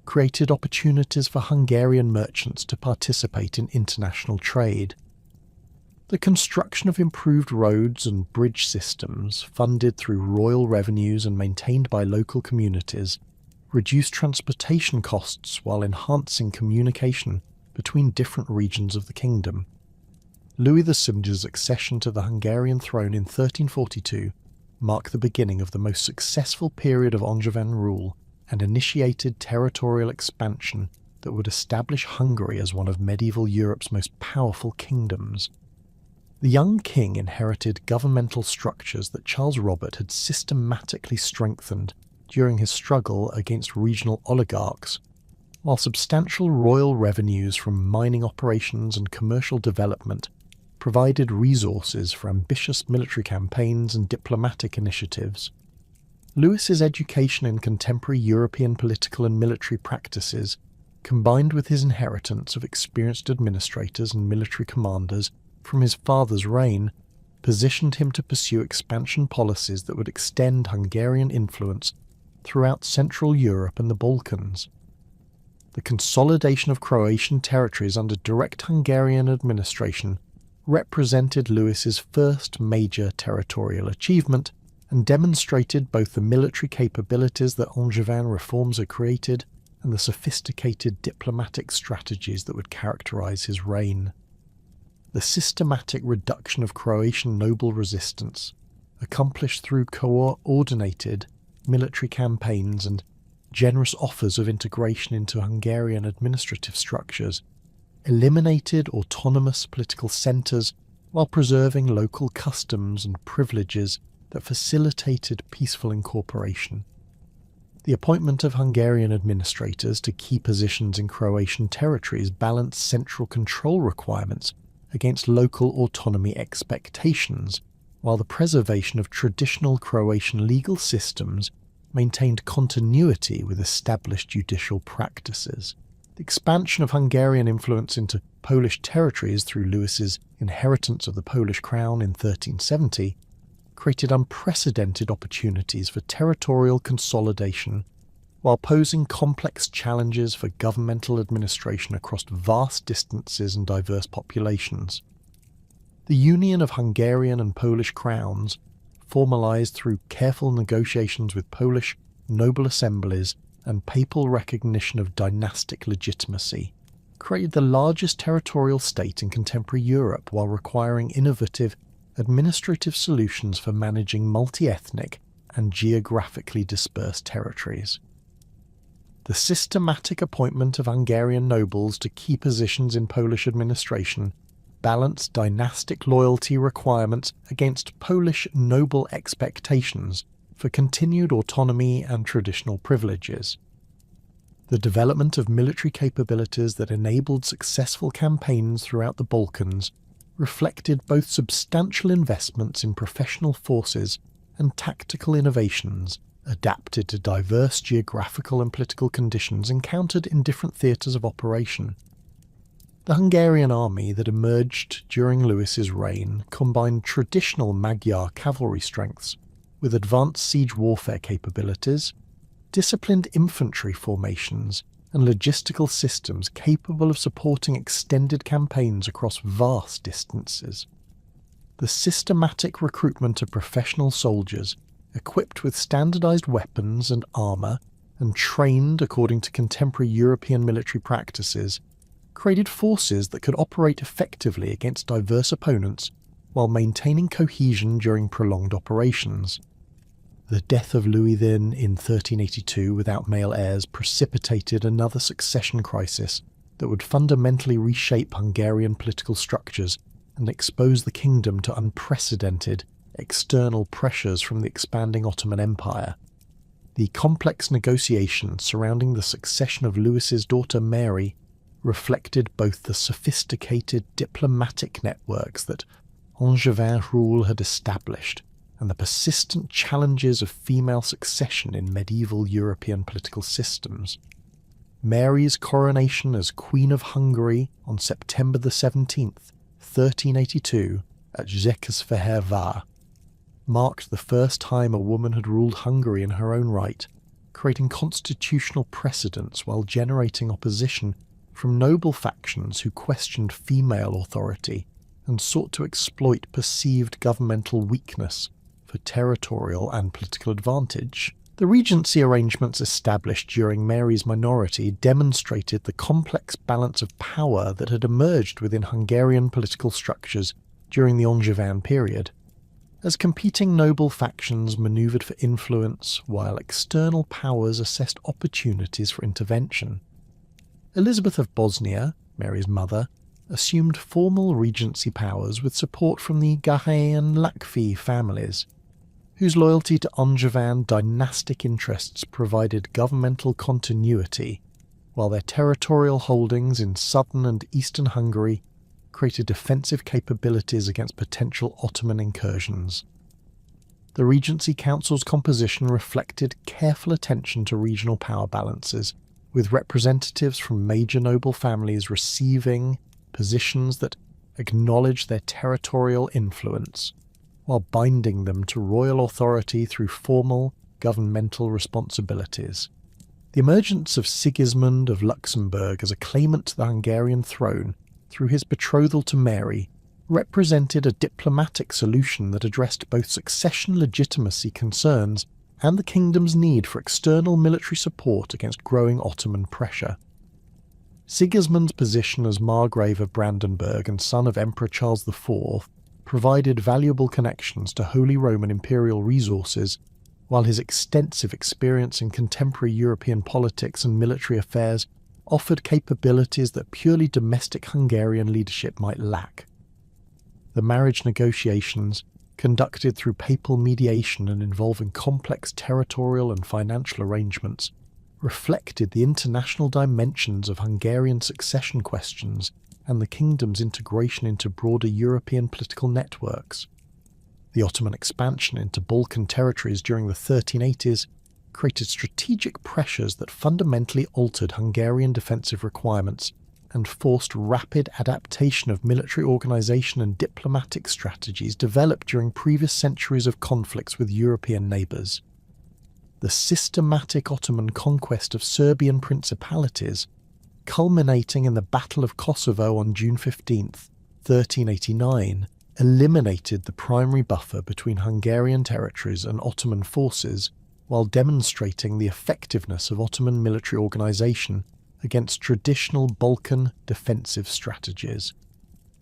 created opportunities for Hungarian merchants to participate in international trade. The construction of improved roads and bridge systems, funded through royal revenues and maintained by local communities, reduced transportation costs while enhancing communication between different regions of the kingdom. Louis VII's accession to the Hungarian throne in 1342 marked the beginning of the most successful period of Angevin rule and initiated territorial expansion that would establish Hungary as one of medieval Europe's most powerful kingdoms. The young king inherited governmental structures that Charles Robert had systematically strengthened during his struggle against regional oligarchs, while substantial royal revenues from mining operations and commercial development provided resources for ambitious military campaigns and diplomatic initiatives. Louis's education in contemporary European political and military practices, combined with his inheritance of experienced administrators and military commanders from his father's reign, positioned him to pursue expansion policies that would extend Hungarian influence throughout Central Europe and the Balkans. The consolidation of Croatian territories under direct Hungarian administration represented Louis's first major territorial achievement and demonstrated both the military capabilities that Angevin reforms had created and the sophisticated diplomatic strategies that would characterize his reign. The systematic reduction of Croatian noble resistance, accomplished through coordinated military campaigns and generous offers of integration into Hungarian administrative structures, eliminated autonomous political centres while preserving local customs and privileges that facilitated peaceful incorporation. The appointment of Hungarian administrators to key positions in Croatian territories balanced central control requirements against local autonomy expectations, while the preservation of traditional Croatian legal systems maintained continuity with established judicial practices. The expansion of Hungarian influence into Polish territories through Louis's inheritance of the Polish crown in 1370 created unprecedented opportunities for territorial consolidation, while posing complex challenges for governmental administration across vast distances and diverse populations. The union of Hungarian and Polish crowns, formalized through careful negotiations with Polish noble assemblies and papal recognition of dynastic legitimacy, created the largest territorial state in contemporary Europe while requiring innovative administrative solutions for managing multi-ethnic and geographically dispersed territories. The systematic appointment of Hungarian nobles to key positions in Polish administration balanced dynastic loyalty requirements against Polish noble expectations for continued autonomy and traditional privileges. The development of military capabilities that enabled successful campaigns throughout the Balkans reflected both substantial investments in professional forces and tactical innovations adapted to diverse geographical and political conditions encountered in different theatres of operation. The Hungarian army that emerged during Louis's reign combined traditional Magyar cavalry strengths with advanced siege warfare capabilities, disciplined infantry formations, and logistical systems capable of supporting extended campaigns across vast distances. The systematic recruitment of professional soldiers, equipped with standardized weapons and armor, and trained according to contemporary European military practices, created forces that could operate effectively against diverse opponents while maintaining cohesion during prolonged operations. The death of Louis then in 1382 without male heirs precipitated another succession crisis that would fundamentally reshape Hungarian political structures and expose the kingdom to unprecedented external pressures from the expanding Ottoman Empire. The complex negotiations surrounding the succession of Louis's daughter Mary reflected both the sophisticated diplomatic networks that Angevin rule had established and the persistent challenges of female succession in medieval European political systems. Mary's coronation as Queen of Hungary on September 17th, 1382, at Székesfehérvár, marked the first time a woman had ruled Hungary in her own right, creating constitutional precedents while generating opposition from noble factions who questioned female authority and sought to exploit perceived governmental weakness for territorial and political advantage. The regency arrangements established during Mary's minority demonstrated the complex balance of power that had emerged within Hungarian political structures during the Angevin period, as competing noble factions manoeuvred for influence while external powers assessed opportunities for intervention. Elizabeth of Bosnia, Mary's mother, assumed formal regency powers with support from the Garay and Lakfi families, whose loyalty to Angevin dynastic interests provided governmental continuity, while their territorial holdings in southern and eastern Hungary created defensive capabilities against potential Ottoman incursions. The Regency Council's composition reflected careful attention to regional power balances, with representatives from major noble families receiving positions that acknowledged their territorial influence, while binding them to royal authority through formal governmental responsibilities. The emergence of Sigismund of Luxembourg as a claimant to the Hungarian throne through his betrothal to Mary represented a diplomatic solution that addressed both succession legitimacy concerns and the kingdom's need for external military support against growing Ottoman pressure. Sigismund's position as Margrave of Brandenburg and son of Emperor Charles IV provided valuable connections to Holy Roman imperial resources, while his extensive experience in contemporary European politics and military affairs offered capabilities that purely domestic Hungarian leadership might lack. The marriage negotiations, conducted through papal mediation and involving complex territorial and financial arrangements, reflected the international dimensions of Hungarian succession questions and the kingdom's integration into broader European political networks. The Ottoman expansion into Balkan territories during the 1380s created strategic pressures that fundamentally altered Hungarian defensive requirements and forced rapid adaptation of military organization and diplomatic strategies developed during previous centuries of conflicts with European neighbors. The systematic Ottoman conquest of Serbian principalities, culminating in the Battle of Kosovo on June 15, 1389, eliminated the primary buffer between Hungarian territories and Ottoman forces while demonstrating the effectiveness of Ottoman military organization against traditional Balkan defensive strategies.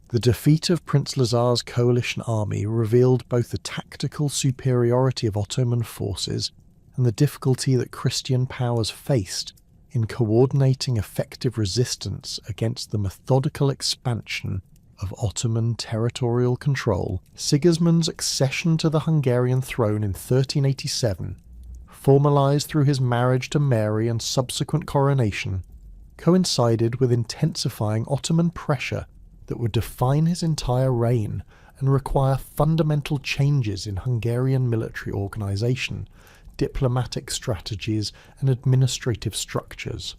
The defeat of Prince Lazar's coalition army revealed both the tactical superiority of Ottoman forces and the difficulty that Christian powers faced in coordinating effective resistance against the methodical expansion of Ottoman territorial control. Sigismund's accession to the Hungarian throne in 1387, formalised through his marriage to Mary and subsequent coronation, coincided with intensifying Ottoman pressure that would define his entire reign and require fundamental changes in Hungarian military organisation, diplomatic strategies and administrative structures.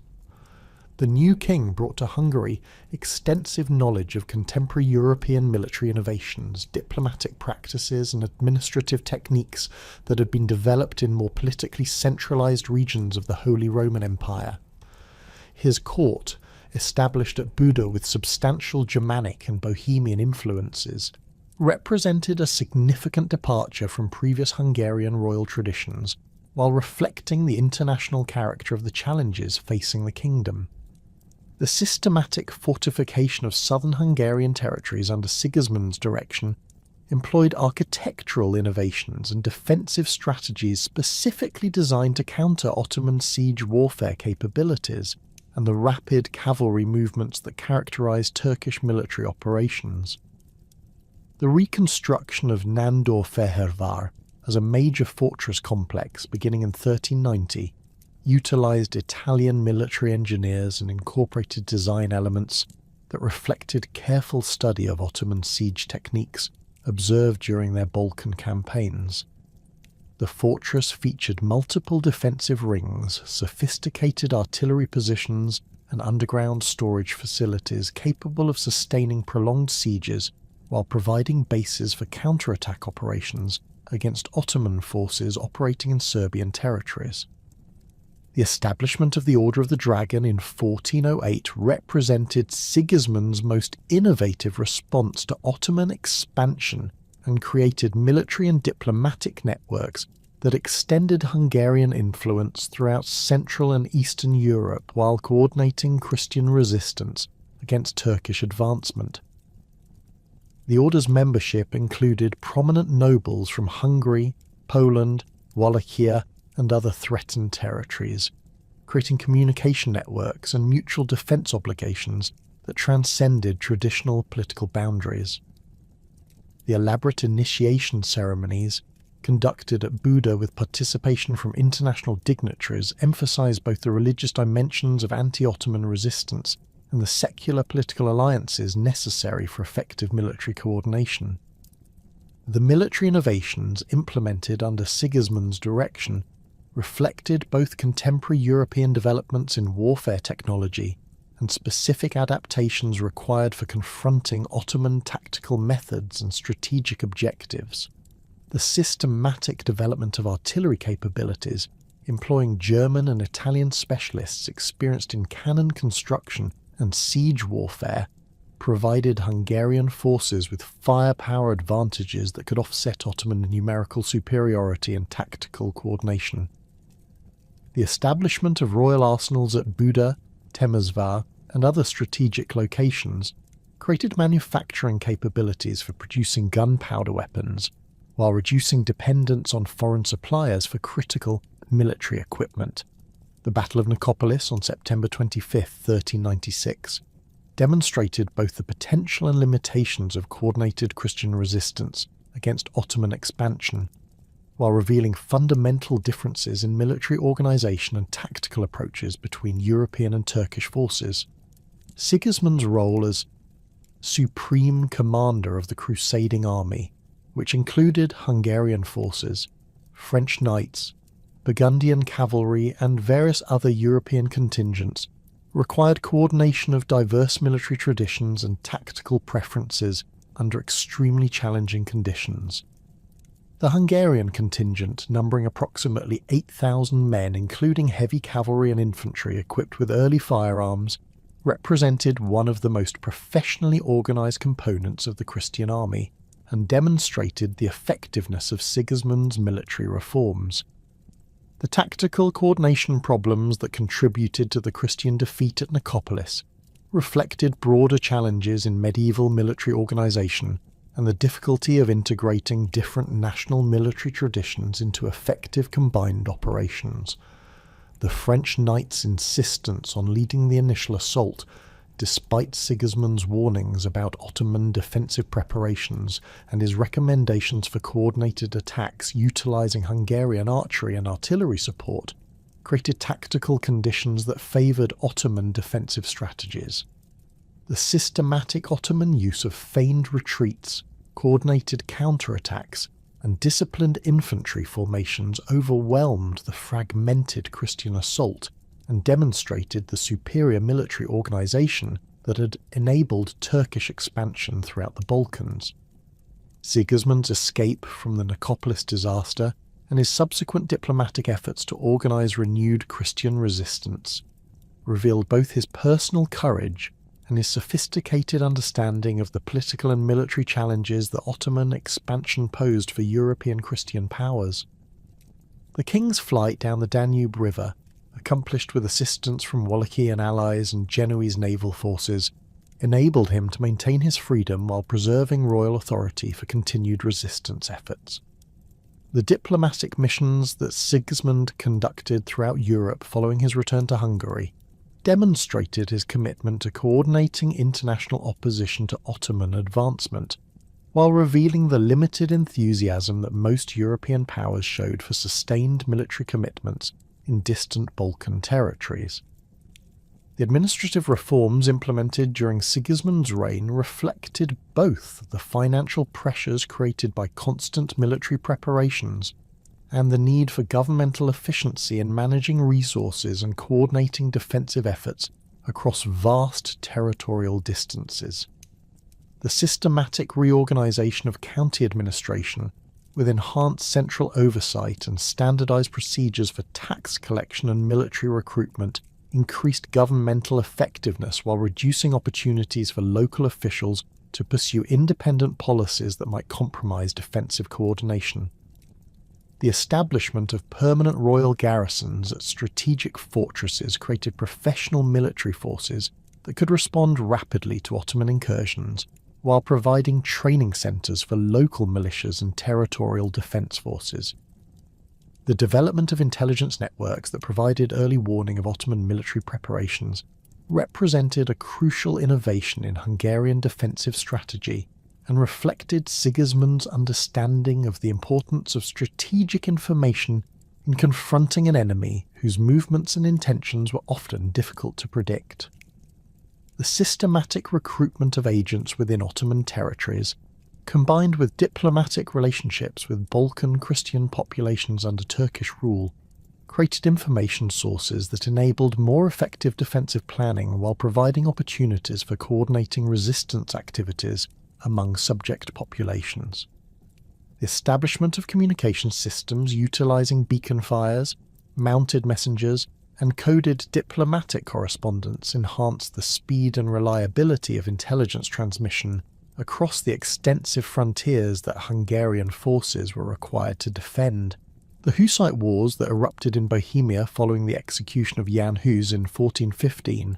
The new king brought to Hungary extensive knowledge of contemporary European military innovations, diplomatic practices and administrative techniques that had been developed in more politically centralised regions of the Holy Roman Empire. His court, established at Buda with substantial Germanic and Bohemian influences, represented a significant departure from previous Hungarian royal traditions, while reflecting the international character of the challenges facing the kingdom. The systematic fortification of southern Hungarian territories under Sigismund's direction employed architectural innovations and defensive strategies specifically designed to counter Ottoman siege warfare capabilities and the rapid cavalry movements that characterized Turkish military operations. The reconstruction of Nándorfehérvár as a major fortress complex beginning in 1390 utilised Italian military engineers and incorporated design elements that reflected careful study of Ottoman siege techniques observed during their Balkan campaigns. The fortress featured multiple defensive rings, sophisticated artillery positions, and underground storage facilities capable of sustaining prolonged sieges while providing bases for counterattack operations against Ottoman forces operating in Serbian territories. The establishment of the Order of the Dragon in 1408 represented Sigismund's most innovative response to Ottoman expansion and created military and diplomatic networks that extended Hungarian influence throughout Central and Eastern Europe while coordinating Christian resistance against Turkish advancement. The Order's membership included prominent nobles from Hungary, Poland, Wallachia, and other threatened territories, creating communication networks and mutual defence obligations that transcended traditional political boundaries. The elaborate initiation ceremonies, conducted at Buda with participation from international dignitaries, emphasised both the religious dimensions of anti-Ottoman resistance and the secular political alliances necessary for effective military coordination. The military innovations implemented under Sigismund's direction reflected both contemporary European developments in warfare technology and specific adaptations required for confronting Ottoman tactical methods and strategic objectives. The systematic development of artillery capabilities, employing German and Italian specialists experienced in cannon construction and siege warfare, provided Hungarian forces with firepower advantages that could offset Ottoman numerical superiority and tactical coordination. The establishment of royal arsenals at Buda, Temesvar, and other strategic locations created manufacturing capabilities for producing gunpowder weapons, while reducing dependence on foreign suppliers for critical military equipment. The Battle of Nicopolis on September 25, 1396, demonstrated both the potential and limitations of coordinated Christian resistance against Ottoman expansion, while revealing fundamental differences in military organisation and tactical approaches between European and Turkish forces. Sigismund's role as supreme commander of the crusading army, which included Hungarian forces, French knights, Burgundian cavalry and various other European contingents, required coordination of diverse military traditions and tactical preferences under extremely challenging conditions. The Hungarian contingent, numbering approximately 8,000 men including heavy cavalry and infantry equipped with early firearms, represented one of the most professionally organised components of the Christian army, and demonstrated the effectiveness of Sigismund's military reforms. The tactical coordination problems that contributed to the Christian defeat at Nicopolis reflected broader challenges in medieval military organization and the difficulty of integrating different national military traditions into effective combined operations. The French knight's insistence on leading the initial assault, despite Sigismund's warnings about Ottoman defensive preparations and his recommendations for coordinated attacks utilizing Hungarian archery and artillery support, created tactical conditions that favoured Ottoman defensive strategies. The systematic Ottoman use of feigned retreats, coordinated counterattacks, and disciplined infantry formations overwhelmed the fragmented Christian assault and demonstrated the superior military organisation that had enabled Turkish expansion throughout the Balkans. Sigismund's escape from the Nicopolis disaster and his subsequent diplomatic efforts to organise renewed Christian resistance revealed both his personal courage and his sophisticated understanding of the political and military challenges that Ottoman expansion posed for European Christian powers. The king's flight down the Danube River, accomplished with assistance from Wallachian allies and Genoese naval forces, enabled him to maintain his freedom while preserving royal authority for continued resistance efforts. The diplomatic missions that Sigismund conducted throughout Europe following his return to Hungary demonstrated his commitment to coordinating international opposition to Ottoman advancement, while revealing the limited enthusiasm that most European powers showed for sustained military commitments in distant Balkan territories. The administrative reforms implemented during Sigismund's reign reflected both the financial pressures created by constant military preparations and the need for governmental efficiency in managing resources and coordinating defensive efforts across vast territorial distances. The systematic reorganisation of county administration, with enhanced central oversight and standardised procedures for tax collection and military recruitment, increased governmental effectiveness while reducing opportunities for local officials to pursue independent policies that might compromise defensive coordination. The establishment of permanent royal garrisons at strategic fortresses created professional military forces that could respond rapidly to Ottoman incursions, while providing training centres for local militias and territorial defence forces. The development of intelligence networks that provided early warning of Ottoman military preparations represented a crucial innovation in Hungarian defensive strategy and reflected Sigismund's understanding of the importance of strategic information in confronting an enemy whose movements and intentions were often difficult to predict. The systematic recruitment of agents within Ottoman territories, combined with diplomatic relationships with Balkan Christian populations under Turkish rule, created information sources that enabled more effective defensive planning while providing opportunities for coordinating resistance activities among subject populations. The establishment of communication systems utilizing beacon fires, mounted messengers, and coded diplomatic correspondence enhanced the speed and reliability of intelligence transmission across the extensive frontiers that Hungarian forces were required to defend. The Hussite Wars that erupted in Bohemia following the execution of Jan Hus in 1415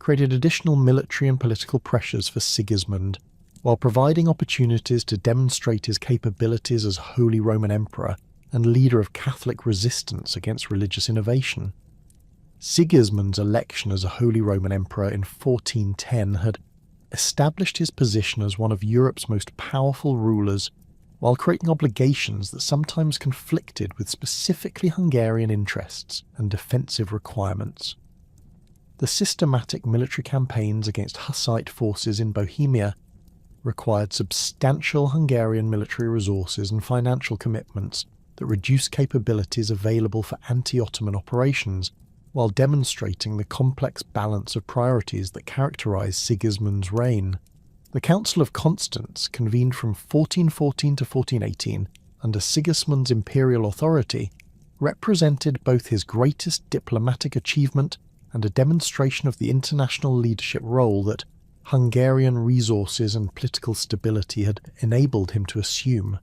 created additional military and political pressures for Sigismund, while providing opportunities to demonstrate his capabilities as Holy Roman Emperor and leader of Catholic resistance against religious innovation. Sigismund's election as a Holy Roman Emperor in 1410 had established his position as one of Europe's most powerful rulers, while creating obligations that sometimes conflicted with specifically Hungarian interests and defensive requirements. The systematic military campaigns against Hussite forces in Bohemia required substantial Hungarian military resources and financial commitments that reduced capabilities available for anti-Ottoman operations, while demonstrating the complex balance of priorities that characterised Sigismund's reign. The Council of Constance, convened from 1414 to 1418 under Sigismund's imperial authority, represented both his greatest diplomatic achievement and a demonstration of the international leadership role that Hungarian resources and political stability had enabled him to assume.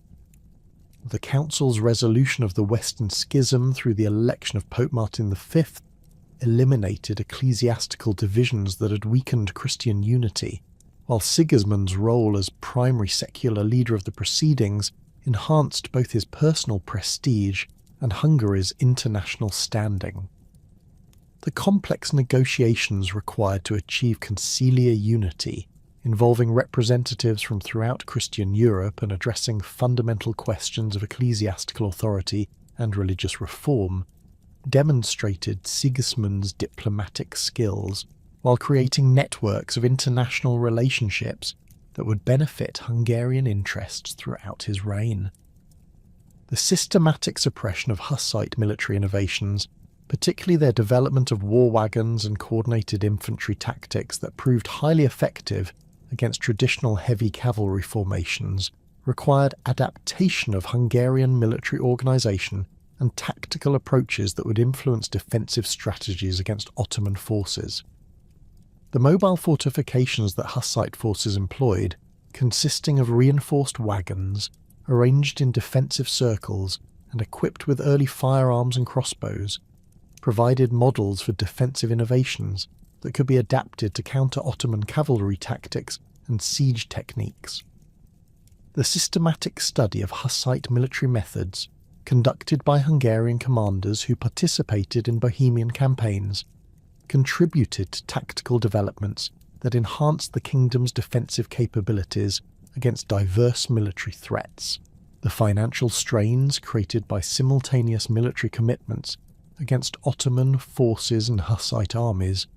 The Council's resolution of the Western Schism through the election of Pope Martin V eliminated ecclesiastical divisions that had weakened Christian unity, while Sigismund's role as primary secular leader of the proceedings enhanced both his personal prestige and Hungary's international standing. The complex negotiations required to achieve conciliar unity, involving representatives from throughout Christian Europe and addressing fundamental questions of ecclesiastical authority and religious reform, demonstrated Sigismund's diplomatic skills while creating networks of international relationships that would benefit Hungarian interests throughout his reign. The systematic suppression of Hussite military innovations, particularly their development of war wagons and coordinated infantry tactics that proved highly effective against traditional heavy cavalry formations, required adaptation of Hungarian military organisation and tactical approaches that would influence defensive strategies against Ottoman forces. The mobile fortifications that Hussite forces employed, consisting of reinforced wagons, arranged in defensive circles and equipped with early firearms and crossbows, provided models for defensive innovations that could be adapted to counter Ottoman cavalry tactics and siege techniques. The systematic study of Hussite military methods, conducted by Hungarian commanders who participated in Bohemian campaigns, contributed to tactical developments that enhanced the kingdom's defensive capabilities against diverse military threats. The financial strains created by simultaneous military commitments against Ottoman forces and Hussite armies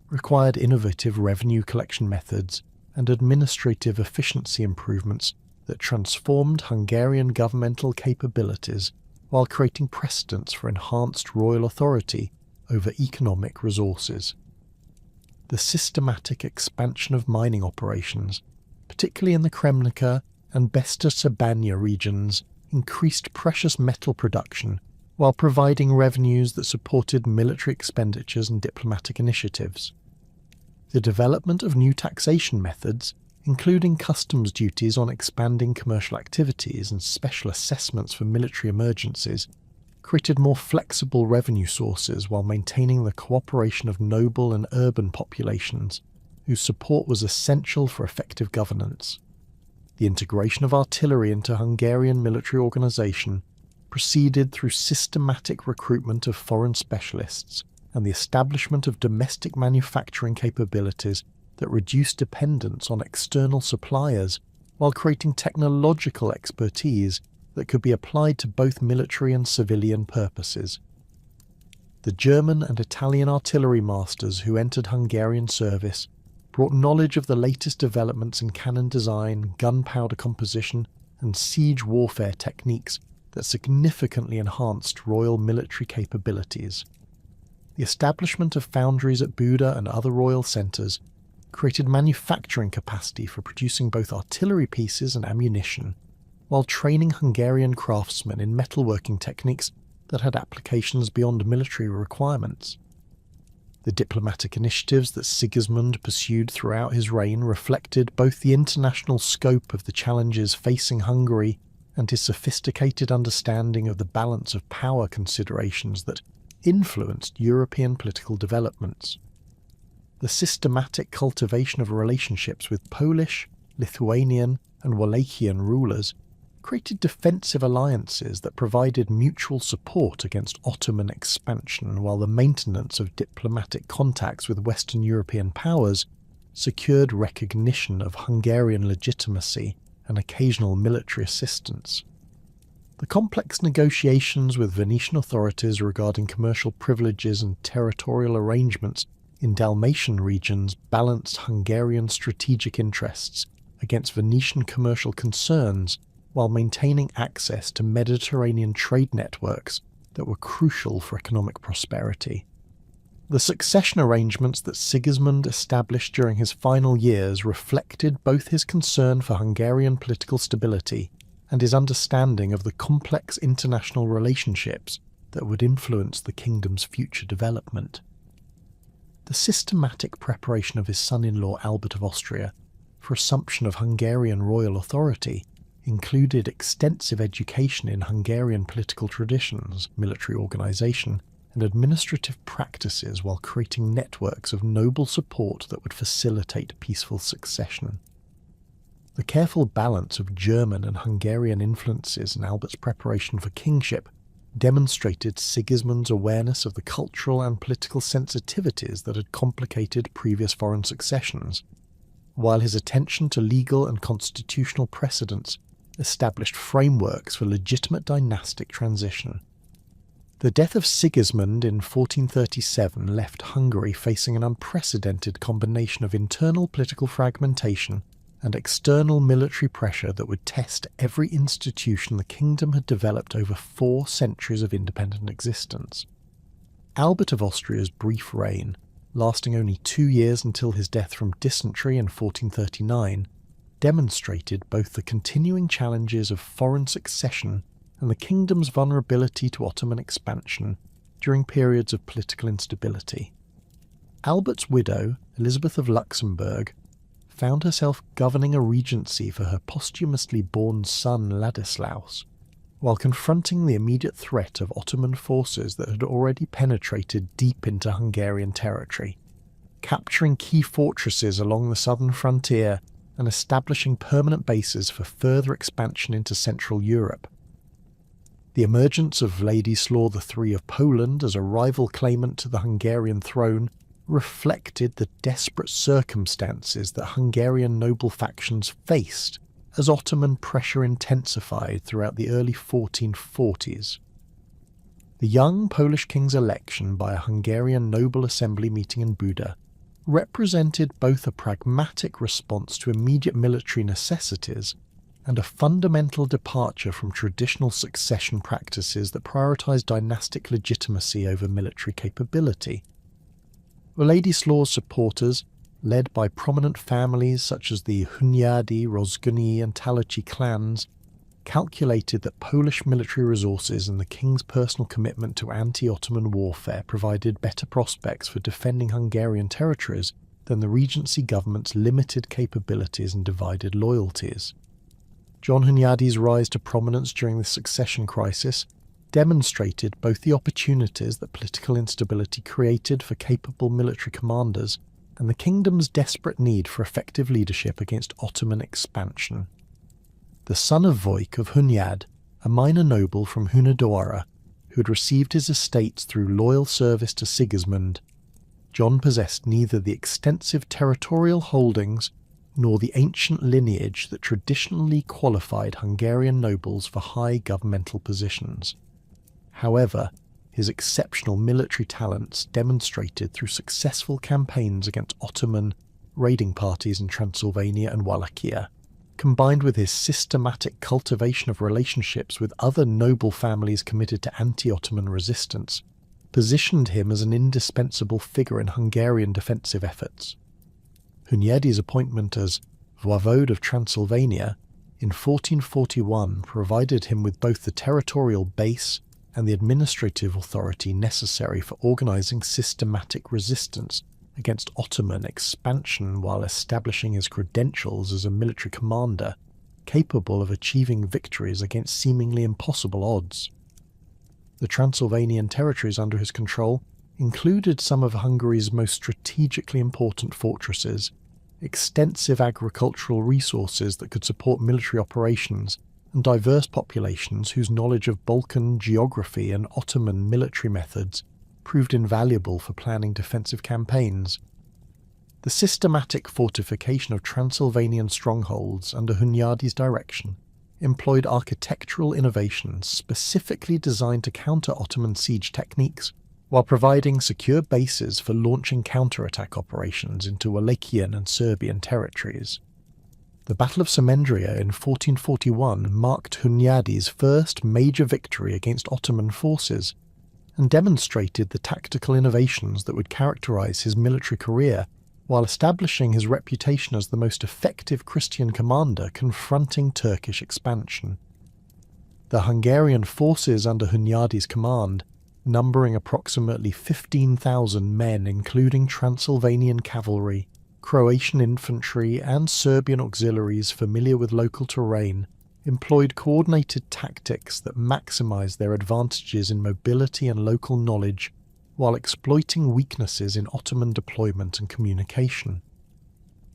required innovative revenue collection methods and administrative efficiency improvements that transformed Hungarian governmental capabilities while creating precedents for enhanced royal authority over economic resources. The systematic expansion of mining operations, particularly in the Kremnica and Besta-Sabanya regions, increased precious metal production while providing revenues that supported military expenditures and diplomatic initiatives. The development of new taxation methods, including customs duties on expanding commercial activities and special assessments for military emergencies, created more flexible revenue sources while maintaining the cooperation of noble and urban populations, whose support was essential for effective governance. The integration of artillery into Hungarian military organisation proceeded through systematic recruitment of foreign specialists and the establishment of domestic manufacturing capabilities that reduced dependence on external suppliers while creating technological expertise that could be applied to both military and civilian purposes. The German and Italian artillery masters who entered Hungarian service brought knowledge of the latest developments in cannon design, gunpowder composition, and siege warfare techniques that significantly enhanced royal military capabilities. The establishment of foundries at Buda and other royal centres created manufacturing capacity for producing both artillery pieces and ammunition, while training Hungarian craftsmen in metalworking techniques that had applications beyond military requirements. The diplomatic initiatives that Sigismund pursued throughout his reign reflected both the international scope of the challenges facing Hungary and his sophisticated understanding of the balance of power considerations that influenced European political developments. The systematic cultivation of relationships with Polish, Lithuanian, and Wallachian rulers created defensive alliances that provided mutual support against Ottoman expansion, while the maintenance of diplomatic contacts with Western European powers secured recognition of Hungarian legitimacy and occasional military assistance. The complex negotiations with Venetian authorities regarding commercial privileges and territorial arrangements in Dalmatian regions balanced Hungarian strategic interests against Venetian commercial concerns while maintaining access to Mediterranean trade networks that were crucial for economic prosperity. The succession arrangements that Sigismund established during his final years reflected both his concern for Hungarian political stability and his understanding of the complex international relationships that would influence the kingdom's future development. The systematic preparation of his son-in-law Albert of Austria for assumption of Hungarian royal authority included extensive education in Hungarian political traditions, military organisation, and administrative practices while creating networks of noble support that would facilitate peaceful succession. The careful balance of German and Hungarian influences in Albert's preparation for kingship demonstrated Sigismund's awareness of the cultural and political sensitivities that had complicated previous foreign successions, while his attention to legal and constitutional precedents established frameworks for legitimate dynastic transition. The death of Sigismund in 1437 left Hungary facing an unprecedented combination of internal political fragmentation and external military pressure that would test every institution the kingdom had developed over 4 centuries of independent existence. Albert of Austria's brief reign, lasting only 2 years until his death from dysentery in 1439, demonstrated both the continuing challenges of foreign succession and the kingdom's vulnerability to Ottoman expansion during periods of political instability. Albert's widow, Elizabeth of Luxembourg, found herself governing a regency for her posthumously born son Ladislaus, while confronting the immediate threat of Ottoman forces that had already penetrated deep into Hungarian territory, capturing key fortresses along the southern frontier and establishing permanent bases for further expansion into Central Europe. The emergence of Ladislaus III of Poland as a rival claimant to the Hungarian throne reflected the desperate circumstances that Hungarian noble factions faced as Ottoman pressure intensified throughout the early 1440s. The young Polish king's election by a Hungarian noble assembly meeting in Buda represented both a pragmatic response to immediate military necessities and a fundamental departure from traditional succession practices that prioritized dynastic legitimacy over military capability. Ladislaus' supporters, led by prominent families such as the Hunyadi, Rozguni and Talachi clans, calculated that Polish military resources and the king's personal commitment to anti-Ottoman warfare provided better prospects for defending Hungarian territories than the regency government's limited capabilities and divided loyalties. John Hunyadi's rise to prominence during the succession crisis demonstrated both the opportunities that political instability created for capable military commanders and the kingdom's desperate need for effective leadership against Ottoman expansion. The son of Wojk of Hunyad, a minor noble from Hunedoara, who had received his estates through loyal service to Sigismund, John possessed neither the extensive territorial holdings nor the ancient lineage that traditionally qualified Hungarian nobles for high governmental positions. However, his exceptional military talents demonstrated through successful campaigns against Ottoman raiding parties in Transylvania and Wallachia, combined with his systematic cultivation of relationships with other noble families committed to anti-Ottoman resistance, positioned him as an indispensable figure in Hungarian defensive efforts. Hunyadi's appointment as Voivode of Transylvania in 1441 provided him with both the territorial base and the administrative authority necessary for organizing systematic resistance against Ottoman expansion while establishing his credentials as a military commander capable of achieving victories against seemingly impossible odds. The Transylvanian territories under his control included some of Hungary's most strategically important fortresses, extensive agricultural resources that could support military operations, and diverse populations whose knowledge of Balkan geography and Ottoman military methods proved invaluable for planning defensive campaigns. The systematic fortification of Transylvanian strongholds under Hunyadi's direction employed architectural innovations specifically designed to counter Ottoman siege techniques, while providing secure bases for launching counterattack operations into Wallachian and Serbian territories. The Battle of Semendria in 1441 marked Hunyadi's first major victory against Ottoman forces, and demonstrated the tactical innovations that would characterize his military career, while establishing his reputation as the most effective Christian commander confronting Turkish expansion. The Hungarian forces under Hunyadi's command, numbering approximately 15,000 men including Transylvanian cavalry, Croatian infantry and Serbian auxiliaries familiar with local terrain, employed coordinated tactics that maximized their advantages in mobility and local knowledge while exploiting weaknesses in Ottoman deployment and communication.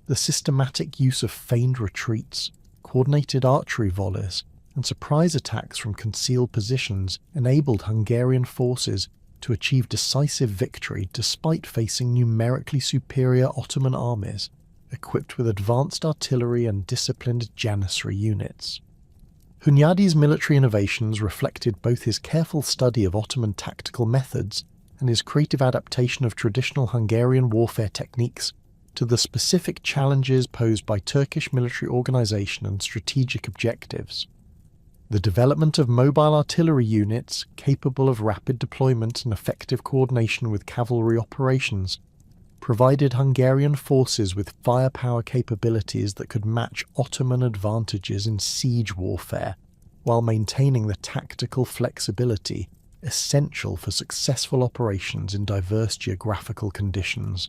The systematic use of feigned retreats, coordinated archery volleys, and surprise attacks from concealed positions enabled Hungarian forces to achieve decisive victory despite facing numerically superior Ottoman armies, equipped with advanced artillery and disciplined Janissary units. Hunyadi's military innovations reflected both his careful study of Ottoman tactical methods and his creative adaptation of traditional Hungarian warfare techniques to the specific challenges posed by Turkish military organisation and strategic objectives. The development of mobile artillery units capable of rapid deployment and effective coordination with cavalry operations provided Hungarian forces with firepower capabilities that could match Ottoman advantages in siege warfare, while maintaining the tactical flexibility essential for successful operations in diverse geographical conditions.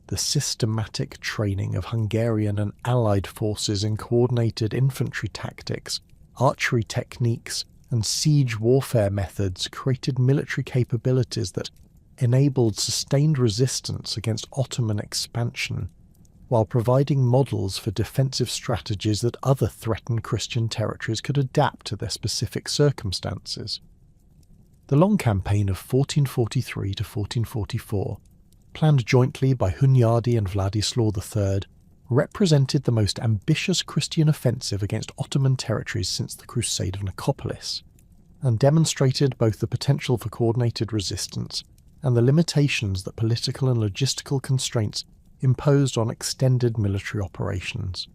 The systematic training of Hungarian and Allied forces in coordinated infantry tactics, archery techniques, and siege warfare methods created military capabilities that enabled sustained resistance against Ottoman expansion, while providing models for defensive strategies that other threatened Christian territories could adapt to their specific circumstances. The long campaign of 1443 to 1444, planned jointly by Hunyadi and Vladislaw III, represented the most ambitious Christian offensive against Ottoman territories since the Crusade of Nicopolis, and demonstrated both the potential for coordinated resistance and the limitations that political and logistical constraints imposed on extended military operations.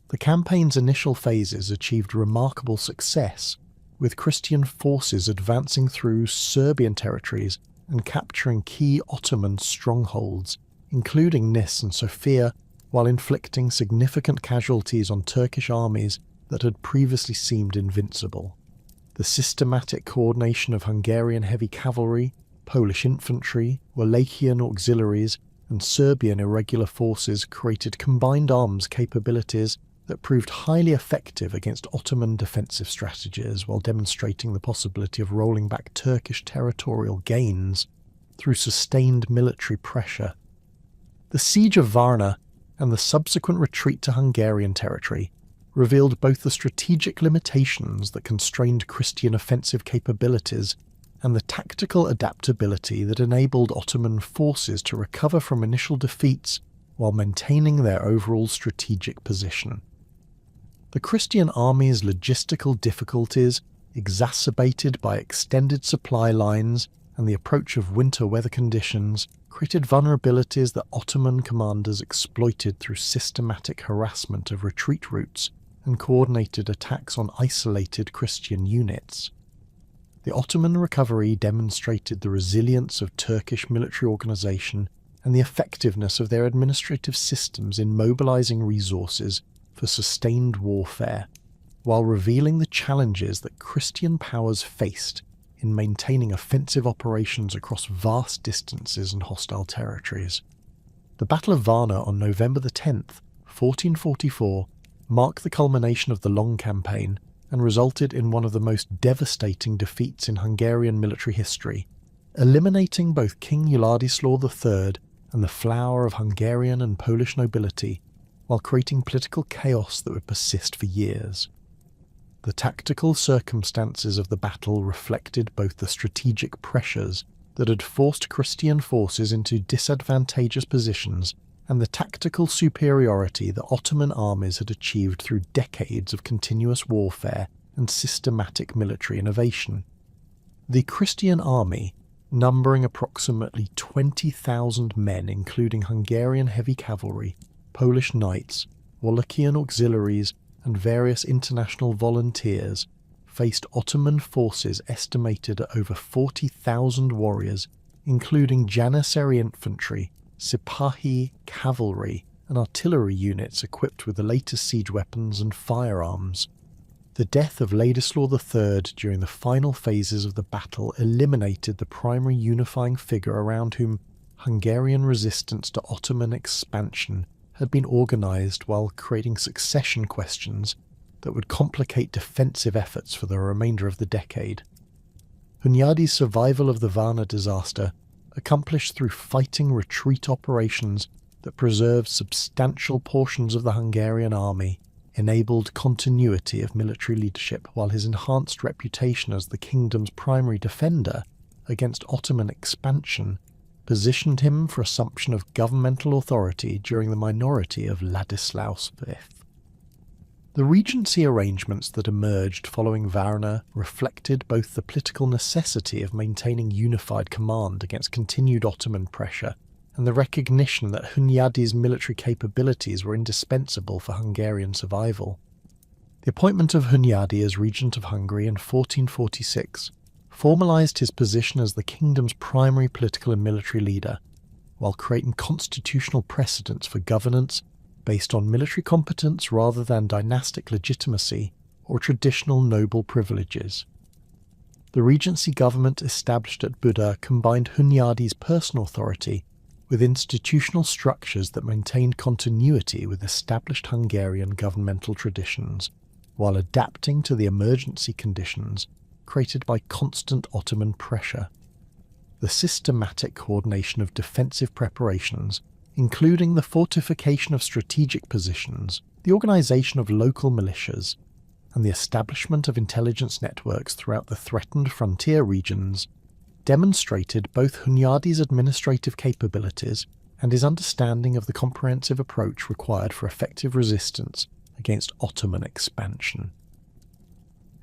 The campaign's initial phases achieved remarkable success, with Christian forces advancing through Serbian territories and capturing key Ottoman strongholds, including Nis and Sofia, while inflicting significant casualties on Turkish armies that had previously seemed invincible. The systematic coordination of Hungarian heavy cavalry, Polish infantry, Wallachian auxiliaries, and Serbian irregular forces created combined arms capabilities that proved highly effective against Ottoman defensive strategies, while demonstrating the possibility of rolling back Turkish territorial gains through sustained military pressure. The siege of Varna and the subsequent retreat to Hungarian territory revealed both the strategic limitations that constrained Christian offensive capabilities and the tactical adaptability that enabled Ottoman forces to recover from initial defeats while maintaining their overall strategic position. The Christian army's logistical difficulties, exacerbated by extended supply lines and the approach of winter weather conditions, created vulnerabilities that Ottoman commanders exploited through systematic harassment of retreat routes and coordinated attacks on isolated Christian units. The Ottoman recovery demonstrated the resilience of Turkish military organisation and the effectiveness of their administrative systems in mobilising resources for sustained warfare, while revealing the challenges that Christian powers faced in maintaining offensive operations across vast distances and hostile territories. The Battle of Varna on November 10th, 1444, marked the culmination of the long campaign and resulted in one of the most devastating defeats in Hungarian military history, eliminating both King Vladislaw III and the flower of Hungarian and Polish nobility, while creating political chaos that would persist for years. The tactical circumstances of the battle reflected both the strategic pressures that had forced Christian forces into disadvantageous positions and the tactical superiority that Ottoman armies had achieved through decades of continuous warfare and systematic military innovation. The Christian army, numbering approximately 20,000 men including Hungarian heavy cavalry, Polish knights, Wallachian auxiliaries, and various international volunteers, faced Ottoman forces estimated at over 40,000 warriors, including Janissary infantry, Sipahi cavalry, and artillery units equipped with the latest siege weapons and firearms. The death of Vladislaw III during the final phases of the battle eliminated the primary unifying figure around whom Hungarian resistance to Ottoman expansion had been organised, while creating succession questions that would complicate defensive efforts for the remainder of the decade. Hunyadi's survival of the Varna disaster, accomplished through fighting retreat operations that preserved substantial portions of the Hungarian army, enabled continuity of military leadership, while his enhanced reputation as the kingdom's primary defender against Ottoman expansion positioned him for assumption of governmental authority during the minority of Ladislaus V. The regency arrangements that emerged following Varna reflected both the political necessity of maintaining unified command against continued Ottoman pressure and the recognition that Hunyadi's military capabilities were indispensable for Hungarian survival. The appointment of Hunyadi as regent of Hungary in 1446 formalised his position as the kingdom's primary political and military leader, while creating constitutional precedents for governance based on military competence rather than dynastic legitimacy or traditional noble privileges. The regency government established at Buda combined Hunyadi's personal authority with institutional structures that maintained continuity with established Hungarian governmental traditions, while adapting to the emergency conditions created by constant Ottoman pressure. The systematic coordination of defensive preparations, including the fortification of strategic positions, the organisation of local militias, and the establishment of intelligence networks throughout the threatened frontier regions, demonstrated both Hunyadi's administrative capabilities and his understanding of the comprehensive approach required for effective resistance against Ottoman expansion.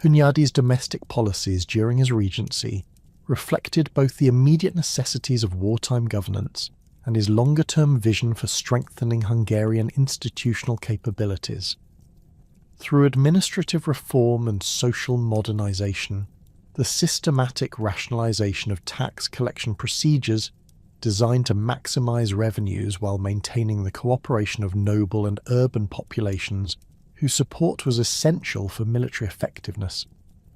Hunyadi's domestic policies during his regency reflected both the immediate necessities of wartime governance and his longer-term vision for strengthening Hungarian institutional capabilities. Through administrative reform and social modernisation, the systematic rationalisation of tax collection procedures designed to maximise revenues while maintaining the cooperation of noble and urban populations whose support was essential for military effectiveness,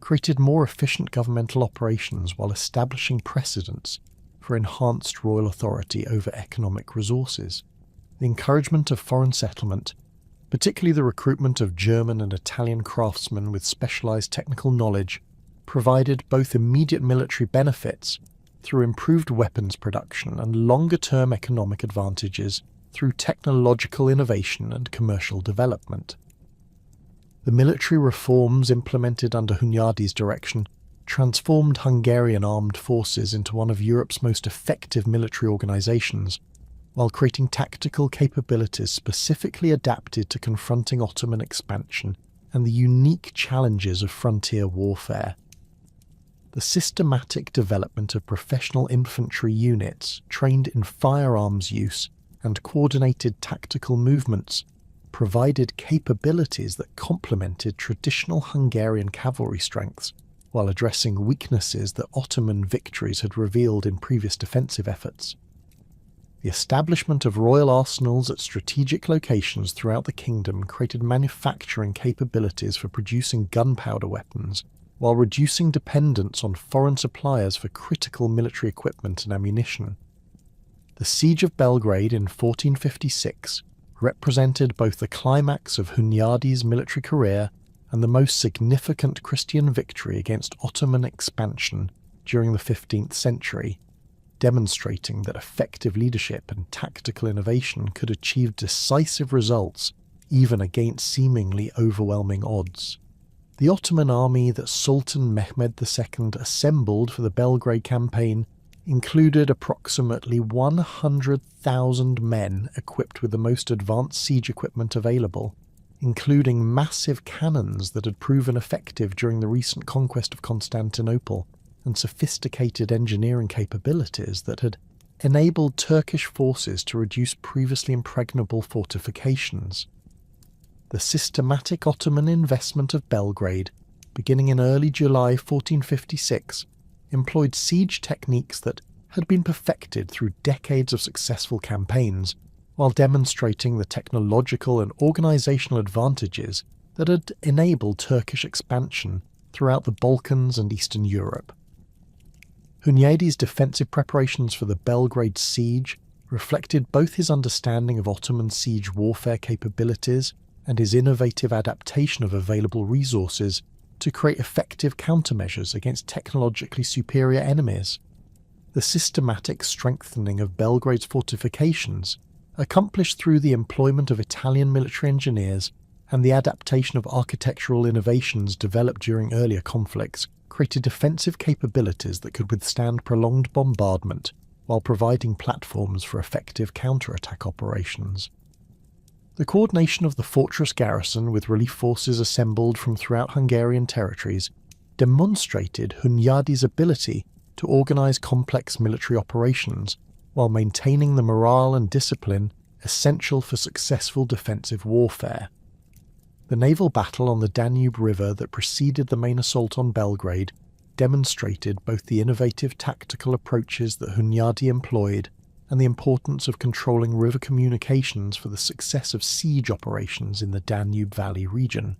created more efficient governmental operations while establishing precedents for enhanced royal authority over economic resources. The encouragement of foreign settlement, particularly the recruitment of German and Italian craftsmen with specialised technical knowledge, provided both immediate military benefits through improved weapons production and longer-term economic advantages through technological innovation and commercial development. The military reforms implemented under Hunyadi's direction transformed Hungarian armed forces into one of Europe's most effective military organisations, while creating tactical capabilities specifically adapted to confronting Ottoman expansion and the unique challenges of frontier warfare. The systematic development of professional infantry units trained in firearms use and coordinated tactical movements provided capabilities that complemented traditional Hungarian cavalry strengths while addressing weaknesses that Ottoman victories had revealed in previous defensive efforts. The establishment of royal arsenals at strategic locations throughout the kingdom created manufacturing capabilities for producing gunpowder weapons, while reducing dependence on foreign suppliers for critical military equipment and ammunition. The Siege of Belgrade in 1456 represented both the climax of Hunyadi's military career and the most significant Christian victory against Ottoman expansion during the 15th century, demonstrating that effective leadership and tactical innovation could achieve decisive results even against seemingly overwhelming odds. The Ottoman army that Sultan Mehmed II assembled for the Belgrade campaign included approximately 100,000 men equipped with the most advanced siege equipment available, including massive cannons that had proven effective during the recent conquest of Constantinople, and sophisticated engineering capabilities that had enabled Turkish forces to reduce previously impregnable fortifications. The systematic Ottoman investment of Belgrade, beginning in early July 1456, employed siege techniques that had been perfected through decades of successful campaigns, while demonstrating the technological and organisational advantages that had enabled Turkish expansion throughout the Balkans and Eastern Europe. Hunyadi's defensive preparations for the Belgrade siege reflected both his understanding of Ottoman siege warfare capabilities and his innovative adaptation of available resources to create effective countermeasures against technologically superior enemies. The systematic strengthening of Belgrade's fortifications, accomplished through the employment of Italian military engineers and the adaptation of architectural innovations developed during earlier conflicts, created defensive capabilities that could withstand prolonged bombardment while providing platforms for effective counterattack operations. The coordination of the fortress garrison with relief forces assembled from throughout Hungarian territories demonstrated Hunyadi's ability to organise complex military operations while maintaining the morale and discipline essential for successful defensive warfare. The naval battle on the Danube River that preceded the main assault on Belgrade demonstrated both the innovative tactical approaches that Hunyadi employed and the importance of controlling river communications for the success of siege operations in the Danube Valley region.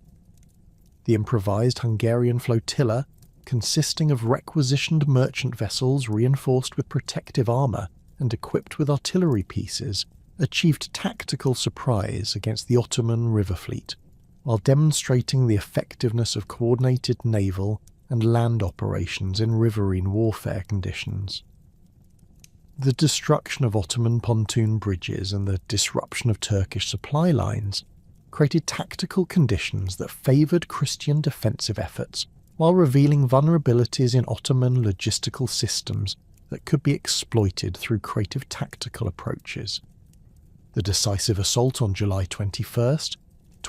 The improvised Hungarian flotilla, consisting of requisitioned merchant vessels reinforced with protective armour and equipped with artillery pieces, achieved tactical surprise against the Ottoman river fleet, while demonstrating the effectiveness of coordinated naval and land operations in riverine warfare conditions. The destruction of Ottoman pontoon bridges and the disruption of Turkish supply lines created tactical conditions that favoured Christian defensive efforts while revealing vulnerabilities in Ottoman logistical systems that could be exploited through creative tactical approaches. The decisive assault on July 21st,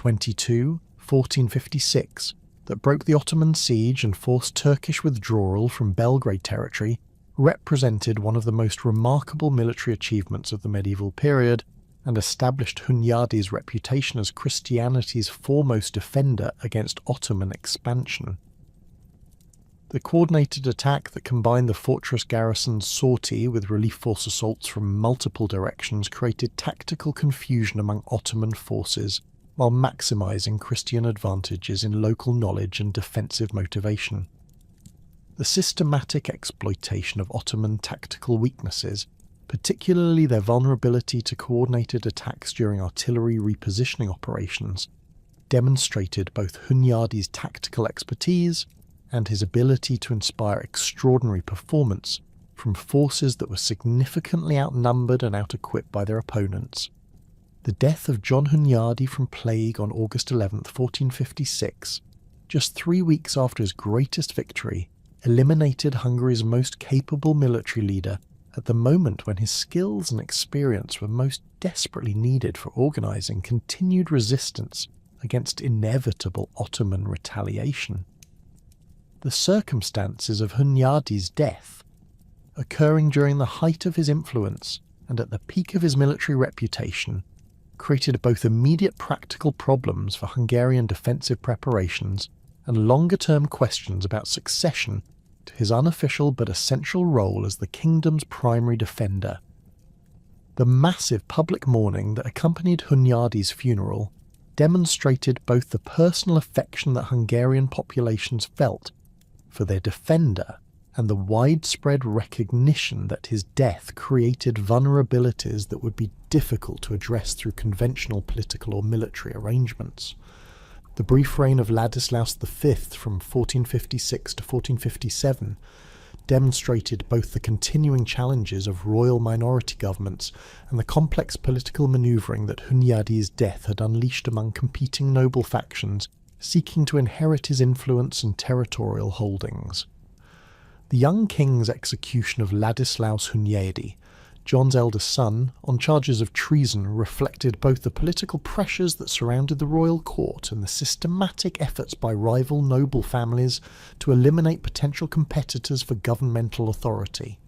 1456, that broke the Ottoman siege and forced Turkish withdrawal from Belgrade territory represented one of the most remarkable military achievements of the medieval period and established Hunyadi's reputation as Christianity's foremost defender against Ottoman expansion. The coordinated attack that combined the fortress garrison's sortie with relief force assaults from multiple directions created tactical confusion among Ottoman forces while maximising Christian advantages in local knowledge and defensive motivation. The systematic exploitation of Ottoman tactical weaknesses, particularly their vulnerability to coordinated attacks during artillery repositioning operations, demonstrated both Hunyadi's tactical expertise and his ability to inspire extraordinary performance from forces that were significantly outnumbered and out-equipped by their opponents. The death of John Hunyadi from plague on August 11, 1456, just 3 weeks after his greatest victory, eliminated Hungary's most capable military leader at the moment when his skills and experience were most desperately needed for organising continued resistance against inevitable Ottoman retaliation. The circumstances of Hunyadi's death, occurring during the height of his influence and at the peak of his military reputation, created both immediate practical problems for Hungarian defensive preparations and longer-term questions about succession to his unofficial but essential role as the kingdom's primary defender. The massive public mourning that accompanied Hunyadi's funeral demonstrated both the personal affection that Hungarian populations felt for their defender and the widespread recognition that his death created vulnerabilities that would be difficult to address through conventional political or military arrangements. The brief reign of Ladislaus V from 1456 to 1457 demonstrated both the continuing challenges of royal minority governments and the complex political manoeuvring that Hunyadi's death had unleashed among competing noble factions seeking to inherit his influence and territorial holdings. The young king's execution of Ladislaus Hunyadi, John's eldest son, on charges of treason reflected both the political pressures that surrounded the royal court and the systematic efforts by rival noble families to eliminate potential competitors for governmental authority.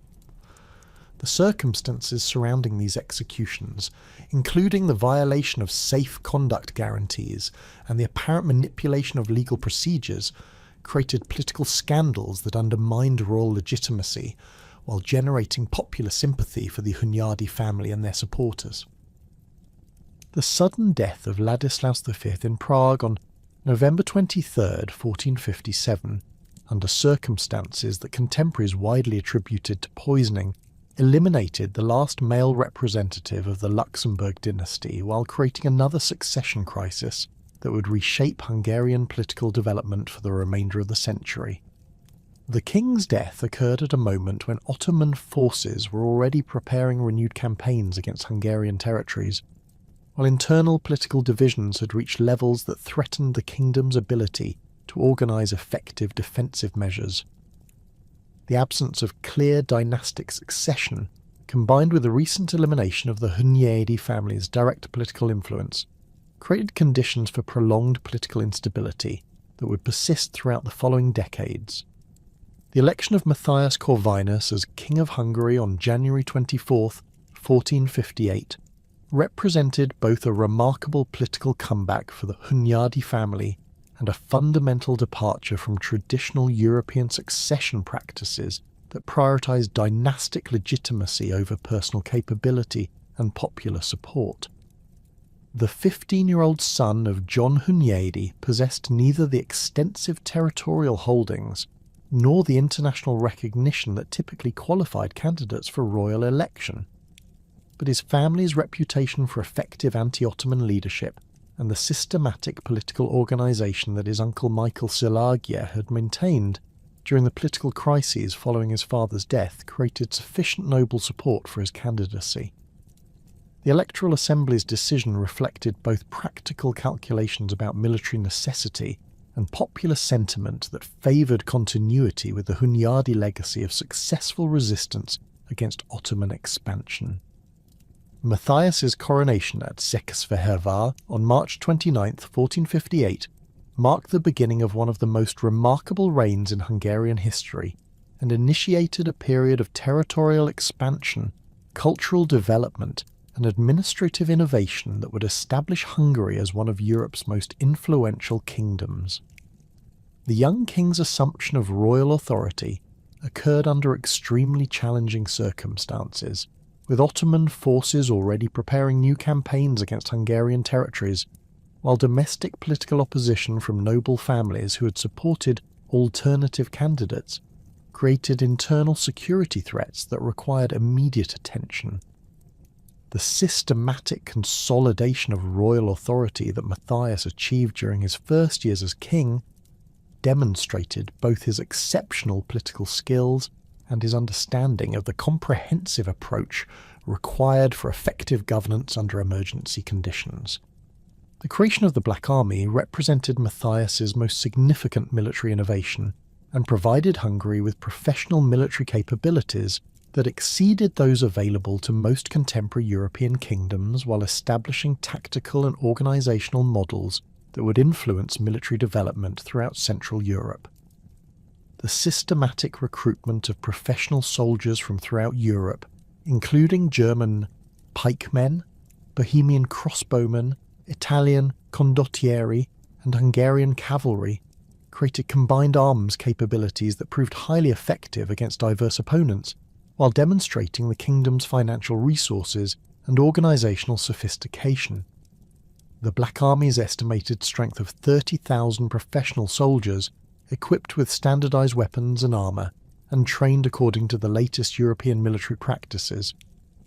The circumstances surrounding these executions, including the violation of safe conduct guarantees and the apparent manipulation of legal procedures, created political scandals that undermined royal legitimacy, while generating popular sympathy for the Hunyadi family and their supporters. The sudden death of Ladislaus V in Prague on November 23, 1457, under circumstances that contemporaries widely attributed to poisoning, eliminated the last male representative of the Luxembourg dynasty while creating another succession crisis that would reshape Hungarian political development for the remainder of the century. The king's death occurred at a moment when Ottoman forces were already preparing renewed campaigns against Hungarian territories, while internal political divisions had reached levels that threatened the kingdom's ability to organise effective defensive measures. The absence of clear dynastic succession, combined with the recent elimination of the Hunyadi family's direct political influence, created conditions for prolonged political instability that would persist throughout the following decades. The election of Matthias Corvinus as King of Hungary on January 24, 1458, represented both a remarkable political comeback for the Hunyadi family and a fundamental departure from traditional European succession practices that prioritised dynastic legitimacy over personal capability and popular support. The 15-year-old son of John Hunyadi possessed neither the extensive territorial holdings nor the international recognition that typically qualified candidates for royal election. But his family's reputation for effective anti-Ottoman leadership and the systematic political organisation that his uncle Michael Silagya had maintained during the political crises following his father's death created sufficient noble support for his candidacy. The Electoral Assembly's decision reflected both practical calculations about military necessity and popular sentiment that favoured continuity with the Hunyadi legacy of successful resistance against Ottoman expansion. Matthias's coronation at Székesfehérvár on March 29, 1458, marked the beginning of one of the most remarkable reigns in Hungarian history and initiated a period of territorial expansion, cultural development, and administrative innovation that would establish Hungary as one of Europe's most influential kingdoms. The young king's assumption of royal authority occurred under extremely challenging circumstances, with Ottoman forces already preparing new campaigns against Hungarian territories, while domestic political opposition from noble families who had supported alternative candidates created internal security threats that required immediate attention. The systematic consolidation of royal authority that Matthias achieved during his first years as king demonstrated both his exceptional political skills and his understanding of the comprehensive approach required for effective governance under emergency conditions. The creation of the Black Army represented Matthias's most significant military innovation and provided Hungary with professional military capabilities that exceeded those available to most contemporary European kingdoms while establishing tactical and organisational models that would influence military development throughout Central Europe. The systematic recruitment of professional soldiers from throughout Europe, including German pikemen, Bohemian crossbowmen, Italian condottieri, and Hungarian cavalry, created combined arms capabilities that proved highly effective against diverse opponents, while demonstrating the kingdom's financial resources and organisational sophistication. The Black Army's estimated strength of 30,000 professional soldiers, equipped with standardised weapons and armour, and trained according to the latest European military practices,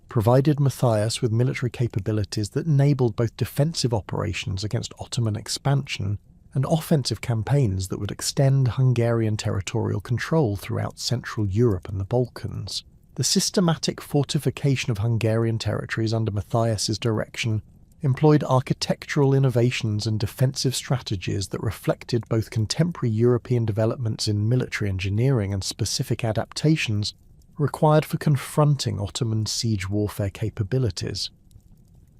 provided Matthias with military capabilities that enabled both defensive operations against Ottoman expansion and offensive campaigns that would extend Hungarian territorial control throughout Central Europe and the Balkans. The systematic fortification of Hungarian territories under Matthias's direction employed architectural innovations and defensive strategies that reflected both contemporary European developments in military engineering and specific adaptations required for confronting Ottoman siege warfare capabilities.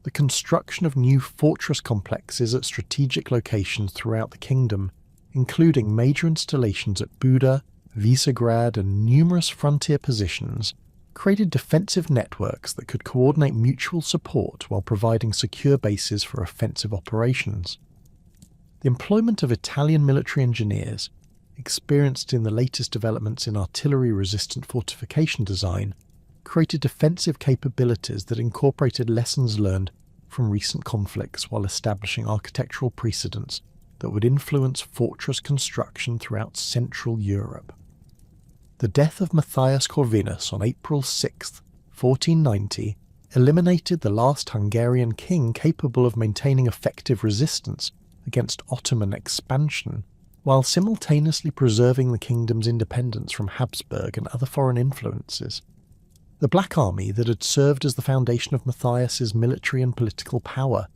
The construction of new fortress complexes at strategic locations throughout the kingdom, including major installations at Buda, Visegrad, and numerous frontier positions, created defensive networks that could coordinate mutual support while providing secure bases for offensive operations. The employment of Italian military engineers, experienced in the latest developments in artillery-resistant fortification design, created defensive capabilities that incorporated lessons learned from recent conflicts while establishing architectural precedents that would influence fortress construction throughout Central Europe. The death of Matthias Corvinus on April 6, 1490, eliminated the last Hungarian king capable of maintaining effective resistance against Ottoman expansion, while simultaneously preserving the kingdom's independence from Habsburg and other foreign influences. The Black Army that had served as the foundation of Matthias's military and political power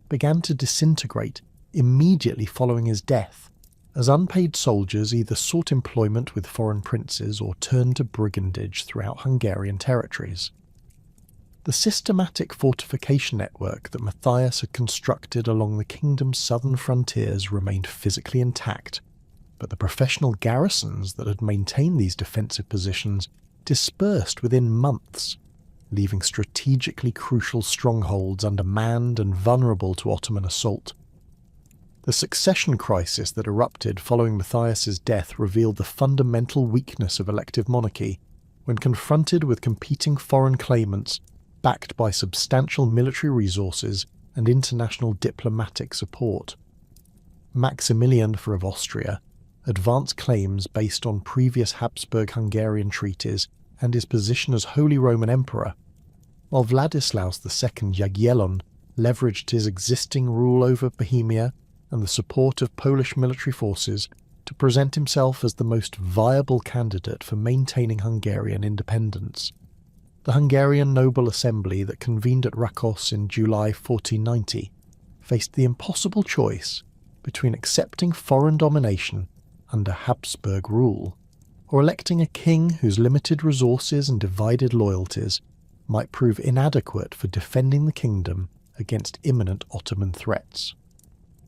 began to disintegrate immediately following his death, as unpaid soldiers either sought employment with foreign princes or turned to brigandage throughout Hungarian territories. The systematic fortification network that Matthias had constructed along the kingdom's southern frontiers remained physically intact, but the professional garrisons that had maintained these defensive positions dispersed within months, leaving strategically crucial strongholds undermanned and vulnerable to Ottoman assault. The succession crisis that erupted following Matthias's death revealed the fundamental weakness of elective monarchy when confronted with competing foreign claimants backed by substantial military resources and international diplomatic support. Maximilian IV of Austria advanced claims based on previous Habsburg-Hungarian treaties and his position as Holy Roman Emperor, while Vladislaus II Jagiellon leveraged his existing rule over Bohemia and the support of Polish military forces to present himself as the most viable candidate for maintaining Hungarian independence. The Hungarian Noble Assembly that convened at Rakos in July 1490 faced the impossible choice between accepting foreign domination under Habsburg rule or electing a king whose limited resources and divided loyalties might prove inadequate for defending the kingdom against imminent Ottoman threats.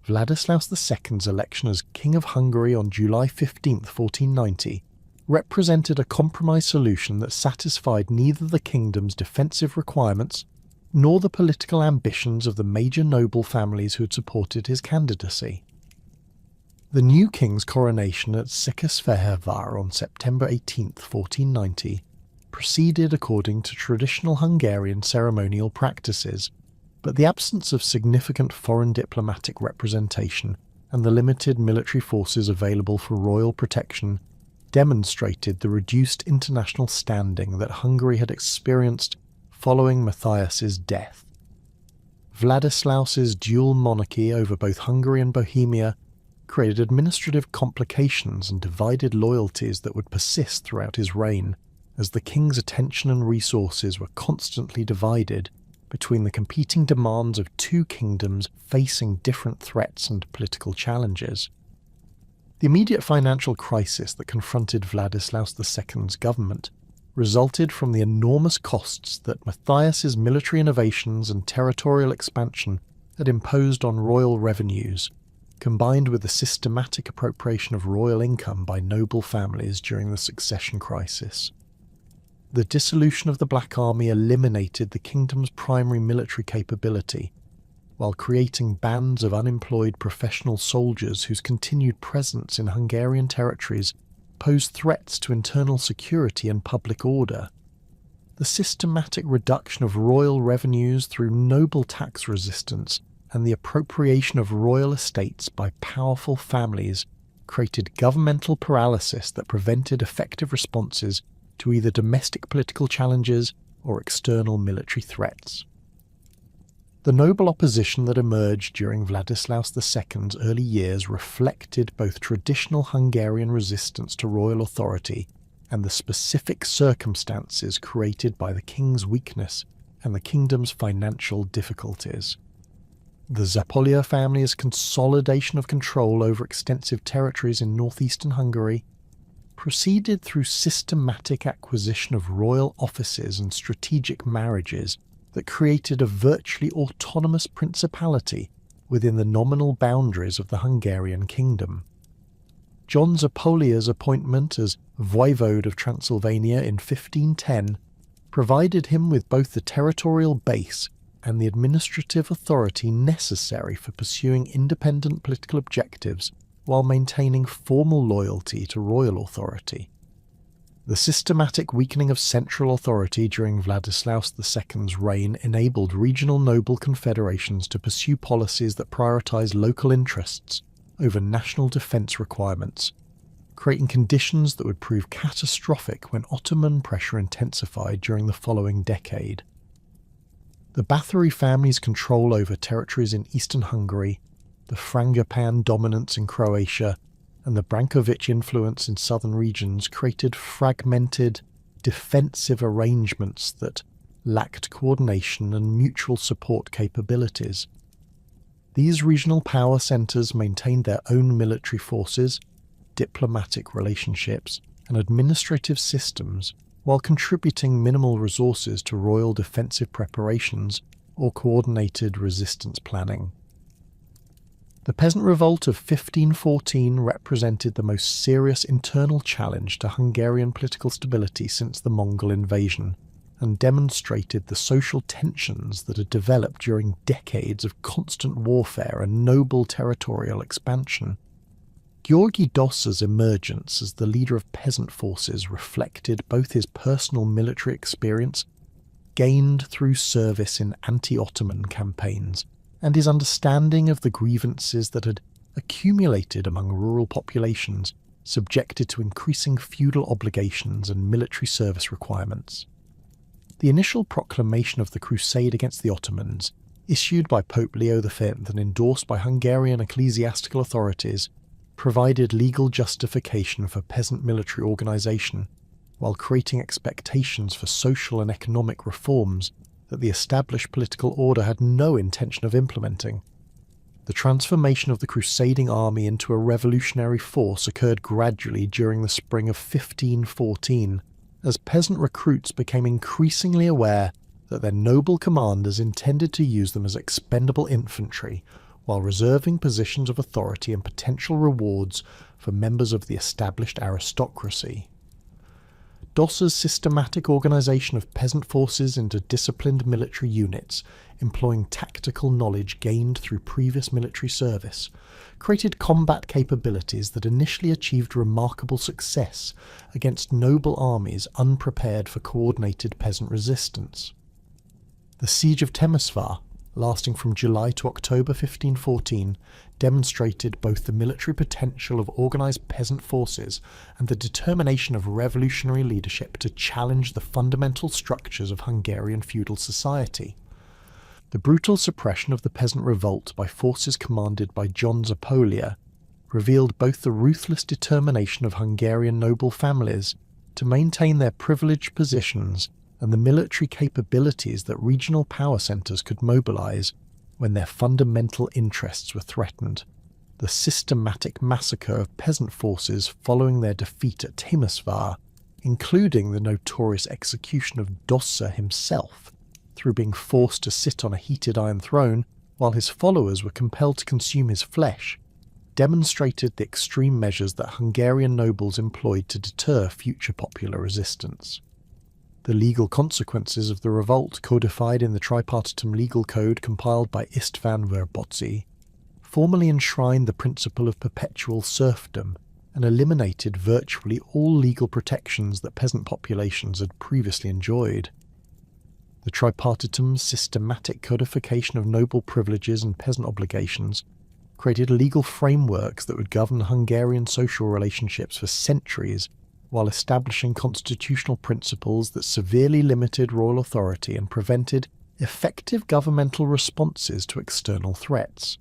Vladislaus II's election as King of Hungary on July 15, 1490, represented a compromise solution that satisfied neither the kingdom's defensive requirements nor the political ambitions of the major noble families who had supported his candidacy. The new king's coronation at Székesfehérvár on September 18, 1490, proceeded according to traditional Hungarian ceremonial practices, but the absence of significant foreign diplomatic representation and the limited military forces available for royal protection demonstrated the reduced international standing that Hungary had experienced following Matthias's death. Vladislaus's dual monarchy over both Hungary and Bohemia created administrative complications and divided loyalties that would persist throughout his reign, as the king's attention and resources were constantly divided between the competing demands of two kingdoms facing different threats and political challenges. The immediate financial crisis that confronted Vladislaus II's government resulted from the enormous costs that Matthias's military innovations and territorial expansion had imposed on royal revenues, combined with the systematic appropriation of royal income by noble families during the succession crisis. The dissolution of the Black Army eliminated the kingdom's primary military capability, while creating bands of unemployed professional soldiers whose continued presence in Hungarian territories posed threats to internal security and public order. The systematic reduction of royal revenues through noble tax resistance and the appropriation of royal estates by powerful families created governmental paralysis that prevented effective responses to either domestic political challenges or external military threats. The noble opposition that emerged during Vladislaus II's early years reflected both traditional Hungarian resistance to royal authority and the specific circumstances created by the king's weakness and the kingdom's financial difficulties. The Zápolya family's consolidation of control over extensive territories in northeastern Hungary proceeded through systematic acquisition of royal offices and strategic marriages that created a virtually autonomous principality within the nominal boundaries of the Hungarian kingdom. John Zápolya's appointment as voivode of Transylvania in 1510 provided him with both the territorial base and the administrative authority necessary for pursuing independent political objectives while maintaining formal loyalty to royal authority. The systematic weakening of central authority during Vladislaus II's reign enabled regional noble confederations to pursue policies that prioritized local interests over national defense requirements, creating conditions that would prove catastrophic when Ottoman pressure intensified during the following decade. The Bathory family's control over territories in eastern Hungary the Frangipan dominance in Croatia, and the Brankovic influence in southern regions created fragmented, defensive arrangements that lacked coordination and mutual support capabilities. These regional power centres maintained their own military forces, diplomatic relationships, and administrative systems, while contributing minimal resources to royal defensive preparations or coordinated resistance planning. The peasant revolt of 1514 represented the most serious internal challenge to Hungarian political stability since the Mongol invasion, and demonstrated the social tensions that had developed during decades of constant warfare and noble territorial expansion. György Dossa's emergence as the leader of peasant forces reflected both his personal military experience, gained through service in anti-Ottoman campaigns, and his understanding of the grievances that had accumulated among rural populations subjected to increasing feudal obligations and military service requirements. The initial proclamation of the crusade against the Ottomans, issued by Pope Leo V and endorsed by Hungarian ecclesiastical authorities, provided legal justification for peasant military organisation, while creating expectations for social and economic reforms that the established political order had no intention of implementing. The transformation of the crusading army into a revolutionary force occurred gradually during the spring of 1514, as peasant recruits became increasingly aware that their noble commanders intended to use them as expendable infantry, while reserving positions of authority and potential rewards for members of the established aristocracy. Dossa's systematic organisation of peasant forces into disciplined military units, employing tactical knowledge gained through previous military service, created combat capabilities that initially achieved remarkable success against noble armies unprepared for coordinated peasant resistance. The Siege of Temesvar, lasting from July to October 1514, demonstrated both the military potential of organised peasant forces and the determination of revolutionary leadership to challenge the fundamental structures of Hungarian feudal society. The brutal suppression of the peasant revolt by forces commanded by John Zápolya revealed both the ruthless determination of Hungarian noble families to maintain their privileged positions and the military capabilities that regional power centres could mobilise when their fundamental interests were threatened. The systematic massacre of peasant forces following their defeat at Temesvar, including the notorious execution of Dossa himself, through being forced to sit on a heated iron throne while his followers were compelled to consume his flesh, demonstrated the extreme measures that Hungarian nobles employed to deter future popular resistance. The legal consequences of the revolt, codified in the tripartitum legal code compiled by István Verboczy, formally enshrined the principle of perpetual serfdom and eliminated virtually all legal protections that peasant populations had previously enjoyed. The tripartitum's systematic codification of noble privileges and peasant obligations created legal frameworks that would govern Hungarian social relationships for centuries, while establishing constitutional principles that severely limited royal authority and prevented effective governmental responses to external threats.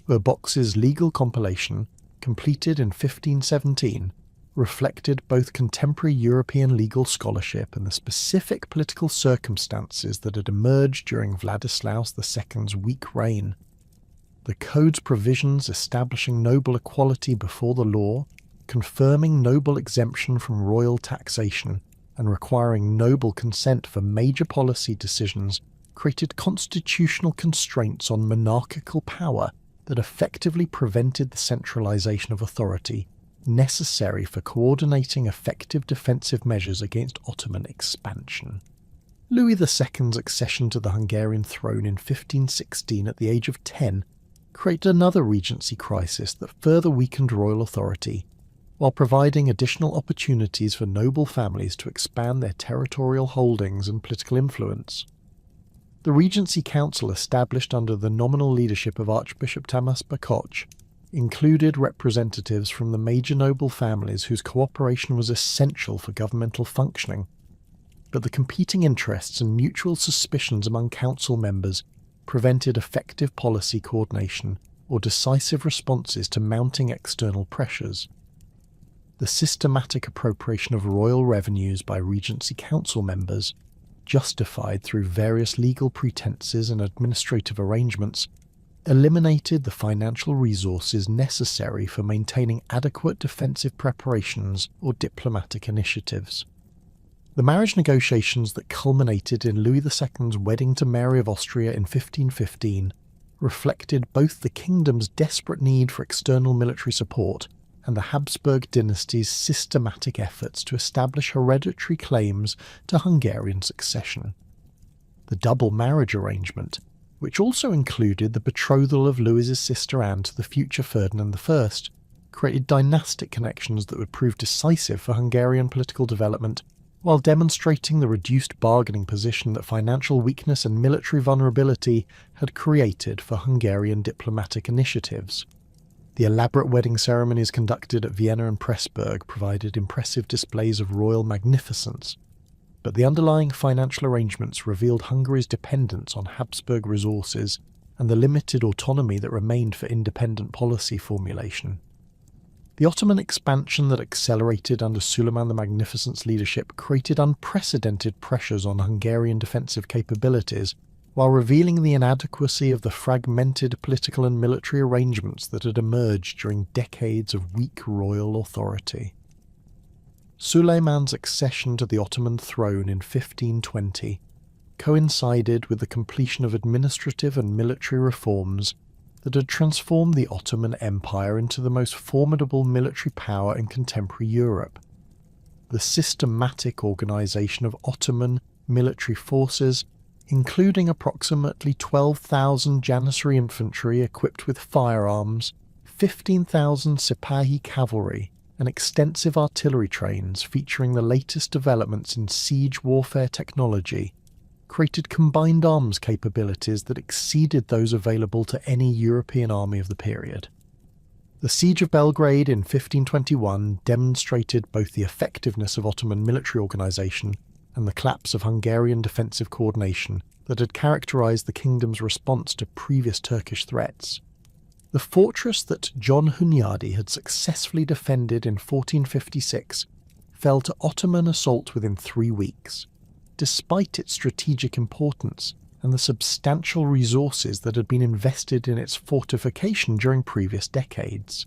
Verboczy's legal compilation, completed in 1517, reflected both contemporary European legal scholarship and the specific political circumstances that had emerged during Vladislaus II's weak reign. The code's provisions establishing noble equality before the law, confirming noble exemption from royal taxation, and requiring noble consent for major policy decisions, created constitutional constraints on monarchical power that effectively prevented the centralisation of authority necessary for coordinating effective defensive measures against Ottoman expansion. Louis II's accession to the Hungarian throne in 1516 at the age of 10 created another regency crisis that further weakened royal authority, while providing additional opportunities for noble families to expand their territorial holdings and political influence. The Regency Council, established under the nominal leadership of Archbishop Tamas Bakoch, included representatives from the major noble families whose cooperation was essential for governmental functioning, but the competing interests and mutual suspicions among council members prevented effective policy coordination or decisive responses to mounting external pressures. The systematic appropriation of royal revenues by Regency Council members, justified through various legal pretenses and administrative arrangements, eliminated the financial resources necessary for maintaining adequate defensive preparations or diplomatic initiatives. The marriage negotiations that culminated in Louis II's wedding to Mary of Austria in 1515 reflected both the kingdom's desperate need for external military support and the Habsburg dynasty's systematic efforts to establish hereditary claims to Hungarian succession. The double marriage arrangement, which also included the betrothal of Louis's sister Anne to the future Ferdinand I, created dynastic connections that would prove decisive for Hungarian political development, while demonstrating the reduced bargaining position that financial weakness and military vulnerability had created for Hungarian diplomatic initiatives. The elaborate wedding ceremonies conducted at Vienna and Pressburg provided impressive displays of royal magnificence, but the underlying financial arrangements revealed Hungary's dependence on Habsburg resources and the limited autonomy that remained for independent policy formulation. The Ottoman expansion that accelerated under Suleiman the Magnificent's leadership created unprecedented pressures on Hungarian defensive capabilities, while revealing the inadequacy of the fragmented political and military arrangements that had emerged during decades of weak royal authority. Suleiman's accession to the Ottoman throne in 1520 coincided with the completion of administrative and military reforms that had transformed the Ottoman Empire into the most formidable military power in contemporary Europe. The systematic organisation of Ottoman military forces, including approximately 12,000 Janissary infantry equipped with firearms, 15,000 Sipahi cavalry, and extensive artillery trains featuring the latest developments in siege warfare technology, created combined arms capabilities that exceeded those available to any European army of the period. The Siege of Belgrade in 1521 demonstrated both the effectiveness of Ottoman military organisation and the collapse of Hungarian defensive coordination that had characterised the kingdom's response to previous Turkish threats. The fortress that John Hunyadi had successfully defended in 1456 fell to Ottoman assault within 3 weeks, despite its strategic importance and the substantial resources that had been invested in its fortification during previous decades.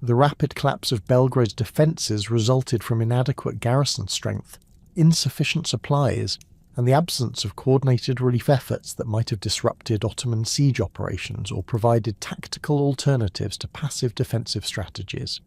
The rapid collapse of Belgrade's defences resulted from inadequate garrison strength, insufficient supplies, and the absence of coordinated relief efforts that might have disrupted Ottoman siege operations or provided tactical alternatives to passive defensive strategies.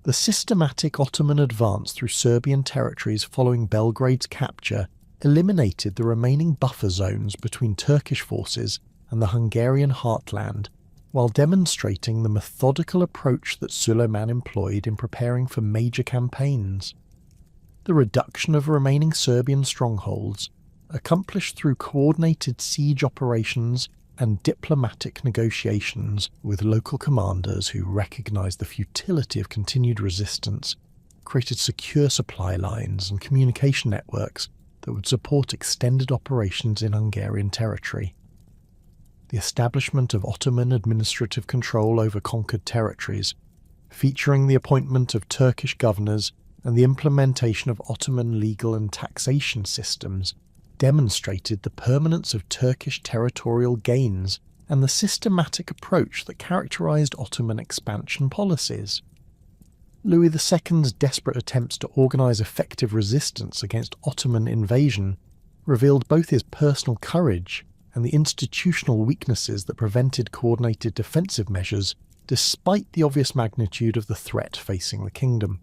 The systematic Ottoman advance through Serbian territories following Belgrade's capture eliminated the remaining buffer zones between Turkish forces and the Hungarian heartland, while demonstrating the methodical approach that Suleiman employed in preparing for major campaigns. The reduction of remaining Serbian strongholds, accomplished through coordinated siege operations and diplomatic negotiations with local commanders who recognised the futility of continued resistance, created secure supply lines and communication networks that would support extended operations in Hungarian territory. The establishment of Ottoman administrative control over conquered territories, featuring the appointment of Turkish governors and the implementation of Ottoman legal and taxation systems, demonstrated the permanence of Turkish territorial gains and the systematic approach that characterised Ottoman expansion policies. Louis II's desperate attempts to organise effective resistance against Ottoman invasion revealed both his personal courage and the institutional weaknesses that prevented coordinated defensive measures despite the obvious magnitude of the threat facing the kingdom.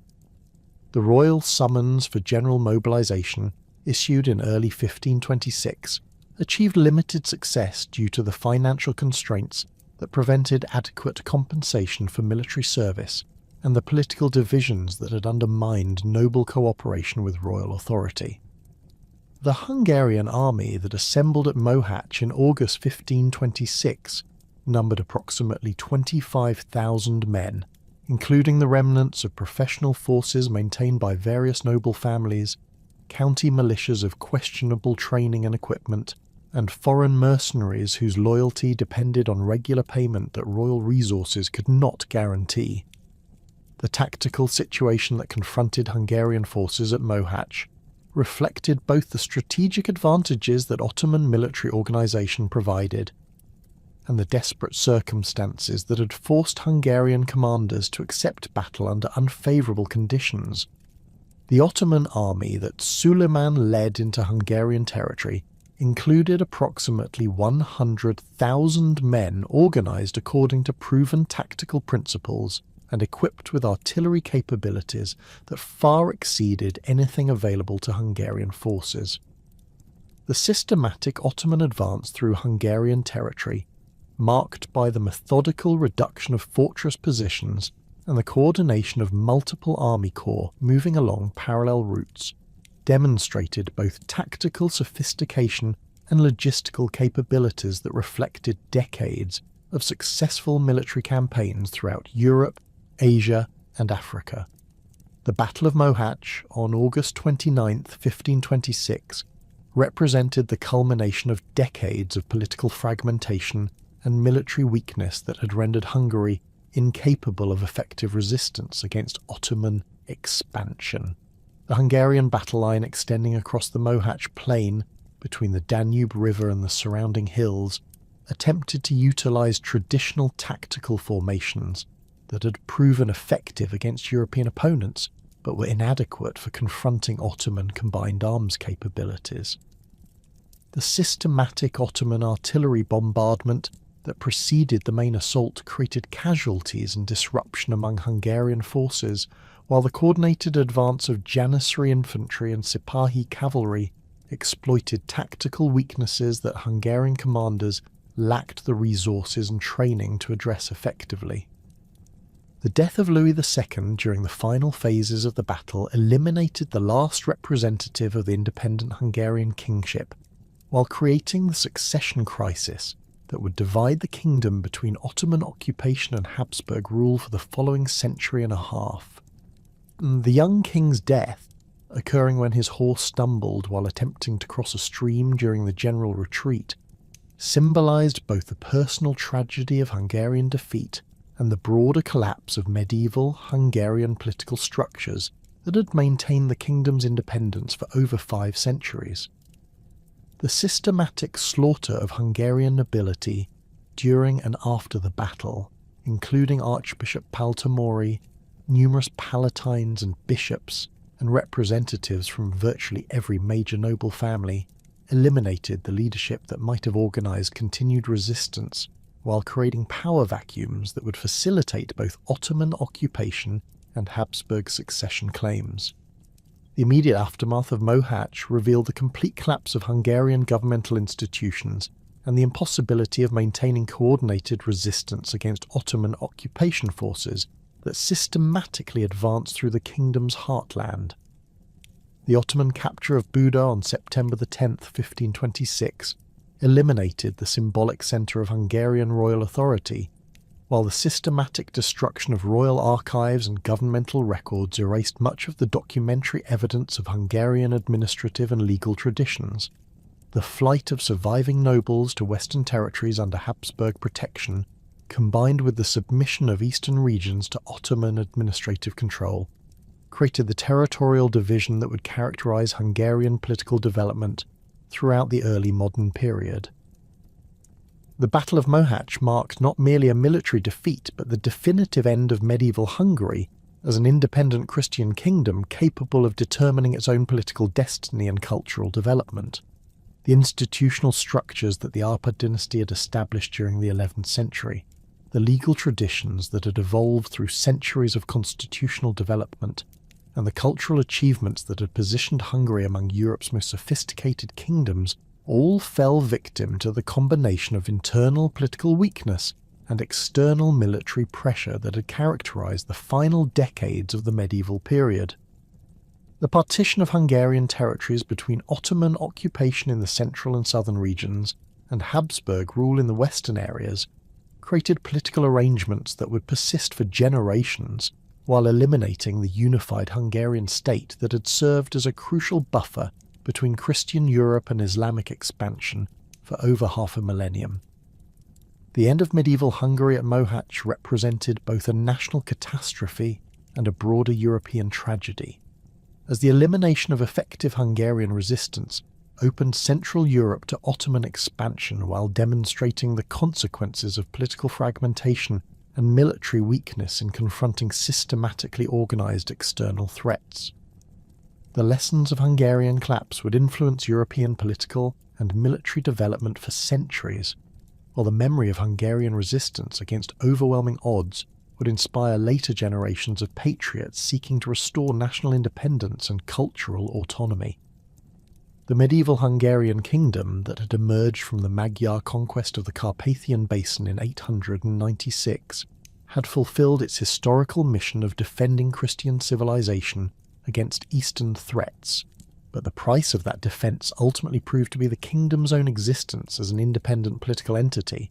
The royal summons for general mobilisation, issued in early 1526, achieved limited success due to the financial constraints that prevented adequate compensation for military service and the political divisions that had undermined noble cooperation with royal authority. The Hungarian army that assembled at Mohács in August 1526 numbered approximately 25,000 men, including the remnants of professional forces maintained by various noble families, county militias of questionable training and equipment, and foreign mercenaries whose loyalty depended on regular payment that royal resources could not guarantee. The tactical situation that confronted Hungarian forces at Mohacs reflected both the strategic advantages that Ottoman military organisation provided and the desperate circumstances that had forced Hungarian commanders to accept battle under unfavourable conditions. The Ottoman army that Suleiman led into Hungarian territory included approximately 100,000 men organised according to proven tactical principles and equipped with artillery capabilities that far exceeded anything available to Hungarian forces. The systematic Ottoman advance through Hungarian territory, marked by the methodical reduction of fortress positions and the coordination of multiple army corps moving along parallel routes, demonstrated both tactical sophistication and logistical capabilities that reflected decades of successful military campaigns throughout Europe, Asia, and Africa. The Battle of Mohacs on August 29, 1526, represented the culmination of decades of political fragmentation and military weakness that had rendered Hungary incapable of effective resistance against Ottoman expansion. The Hungarian battle line extending across the Mohacs plain between the Danube River and the surrounding hills attempted to utilise traditional tactical formations that had proven effective against European opponents but were inadequate for confronting Ottoman combined arms capabilities. The systematic Ottoman artillery bombardment that preceded the main assault created casualties and disruption among Hungarian forces, while the coordinated advance of Janissary infantry and Sipahi cavalry exploited tactical weaknesses that Hungarian commanders lacked the resources and training to address effectively. The death of Louis II during the final phases of the battle eliminated the last representative of the independent Hungarian kingship, while creating the succession crisis that would divide the kingdom between Ottoman occupation and Habsburg rule for the following century and a half. The young king's death, occurring when his horse stumbled while attempting to cross a stream during the general retreat, symbolised both the personal tragedy of Hungarian defeat and the broader collapse of medieval Hungarian political structures that had maintained the kingdom's independence for over 5 centuries. The systematic slaughter of Hungarian nobility during and after the battle, including Archbishop Paltamori, numerous palatines and bishops, and representatives from virtually every major noble family, eliminated the leadership that might have organised continued resistance, while creating power vacuums that would facilitate both Ottoman occupation and Habsburg succession claims. The immediate aftermath of Mohacs revealed the complete collapse of Hungarian governmental institutions and the impossibility of maintaining coordinated resistance against Ottoman occupation forces that systematically advanced through the kingdom's heartland. The Ottoman capture of Buda on September 10, 1526, eliminated the symbolic centre of Hungarian royal authority, while the systematic destruction of royal archives and governmental records erased much of the documentary evidence of Hungarian administrative and legal traditions. The flight of surviving nobles to Western territories under Habsburg protection, combined with the submission of eastern regions to Ottoman administrative control, created the territorial division that would characterise Hungarian political development throughout the early modern period. The Battle of Mohacs marked not merely a military defeat but the definitive end of medieval Hungary as an independent Christian kingdom capable of determining its own political destiny and cultural development. The institutional structures that the Arpad dynasty had established during the 11th century, the legal traditions that had evolved through centuries of constitutional development, and the cultural achievements that had positioned Hungary among Europe's most sophisticated kingdoms all fell victim to the combination of internal political weakness and external military pressure that had characterised the final decades of the medieval period. The partition of Hungarian territories between Ottoman occupation in the central and southern regions and Habsburg rule in the western areas created political arrangements that would persist for generations, while eliminating the unified Hungarian state that had served as a crucial buffer between Christian Europe and Islamic expansion for over half a millennium. The end of medieval Hungary at Mohács represented both a national catastrophe and a broader European tragedy, as the elimination of effective Hungarian resistance opened Central Europe to Ottoman expansion while demonstrating the consequences of political fragmentation and military weakness in confronting systematically organised external threats. The lessons of Hungarian collapse would influence European political and military development for centuries, while the memory of Hungarian resistance against overwhelming odds would inspire later generations of patriots seeking to restore national independence and cultural autonomy. The medieval Hungarian kingdom that had emerged from the Magyar conquest of the Carpathian Basin in 896 had fulfilled its historical mission of defending Christian civilization against Eastern threats, but the price of that defence ultimately proved to be the kingdom's own existence as an independent political entity,